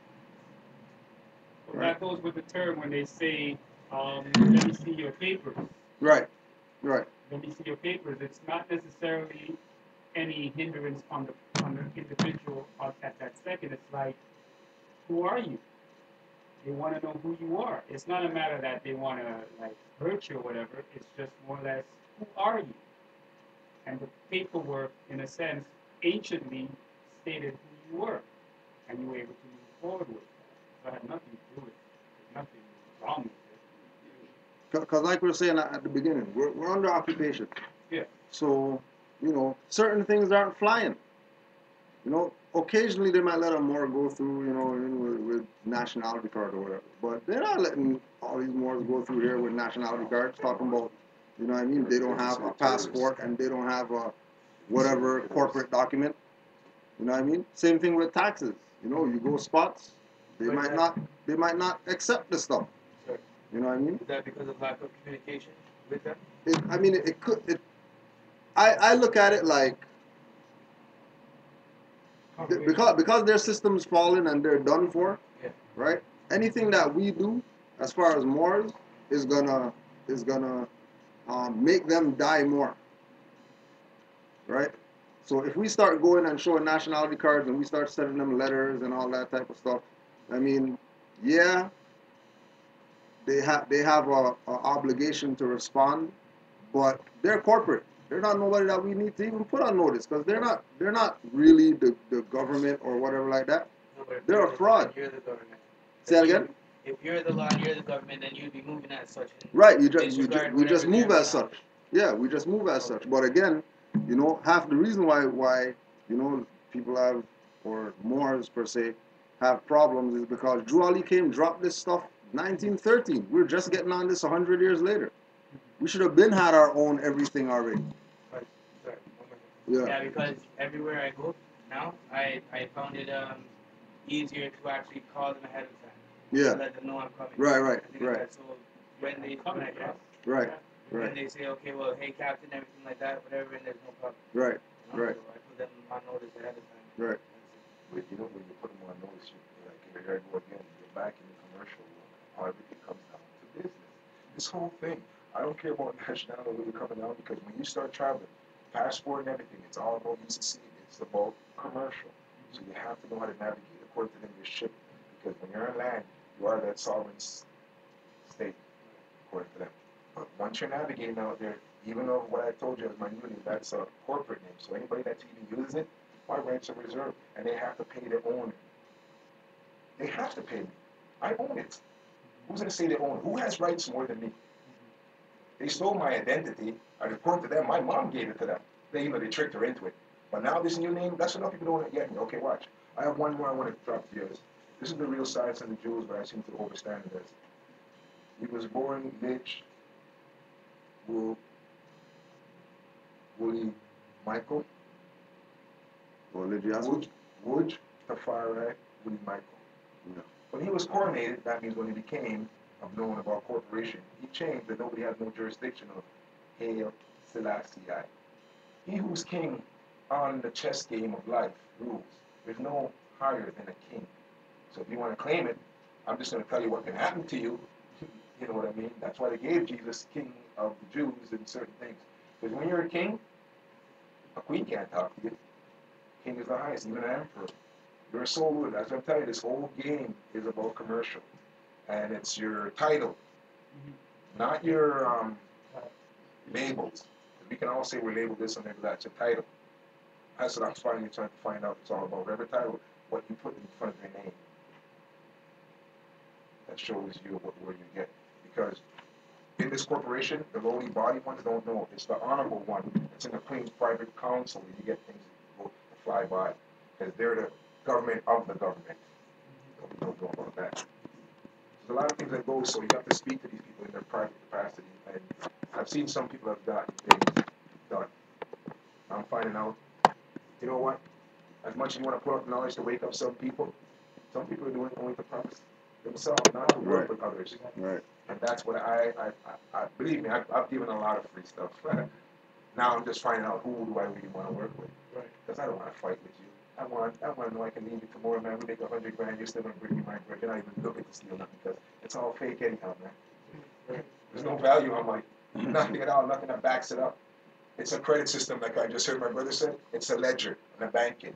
Well, that goes with the term when they say, let me see your papers. Right, right. Let me see your papers. It's not necessarily any hindrance on the individual at that second. It's like, who are you? They want to know who you are. It's not a matter that they want to like hurt you or whatever. It's just more or less, who are you? And the paperwork, in a sense, anciently stated who you were, and you were able to move forward with that. So it had nothing to do with it. There's nothing wrong with it. Because like we were saying at the beginning, we're under occupation. Yeah. So, you know, certain things aren't flying. You know, occasionally they might let a Moor go through, you know, with nationality card or whatever. But they're not letting all these Moors go through here with nationality cards, talking about, you know what I mean? They don't have a passport and they don't have a whatever corporate document. You know what I mean? Same thing with taxes. You know, you go spots, they might not accept the stuff. You know what I mean? Is that because of lack of communication with them? I look at it like because their system's fallen and they're done for, yeah. Right? Anything that we do as far as Moors is gonna make them die more, right? So if we start going and showing nationality cards and we start sending them letters and all that type of stuff, I mean, yeah, they have a obligation to respond, but they're corporate. They're not nobody that we need to even put on notice because they're not really the government or whatever like that. No, but if They're you're a the fraud. law, you're the government. Say that again? If you're the law and you're the government, then you'd be moving as such. Right, we disregard just move whatever as such. Yeah, we just move as such. But again, you know, half the reason why you know people have, or Moors per se, have problems is because Drew Ali came, dropped this stuff 1913. We're just getting on this 100 years later. We should have been had our own everything already. Right. Sorry. Yeah. Yeah, because everywhere I go now, I found it easier to actually call them ahead of time. Yeah. To let them know I'm coming. Right. So when they come, I guess. Right. When they say, okay, well, hey, Captain, everything like that, whatever, and there's no problem. Right. You know? Right. So I put them on notice ahead of time. Right. But you know, when you put them on notice, like here I go again, you're back in the commercial world. How everything comes down to business. This whole thing, I don't care about nationality where you're coming down because when you start traveling, passport and everything, it's all about UCC. It's about commercial. So you have to know how to navigate according to them your ship. Because when you're on land, you are that sovereign state, according to them. But once you're navigating out there, even though what I told you as my unit, that's a corporate name. So anybody that's even using it, my rights are reserved. And they have to pay their owner. They have to pay me. I own it. Who's going to say they own it? Who has rights more than me? They stole my identity. According to them, my mom gave it to them. They tricked her into it. But now this new name, that's enough people don't want to get me. Okay, watch. I have one more I want to drop to you. This is the real size of the Jews, but I seem to overstand it as. He was born Mitch Wooly Michael. Wood Tafari Wooly Michael. Yeah. When he was coronated, that means when he became known about corporation, he changed that nobody has no jurisdiction of Hail Selassie. He who's king on the chess game of life rules. There's no higher than a king. So if you want to claim it, I'm just going to tell you what can happen to you. You know what I mean? That's why they gave Jesus king of the Jews and certain things. Because when you're a king, a queen can't talk to you. King is the highest, even an emperor. You're a sole ruler. That's what I'm telling you. This whole game is about commercial. And it's your title, not your labels. We can all say we're labeled this and labeled that. It's your title. That's what I'm finally trying to find out. It's all about every title, what you put in front of your name. That shows you where you get. Because in this corporation, the lowly body ones don't know. It's the honorable one. It's in the Queen's private council where you get things that go to fly by. Because they're the government of the government. Nobody don't know about that. There's a lot of things that go, so you have to speak to these people in their private capacity. And I've seen some people have gotten things done. I'm finding out, you know what? As much as you want to put up knowledge to wake up some people are doing it only to promise themselves, not to work with others. Right. And that's what I believe me, I've given a lot of free stuff. Now I'm just finding out who do I really want to work with. Because I don't want to fight with you. I want to know I can leave you tomorrow, man. We make 100 grand, you're still going to bring me my bread. You're not even looking to steal nothing because it's all fake anyhow, man. There's no value on my, nothing at all, nothing that backs it up. It's a credit system, like I just heard my brother say. It's a ledger and a banking.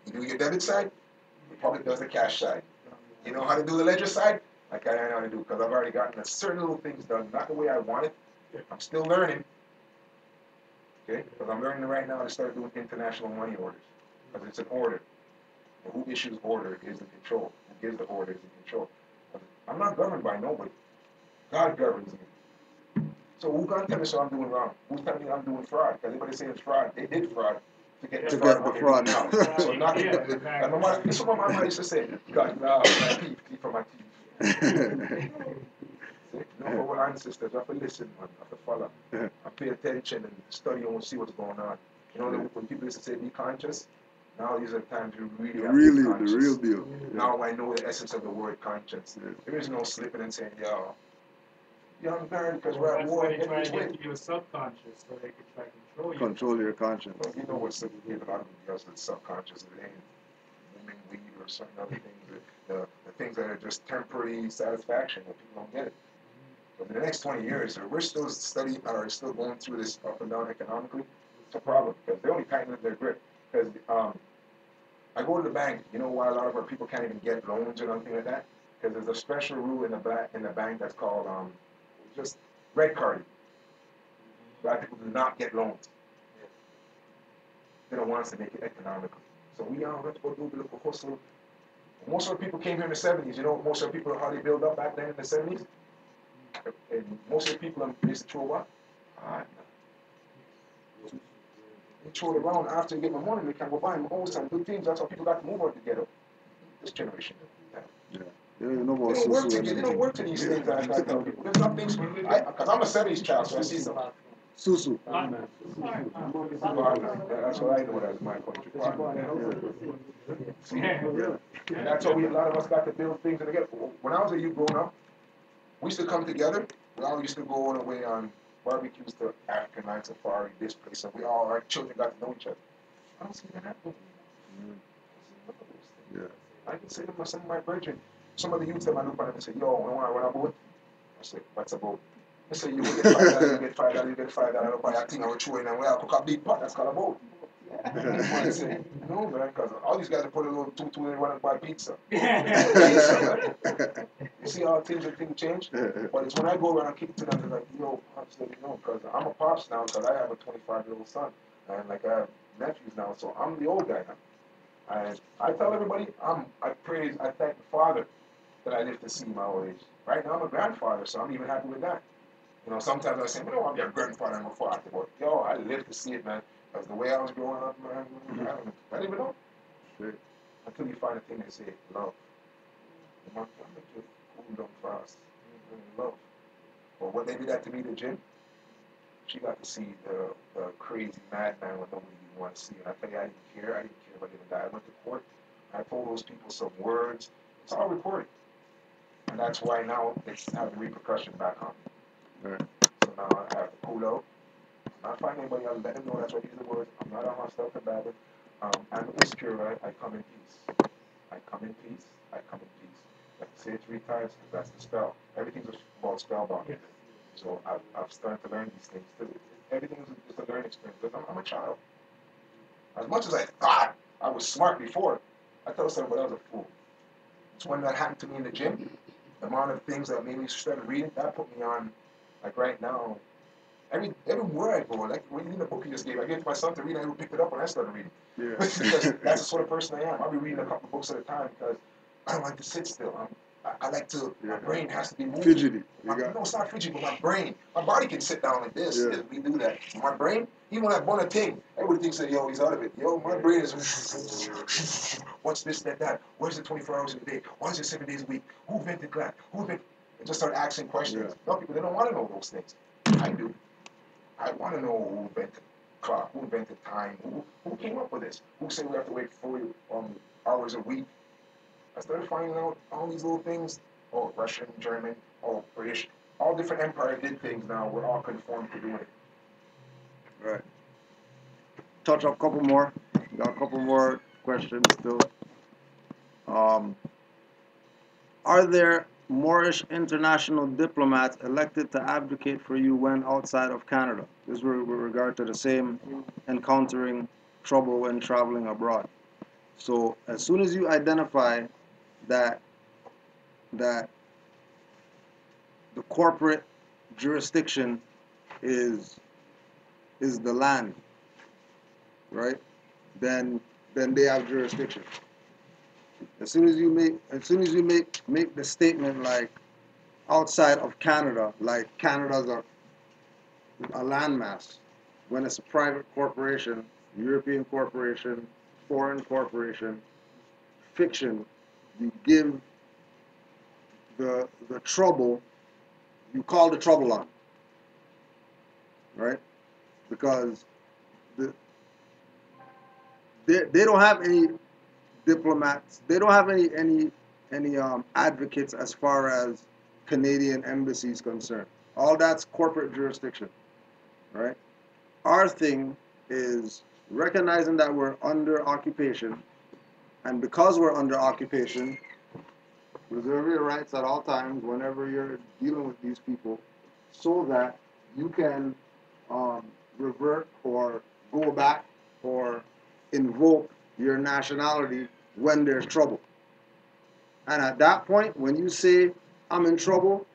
You do your debit side, the public does the cash side. You know how to do the ledger side? Like I know how to do, because I've already gotten certain little things done, not the way I want it. I'm still learning. Okay? Because I'm learning right now to start doing international money orders. Because it's an order. And who issues order is the control. Who gives the order is the control. I'm not governed by nobody. God governs me. So who gonna tell me so I'm doing wrong? Who's telling me I'm doing fraud? Because everybody saying it's fraud. They did fraud to get the fraud now. So nothing. This is what my mother used to say. God, no, my teeth for my teeth. No, for our ancestors, I have to listen, man. I have to follow. I pay attention and study and see what's going on. You know, when people used to say be conscious, now these are times you really have to be conscious. The real deal. Now I know the essence of the word conscience. There is no slipping and saying, yo, young girl, because we're at war. That's why they try to get you subconscious so they can try to control you. Control your conscience. Well, you know what's up with a lot of girls that's subconscious. It ain't women weed or certain other things. The things that are just temporary satisfaction that people don't get it. But in the next 20 years, we're still studying or still going through this up and down economically. It's a problem because they only tighten up their grip. Because I go to the bank. You know why a lot of our people can't even get loans or anything like that? Because there's a special rule in the bank that's called just red carding. Black people do not get loans. They don't want us to make it economical. So we have to go do a little hustle. Most of the people came here in the 70s. You know, most of the people, how they built up back then in the 70s? And most of the people used to throw what? They throw it around after they get my money. They can go buy them homes and do things. That's how people got to move out together. This generation. Yeah, they don't work to get. They don't work to these things. I tell people. There's some things. Because I'm a 70s child, so I see some. Susu. Partner. That's what I know as my country. Partner. See? And that's how a lot of us got to build things together. When I was a youth growing up, we used to come together. We all used to go all the way on barbecues to African night safari, this place, and our children got to know each other. I don't see that happening. Yeah. I can say to some of my brethren, some of the youth that I look at and say, yo, I want to run a boat. I say, what's a boat? They say, you will get $5, you get $5, you get $5, I don't buy a thing, I will throw in and we all cook a big pot, that's called a boat. I say, no, man, because all these guys are put a little tutu in and want to buy pizza. Pizza, man. You see how things change? But it's when I go around and kick to them, they're like, yo, pops, let me know, because I'm a pops now, because I have a 25-year-old son, and like I have nephews now, so I'm the old guy now. And I tell everybody, I thank the Father that I live to see my old age. Right now I'm a grandfather, so I'm even happy with that. You know, sometimes I say, I don't want to be a grandfather and go father, but yo, I live to see it, man. Because the way I was growing up, man, I didn't even know. Until you find a thing that say love. You want to make you cool down fast. Love. But when they did that to me, the gym, she got to see the crazy madman when nobody even want to see. And I tell you, I didn't care. I didn't care about even that. I went to court. I told those people some words. It's all recorded. And that's why now it's having repercussion back on me. Right. So now I have to pull out. I'm not finding anybody else. Let them know that's what these are the words. I'm not a hostile combatant. I'm insecure, right? I come in peace. I come in peace. I come in peace. I have to say it 3 times because that's the spell. Everything's about spellbound. So I've started to learn these things too. Everything is just a learning experience. Because I'm a child. As much as I thought I was smart before, I tell somebody I was a fool. It's when that happened to me in the gym. The amount of things that made me start reading, that put me on, like right now, Everywhere I go, like when you read the book you just gave, I gave it to my son to read, and he picked it up when I started reading. Yeah. Because that's the sort of person I am. I'll be reading a couple books at a time because I don't like to sit still. I like to. My brain has to be moving. Fidgety. No, it's not fidgety, but my brain, my body can sit down like this. Yeah. We do that. My brain, even when I want a thing, everybody thinks that, yo, he's out of it. Yo, my brain is. What's this, that? Where's the 24 hours in a day? Why is it 7 days a week? Who invented that? Who invented? And just start asking questions. Yeah. No, people, they don't want to know those things. I do. I want to know who invented clock, who invented time, who came up with this, who said we have to wait 40 hours a week. I started finding out all these little things. Oh, Russian, German, oh, British. All different empires did things now. We're all conformed to doing it. Right. Touch up a couple more. Got a couple more questions still. Are there Moorish international diplomats elected to advocate for you when outside of Canada? This is with regard to the same encountering trouble when traveling abroad. So as soon as you identify that the corporate jurisdiction is the land, right? Then they have jurisdiction. As soon as you make the statement like outside of Canada, like Canada's a landmass, when it's a private corporation, European corporation, foreign corporation, fiction, you give the trouble, you call the trouble on, right? Because they don't have any diplomats, they don't have any advocates as far as Canadian embassy is concerned. All that's corporate jurisdiction, right? Our thing is recognizing that we're under occupation, and because we're under occupation, reserve your rights at all times whenever you're dealing with these people, so that you can revert or go back or invoke your nationality when there's trouble. And at that point, when you say, I'm in trouble,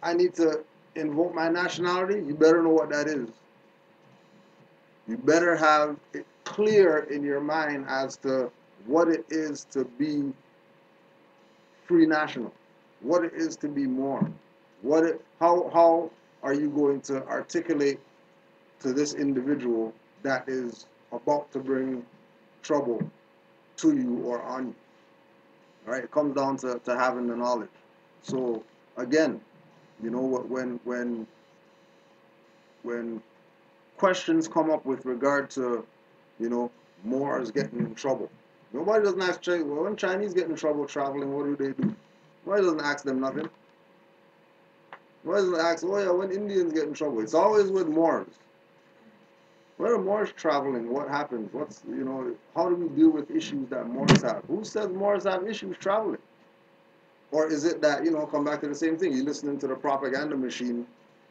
I need to invoke my nationality, you better know what that is. You better have it clear in your mind as to what it is to be free national, what it is to be Moor, how are you going to articulate to this individual that is about to bring trouble to you or on you. All right, it comes down to having the knowledge. So again, you know, when questions come up with regard to, you know, Moors getting in trouble, nobody doesn't ask, well, when Chinese get in trouble traveling, what do? Nobody doesn't ask them nothing. Nobody doesn't ask, oh yeah, when Indians get in trouble. It's always with Moors. When are Moors traveling? What happens? What's, you know, how do we deal with issues that Moors have? Who says Moors have issues traveling? Or is it that, you know, come back to the same thing, you're listening to the propaganda machine,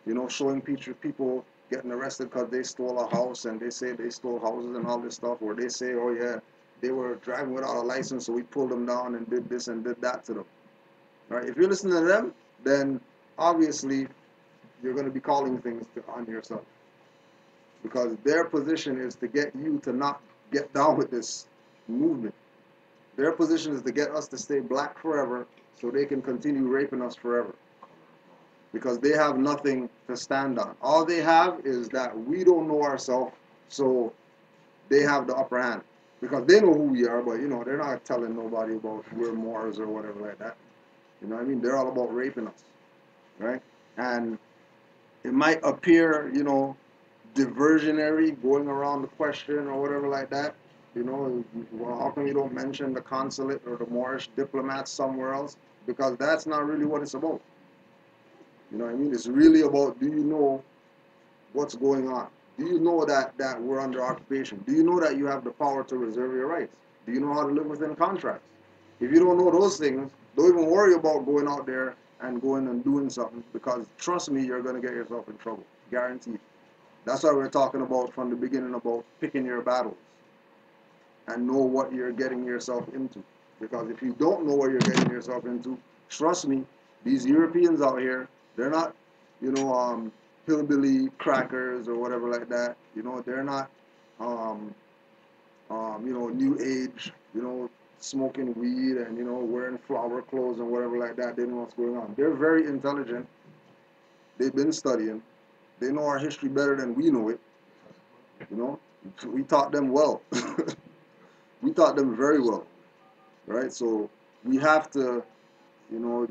you know, showing people getting arrested because they stole a house, and they say they stole houses and all this stuff, or they say, oh yeah, they were driving without a license, so we pulled them down and did this and did that to them. All right, if you're listening to them, then obviously you're going to be calling things on yourself. Because their position is to get you to not get down with this movement. Their position is to get us to stay black forever so they can continue raping us forever. Because they have nothing to stand on. All they have is that we don't know ourselves, so they have the upper hand. Because they know who we are, but, you know, they're not telling nobody about we're Moors or whatever like that. You know what I mean? They're all about raping us, right? And it might appear, you know, diversionary, going around the question or whatever like that. You know, well, how come you don't mention the consulate or the Moorish diplomats somewhere else? Because that's not really what it's about. You know what I mean? It's really about, do you know what's going on? Do you know that we're under occupation? Do you know that you have the power to reserve your rights? Do you know how to live within contracts? If you don't know those things, don't even worry about going out there and going and doing something, because trust me, you're going to get yourself in trouble. Guaranteed. That's why we're talking about from the beginning about picking your battles and know what you're getting yourself into. Because if you don't know what you're getting yourself into, trust me, these Europeans out here, they're not, you know, hillbilly crackers or whatever like that. You know, they're not, you know, new age, you know, smoking weed and, you know, wearing flower clothes and whatever like that. They know what's going on. They're very intelligent. They've been studying. They know our history better than we know it. You know, we taught them well. We taught them very well, right? So we have to, you know,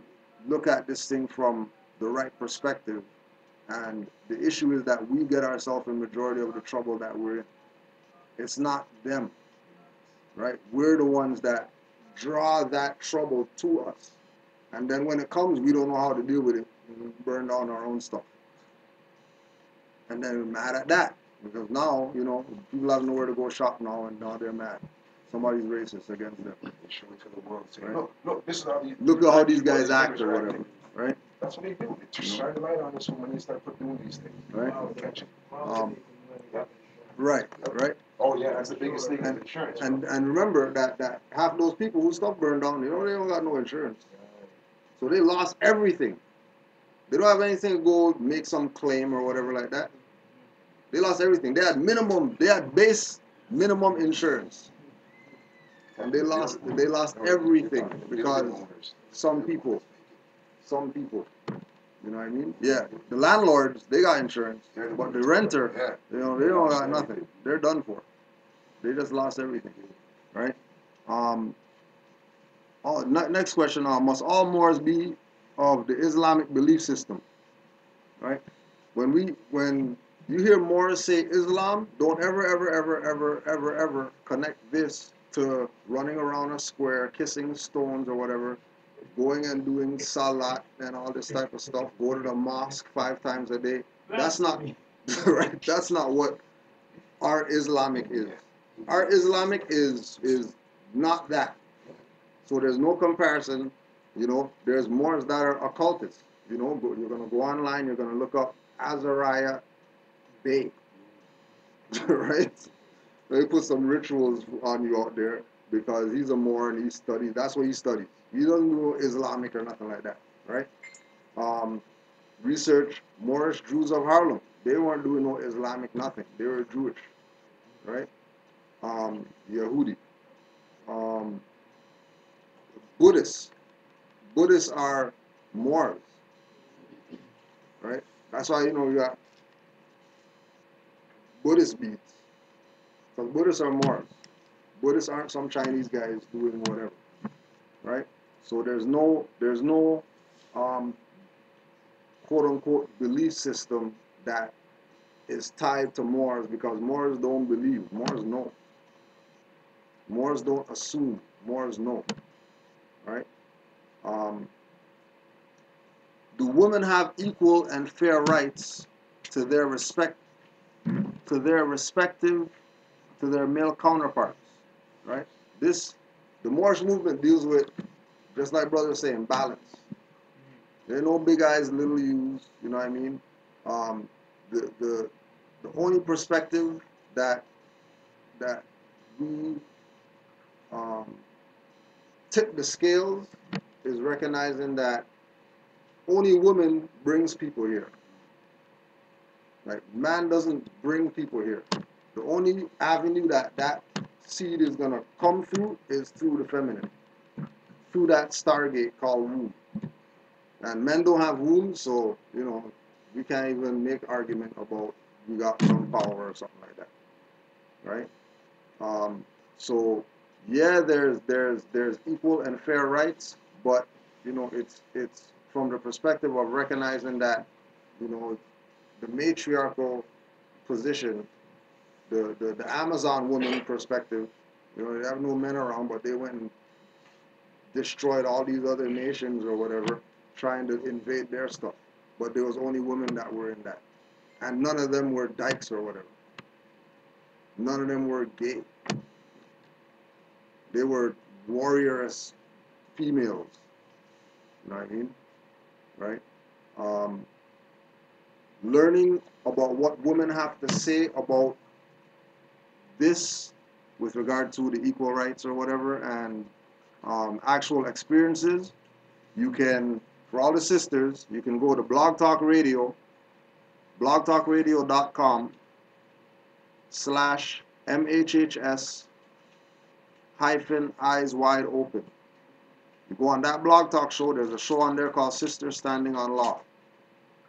look at this thing from the right perspective. And the issue is that we get ourselves in majority of the trouble that we're in. It's not them, right? We're the ones that draw that trouble to us. And then when it comes, we don't know how to deal with it. We burn down our own stuff. And then we're mad at that. Because now, you know, people have nowhere to go shop now, and now they're mad. Somebody's racist against them. They show it to the world, saying, Right. look, this is how these. Look at how these people, guys act or acting. whatever, right? That's what they do. They just shine the light on us when they start doing these things. Right. They'll catch it. Right, right. Oh yeah, that's the biggest thing is And, insurance. and remember that half those people who stuff burned down, you know, they don't got no insurance. So they lost everything. They don't have anything to go make some claim or whatever like that. They lost everything. They had base minimum insurance. And they lost everything because some people, you know what I mean? Yeah, the landlords, they got insurance, but the renter, you know, they don't got nothing. They're done for. They just lost everything, right? Next question, must all Moors be of the Islamic belief system, right? When you hear Moors say Islam, don't ever connect this to running around a square, kissing stones or whatever, going and doing salat and all this type of stuff, go to the mosque 5 times a day. That's not right. That's not what our Islamic is. Our Islamic is not that. So there's no comparison. You know, there's Moors that are occultists. You know, you're gonna go online, you're gonna look up Azariah Bey, right? They put some rituals on you out there because he's a Moor and he studies. That's what he studies. He doesn't do Islamic or nothing like that, right? Research Moorish Jews of Harlem. They weren't doing no Islamic nothing. They were Jewish, right? Yehudi. Buddhists. Buddhists are Moors, right? That's why, you know, you got Buddhist beads. Because Buddhists are Moors. Buddhists aren't some Chinese guys doing whatever, right? So there's no quote unquote belief system that is tied to Moors because Moors don't believe. Moors know. Moors don't assume. Moors know, right? Do women have equal and fair rights to their male counterparts, right? The Moorish movement deals with, just like brother was saying, balance. There are no big eyes, little U's, you know what I mean? The only perspective that we tip the scales is recognizing that only woman brings people here. Like, man doesn't bring people here. The only avenue that seed is going to come through is through the feminine, through that stargate called womb. And men don't have wombs, so, you know, we can't even make argument about we got some power or something like that, right? So, yeah, there's equal and fair rights, but, you know, it's from the perspective of recognizing that, you know, the matriarchal position, the Amazon woman perspective, you know, they have no men around, but they went and destroyed all these other nations or whatever, trying to invade their stuff. But there was only women that were in that. And none of them were dykes or whatever. None of them were gay. They were warriorous females. You know what I mean? Right? Learning about what women have to say about this with regard to the equal rights or whatever and actual experiences, you can, for all the sisters, you can go to Blog Talk Radio, blogtalkradio.com/MHHS-eyes wide open. You go on that blog talk show, there's a show on there called Sisters Standing on Law.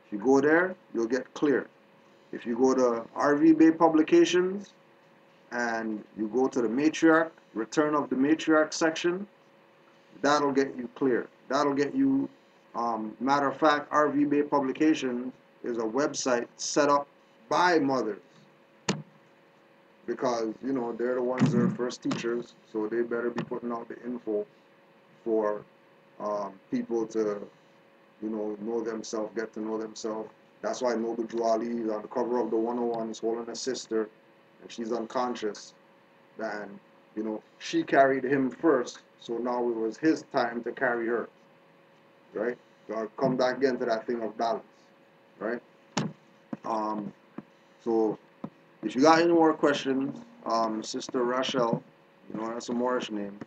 If you go there, you'll get clear. If you go to RV Bay Publications and you go to the Matriarch, Return of the Matriarch section, that'll get you clear. That'll get you, matter of fact, RV Bay Publications is a website set up by mothers because, you know, they're the ones that are first teachers, so they better be putting out the info for people to, you know themselves, get to know themselves. That's why Noble Juali is on the cover of the 101 is holding a sister, and she's unconscious. And, you know, she carried him first, so now it was his time to carry her, right? So I'll come back again to that thing of balance, right? So if you got any more questions, Sister Rachel, you know, that's a Moorish name,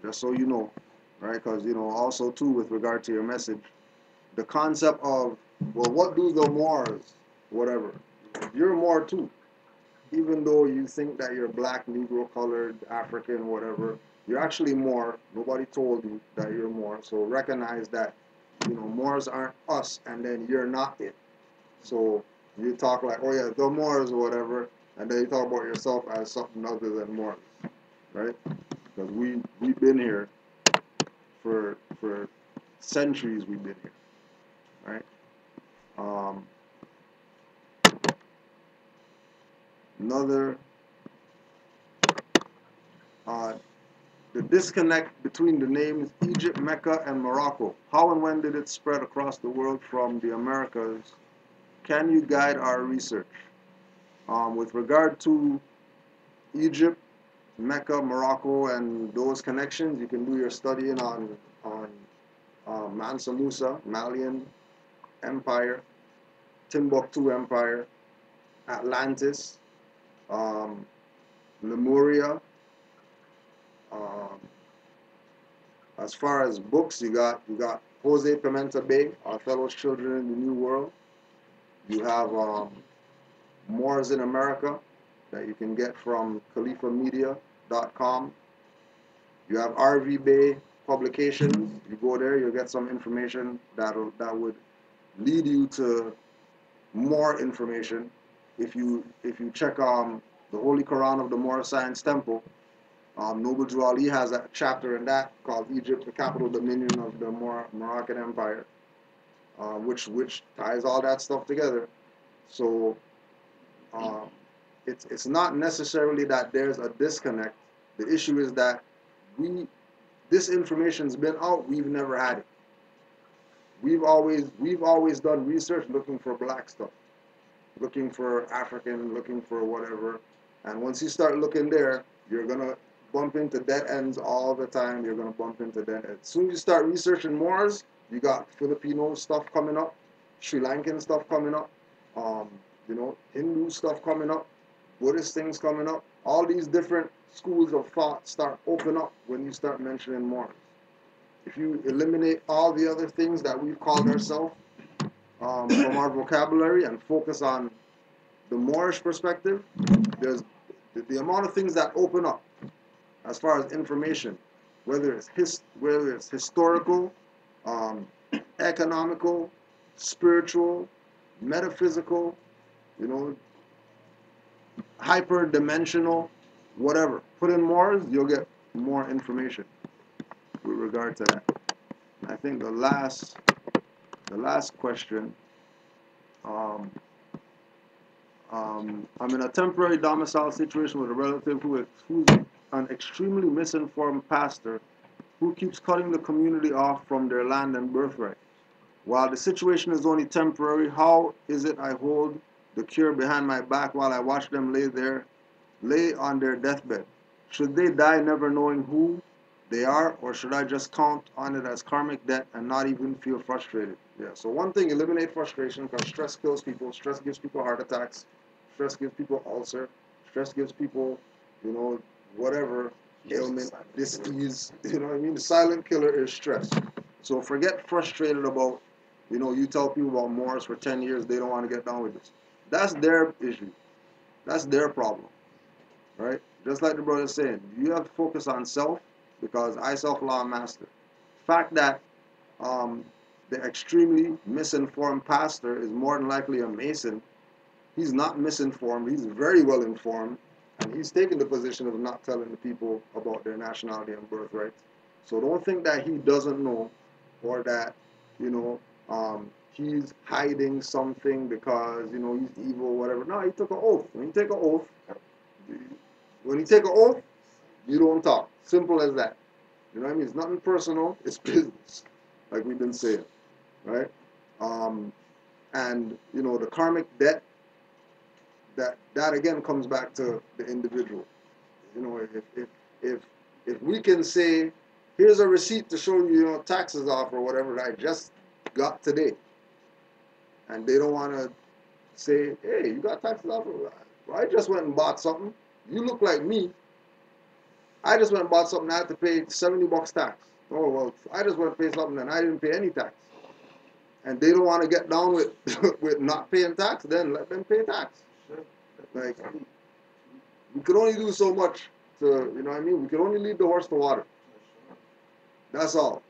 just so you know, right? Because, you know, also too, with regard to your message, the concept of, well, what do the Moors, whatever, you're Moor too. Even though you think that you're black, Negro, colored, African, whatever, you're actually Moor. Nobody told you that you're Moor. So recognize that, you know, Moors aren't us, and then you're not it. So you talk like, oh yeah, the Moors or whatever, and then you talk about yourself as something other than Moors, right? Because we've been here for centuries. We've been here, right? Another, the disconnect between the names Egypt, Mecca, and Morocco. How and when did it spread across the world from the Americas? Can you guide our research? With regard to Egypt, Mecca, Morocco, and those connections, you can do your studying on Mansa Musa, Malian Empire, Timbuktu Empire, Atlantis, Lemuria. As far as books, you got Jose Pimenta Bay, Othello's Children in the New World. You have Moors in America that you can get from khalifamedia.com. You have RV Bay Publications. You go there, you'll get some information that would lead you to more information. If you check the Holy Quran of the Moor Science Temple, Noble Drew Ali has a chapter in that called Egypt, the Capital Dominion of the Moroccan Empire, which ties all that stuff together. So it's not necessarily that there's a disconnect. The issue is that this information's been out, we've never had it. We've always done research looking for black stuff, looking for African, looking for whatever. And once you start looking there, you're gonna bump into dead ends all the time. You're gonna bump into dead ends. As soon as you start researching Moors, you got Filipino stuff coming up, Sri Lankan stuff coming up, you know, Hindu stuff coming up, Buddhist things coming up. All these different schools of thought start open up when you start mentioning Moors. If you eliminate all the other things that we've called ourselves from our vocabulary and focus on the Moorish perspective, there's the amount of things that open up as far as information, whether it's historical, economical, spiritual, metaphysical, you know, hyper-dimensional, whatever. Put in Moors, you'll get more information with regard to that. And I think the last question, I'm in a temporary domicile situation with a relative who's an extremely misinformed pastor who keeps cutting the community off from their land and birthright. While the situation is only temporary, how is it I hold the cure behind my back while I watch them lay on their deathbed? Should they die never knowing who they are, or should I just count on it as karmic debt and not even feel frustrated? Yeah, so one thing, eliminate frustration, because stress kills people. Stress gives people heart attacks. Stress gives people ulcer. Stress gives people, you know, whatever ailment, disease. You know what I mean? The silent killer is stress. So forget frustrated about, you know, you tell people about Moors for 10 years, they don't want to get down with this. That's their issue. That's their problem, right? Just like the brother is saying, you have to focus on self because I self-law master. Fact that the extremely misinformed pastor is more than likely a Mason. He's not misinformed. He's very well informed, and he's taken the position of not telling the people about their nationality and birthright. So don't think that he doesn't know, or that you know he's hiding something because he's evil or whatever. No, he took an oath. When you take an oath, you don't talk. Simple as that. You know what I mean? It's nothing personal. It's business, like we've been saying, right? And the karmic debt, that again comes back to the individual. If we can say, here's a receipt to show you, taxes off or whatever that I just got today, and they don't want to say, hey, you got taxes off? Well, I just went and bought something. You look like me. I just went and bought something. I had to pay $70 tax. Oh well, I just went to pay something and I didn't pay any tax. And they don't want to get down with with not paying tax. Then let them pay tax. Like, we could only do so much to, you know what I mean? We could only lead the horse to water. That's all.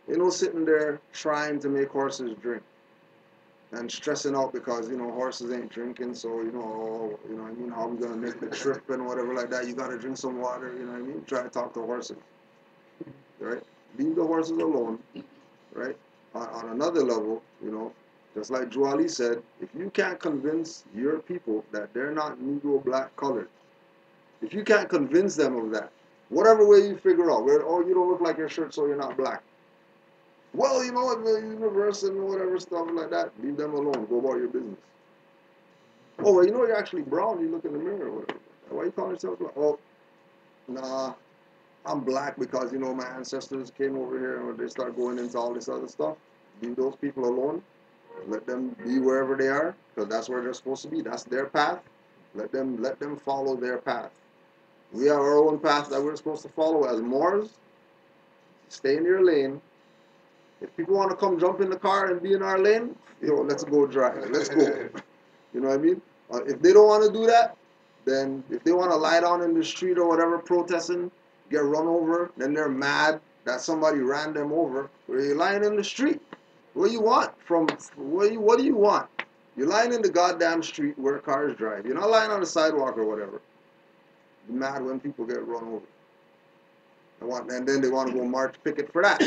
Ain't no sitting there trying to make horses drink and stressing out because, horses ain't drinking, so, what I mean, how we going to make the trip and whatever like that. You got to drink some water, you know what I mean? Try to talk to horses, right? Leave the horses alone, right? On another level, just like Juali said, if you can't convince your people that they're not Negro, black, colored, if you can't convince them of that, whatever way you figure out, you don't look like your shirt, so you're not black. Well, the universe and whatever stuff like that, leave them alone. Go about your business. Oh, well, you're actually brown. You look in the mirror or whatever. Why you calling yourself black? Oh, nah, I'm black because, my ancestors came over here and they start going into all this other stuff. Leave those people alone. Let them be wherever they are because that's where they're supposed to be. That's their path. Let them follow their path. We have our own path that we're supposed to follow as Moors. Stay in your lane. If people want to come jump in the car and be in our lane, let's go drive. Let's go. You know what I mean? If they don't want to do that, then if they want to lie down in the street or whatever protesting, get run over, then they're mad that somebody ran them over. Where you lying in the street? What do you want what do you want? You're lying in the goddamn street where cars drive. You're not lying on the sidewalk or whatever. You're mad when people get run over. And then they want to go march picket for that.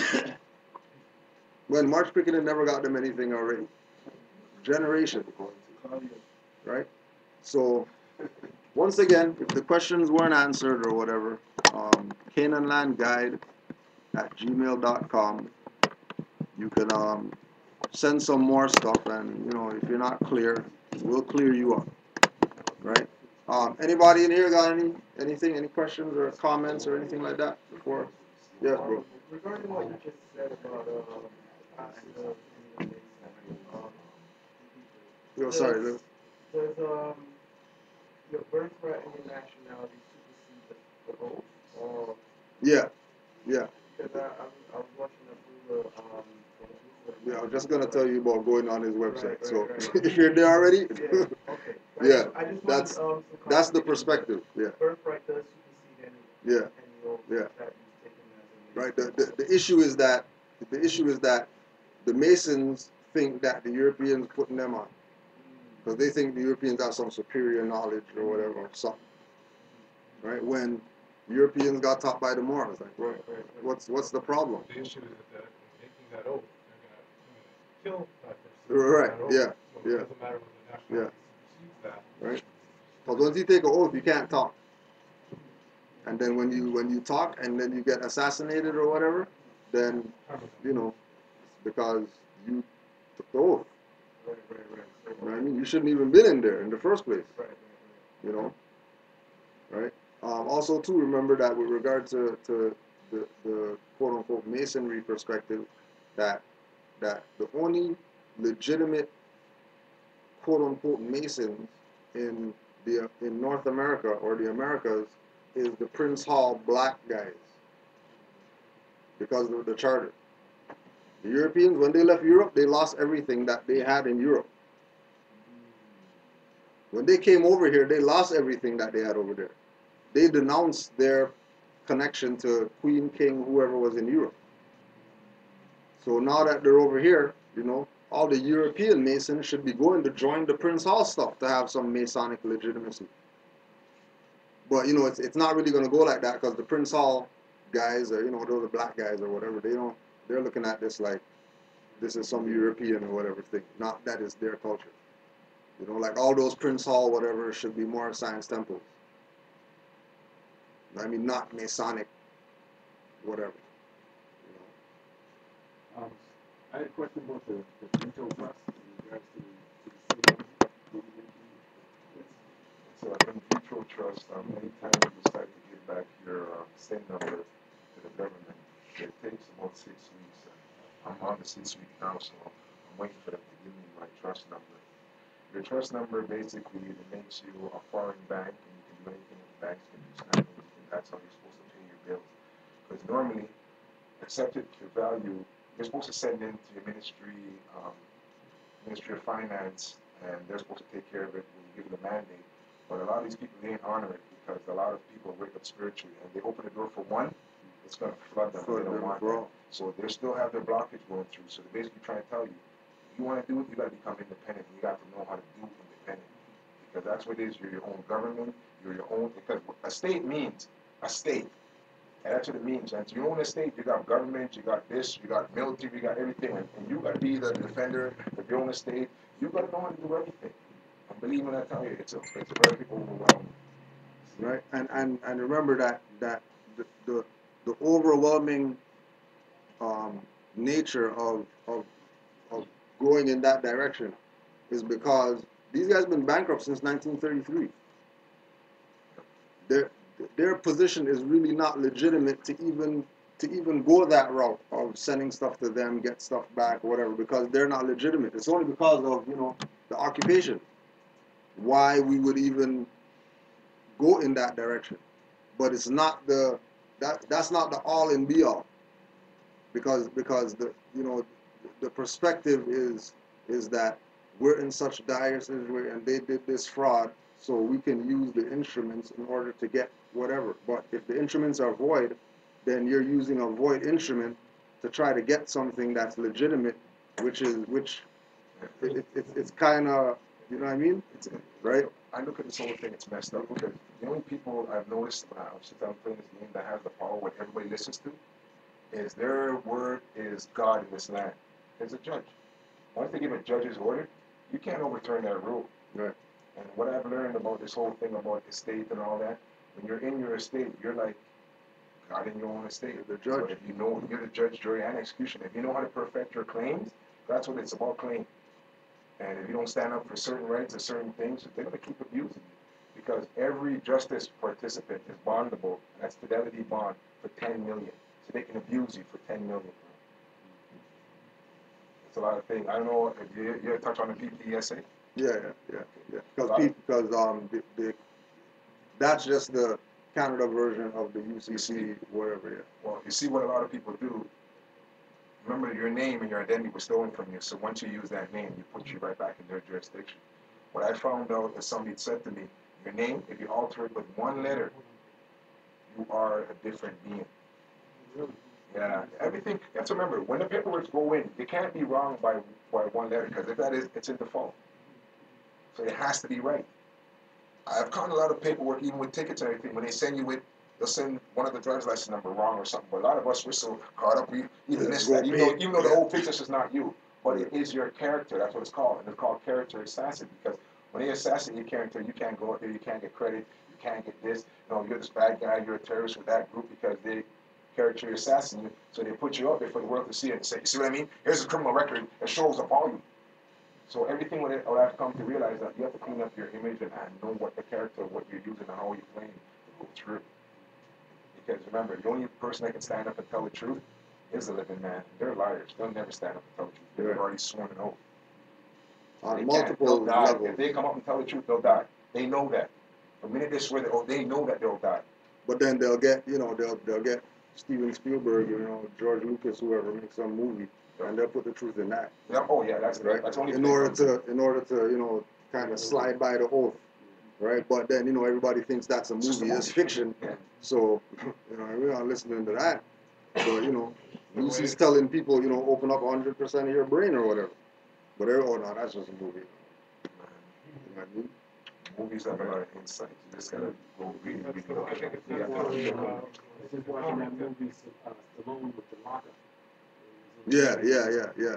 When march picketing never got them anything already. Generation. Right? So, once again, if the questions weren't answered or whatever, CanaanlandGuide@gmail.com. You can send some more stuff, and if you're not clear, we'll clear you up. Right? Anybody in here got any questions or comments or anything like that before? Yes, bro. Regarding what you just said about pastor and Yo, sorry. does your birthright and your nationality supersede the oath, or Yeah. because I was watching a Buddha Yeah, I was just gonna tell you about going on his website. Right. If you're there already, Yeah. Okay. Yeah, I just that's- wanted, that's the clarification. perspective. Yeah, Birthright does supersede any yeah, oath yeah. that you've taken as a Right. The issue is that the Masons think that the Europeans putting them on because they think the Europeans have some superior knowledge or whatever or something. Right. When Europeans got taught by the Moors, like, well, what's the problem? The issue is that in making that oath, they're going to kill that person. Right. That oath. Yeah. So Yeah. it doesn't matter when the nationality supersedes that. Right. Because once you take an oath, you can't talk. And then when you talk and then you get assassinated or whatever, then because you took the oath. Right. You know what I mean? You shouldn't even been in there in the first place. Right. Right? Also, too, remember that with regard to the quote unquote masonry perspective, that the only legitimate quote unquote masons in North America or the Americas is the Prince Hall black guys because of the charter. The Europeans, when they left Europe, they lost everything that they had in Europe. When they came over here, they lost everything that they had over there. They denounced their connection to Queen, King, whoever was in Europe. So now that they're over here, you know, all the European Masons should be going to join the Prince Hall stuff to have some Masonic legitimacy. But, you know, it's not really going to go like that because the Prince Hall guys, or, you know, those are black guys or whatever, they're looking at this like this is some European or whatever thing, not that is their culture. You know, like all those Prince Hall whatever should be more science temples. I mean, not Masonic, whatever. You I had a question about the veto trust in regards to the state. So in vitro trust, anytime you decide to give back your SIN number to the government, it takes about 6 weeks. I'm on the 6th week now, so I'm waiting for them to give me my trust number. Your trust number basically it makes you a foreign bank, and you can do anything with the banks can do snapping. That's how you're supposed to pay your bills. Because normally, accepted for value, you're supposed to send in to your Ministry of Finance, and they're supposed to take care of it when you give them the mandate. But a lot of these people, they ain't honor it because a lot of people wake up spiritually, and they open the door for one, it's going to flood them. They don't want that. So they still have their blockage going through. So they're basically trying to tell you, if you want to do it, you got to become independent. You got to know how to do independent. Because that's what it is. You're your own government. You're your own, because a state means a state. And that's what it means. And you own a state, you got government, you got this, you got military, you got everything. And you got to be the defender of your own state. You got to know how to do everything. And believe me when I tell you, it's very overwhelming. know? Right? And remember that the overwhelming nature of going in that direction is because these guys have been bankrupt since 1933. Their position is really not legitimate to even go that route of sending stuff to them, get stuff back, whatever, because they're not legitimate. It's only because of, you know, the occupation why we would even go in that direction. But it's not that's not the all and be all. Because the, you know, the perspective is that we're in such dire situation and they did this fraud, so we can use the instruments in order to get whatever. But if the instruments are void, then you're using a void instrument to try to get something that's legitimate, which it's kind of, you know what I mean? Right? I look at this whole thing, it's messed up. Because the only people I've noticed since I'm playing this game that has the power, what everybody listens to, is their word is God in this land. There's a judge. Once they give a judge's order, you can't overturn that rule. Right. And what I've learned about this whole thing about estate and all that, when you're in your estate, you're like God in your own estate. The judge. So if you know, you're the judge, jury, and executioner. If you know how to perfect your claims, that's what it's about, claim. And if you don't stand up for certain rights or certain things, they're going to keep abusing you. Because every justice participant is bondable, and that's fidelity bond for 10 million. So they can abuse you for 10 million. It's a lot of things. I don't know if you touch on the PPSA. Yeah. Because that's just the Canada version of the UCC, whatever. Yeah. Well, you see what a lot of people do. Remember, your name and your identity was stolen from you. So once you use that name, you put you right back in their jurisdiction. What I found out is somebody said to me, your name, if you alter it with one letter, you are a different being. Yeah, everything. You have to remember, when the paperwork go in, it can't be wrong by one letter, because if that is, it's in default. So it has to be right. I've caught a lot of paperwork, even with tickets and everything. When they send you it, they'll send one of the driver's license number wrong or something. But a lot of us, we're so caught up, we even miss that. Even though the whole picture is not you, but it is your character. That's what it's called. And it's called character assassin, because when they assassinate your character, you can't go out there, you can't get credit, you can't get this. No, you're this bad guy, you're a terrorist with that group because they character assassin you. So they put you out there for the world to see it and say, you see what I mean? Here's a criminal record that shows up all you. So everything what I've come to realize that you have to clean up your image and know what the character, what you're using, and how you're playing to go through. Because remember, the only person that can stand up and tell the truth is the living man. They're liars. They'll never stand up and tell the truth. They're already sworn an oath. On multiple levels. If they come up and tell the truth, they'll die. They know that. The minute they swear the oath, they know that they'll die. But then they'll get, you know, they'll get Steven Spielberg, you know, George Lucas, whoever, make some movie, and they'll put the truth in that. Yeah. Oh yeah, that's right. That's only in order to, you know, kind of slide by the oath, right? But then, you know, everybody thinks that's a movie, it's fiction. So, you know, we're not listening to that. So, you know, Lucy's telling people, you know, open up 100% of your brain or whatever. But they're, oh no, that's just a movie. You know what I mean? Movies have a lot of insight. You just gotta go read, That's read, the watch I think it. it's You that's have to the, know. I was watching that movie, Stallone with the locker. Yeah.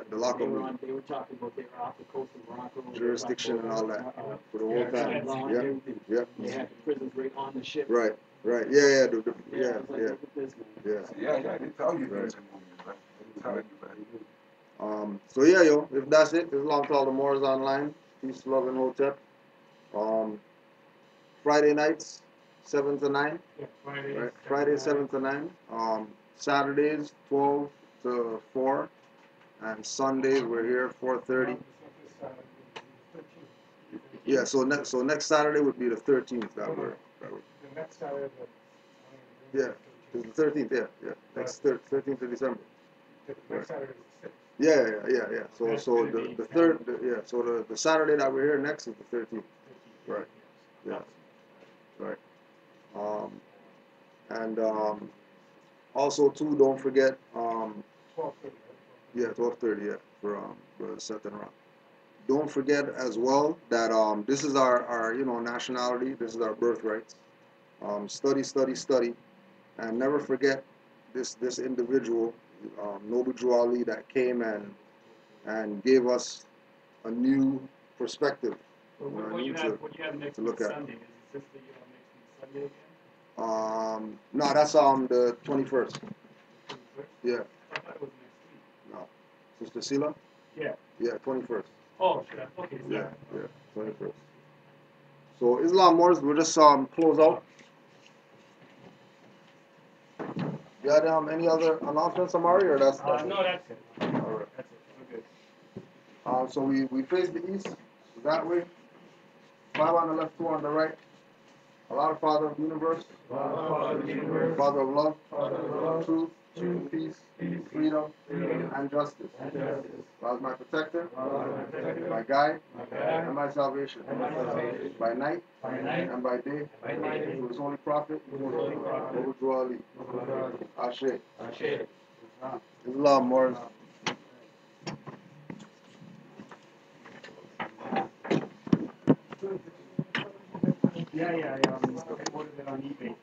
The locker room. They were talking about they were off the coast of Morocco. Jurisdiction and all that. For the whole yeah, time. law and Yeah. everything. Yeah. They had the prisons right on the ship. Right. Yeah. I was like, Yeah. look at this, man. Yeah. Yeah, they tell you things in movies, man. They tell you, man. So yeah, yo, if that's it, Islam to all the Moors online. Peace, love, and hotep. Friday nights, 7 to 9. Yeah, Friday. Right. Friday, 7 to 9. Saturdays, 12 to 4. And Sundays, we're here, 4:30. Yeah, so next Saturday would be the 13th. That we're The next Saturday, yeah, it's the 13th. Yeah. Next 13th of December. the next Saturday is the 6th. Yeah. So the third, so the Saturday that we're here next is the 13th. Right. Yeah. Right. And also too, don't forget 12:30, right? yeah, 12:30, yeah, for the second round. Don't forget as well that this is our you know, nationality. This is our birthright. Study, and never forget this individual, Noble Drew Ali, that came and gave us a new perspective. So You know what you to- have, what you have next to week look at. Sunday? Is it sister you have next week Sunday again? No, that's the 21st. 21st? Yeah, I thought it was next no, Sister Sila. week. Yeah. Yeah, 21st. Oh, sure. Okay. Yeah, 21st. So Islam Moors, we'll just close out. You had any other announcements, Amari, or that's No, that's it. all right. That's it. We're good. So we face the east that way. 5 on the left, 2 on the right. Allah, Father of the universe. Father of the universe. Father of love. Father of love. Truth. Peace. Freedom. And justice. And justice. God is my protector. Allah is my protector. My guide. My guide. And my salvation. And my salvation. By night. By night. And by day. By day. Through his holy prophet. Through his holy prophet. Noble Drew Ali. Ashe. Ashe. Islam Moors. Yeah, I ordered it on eBay.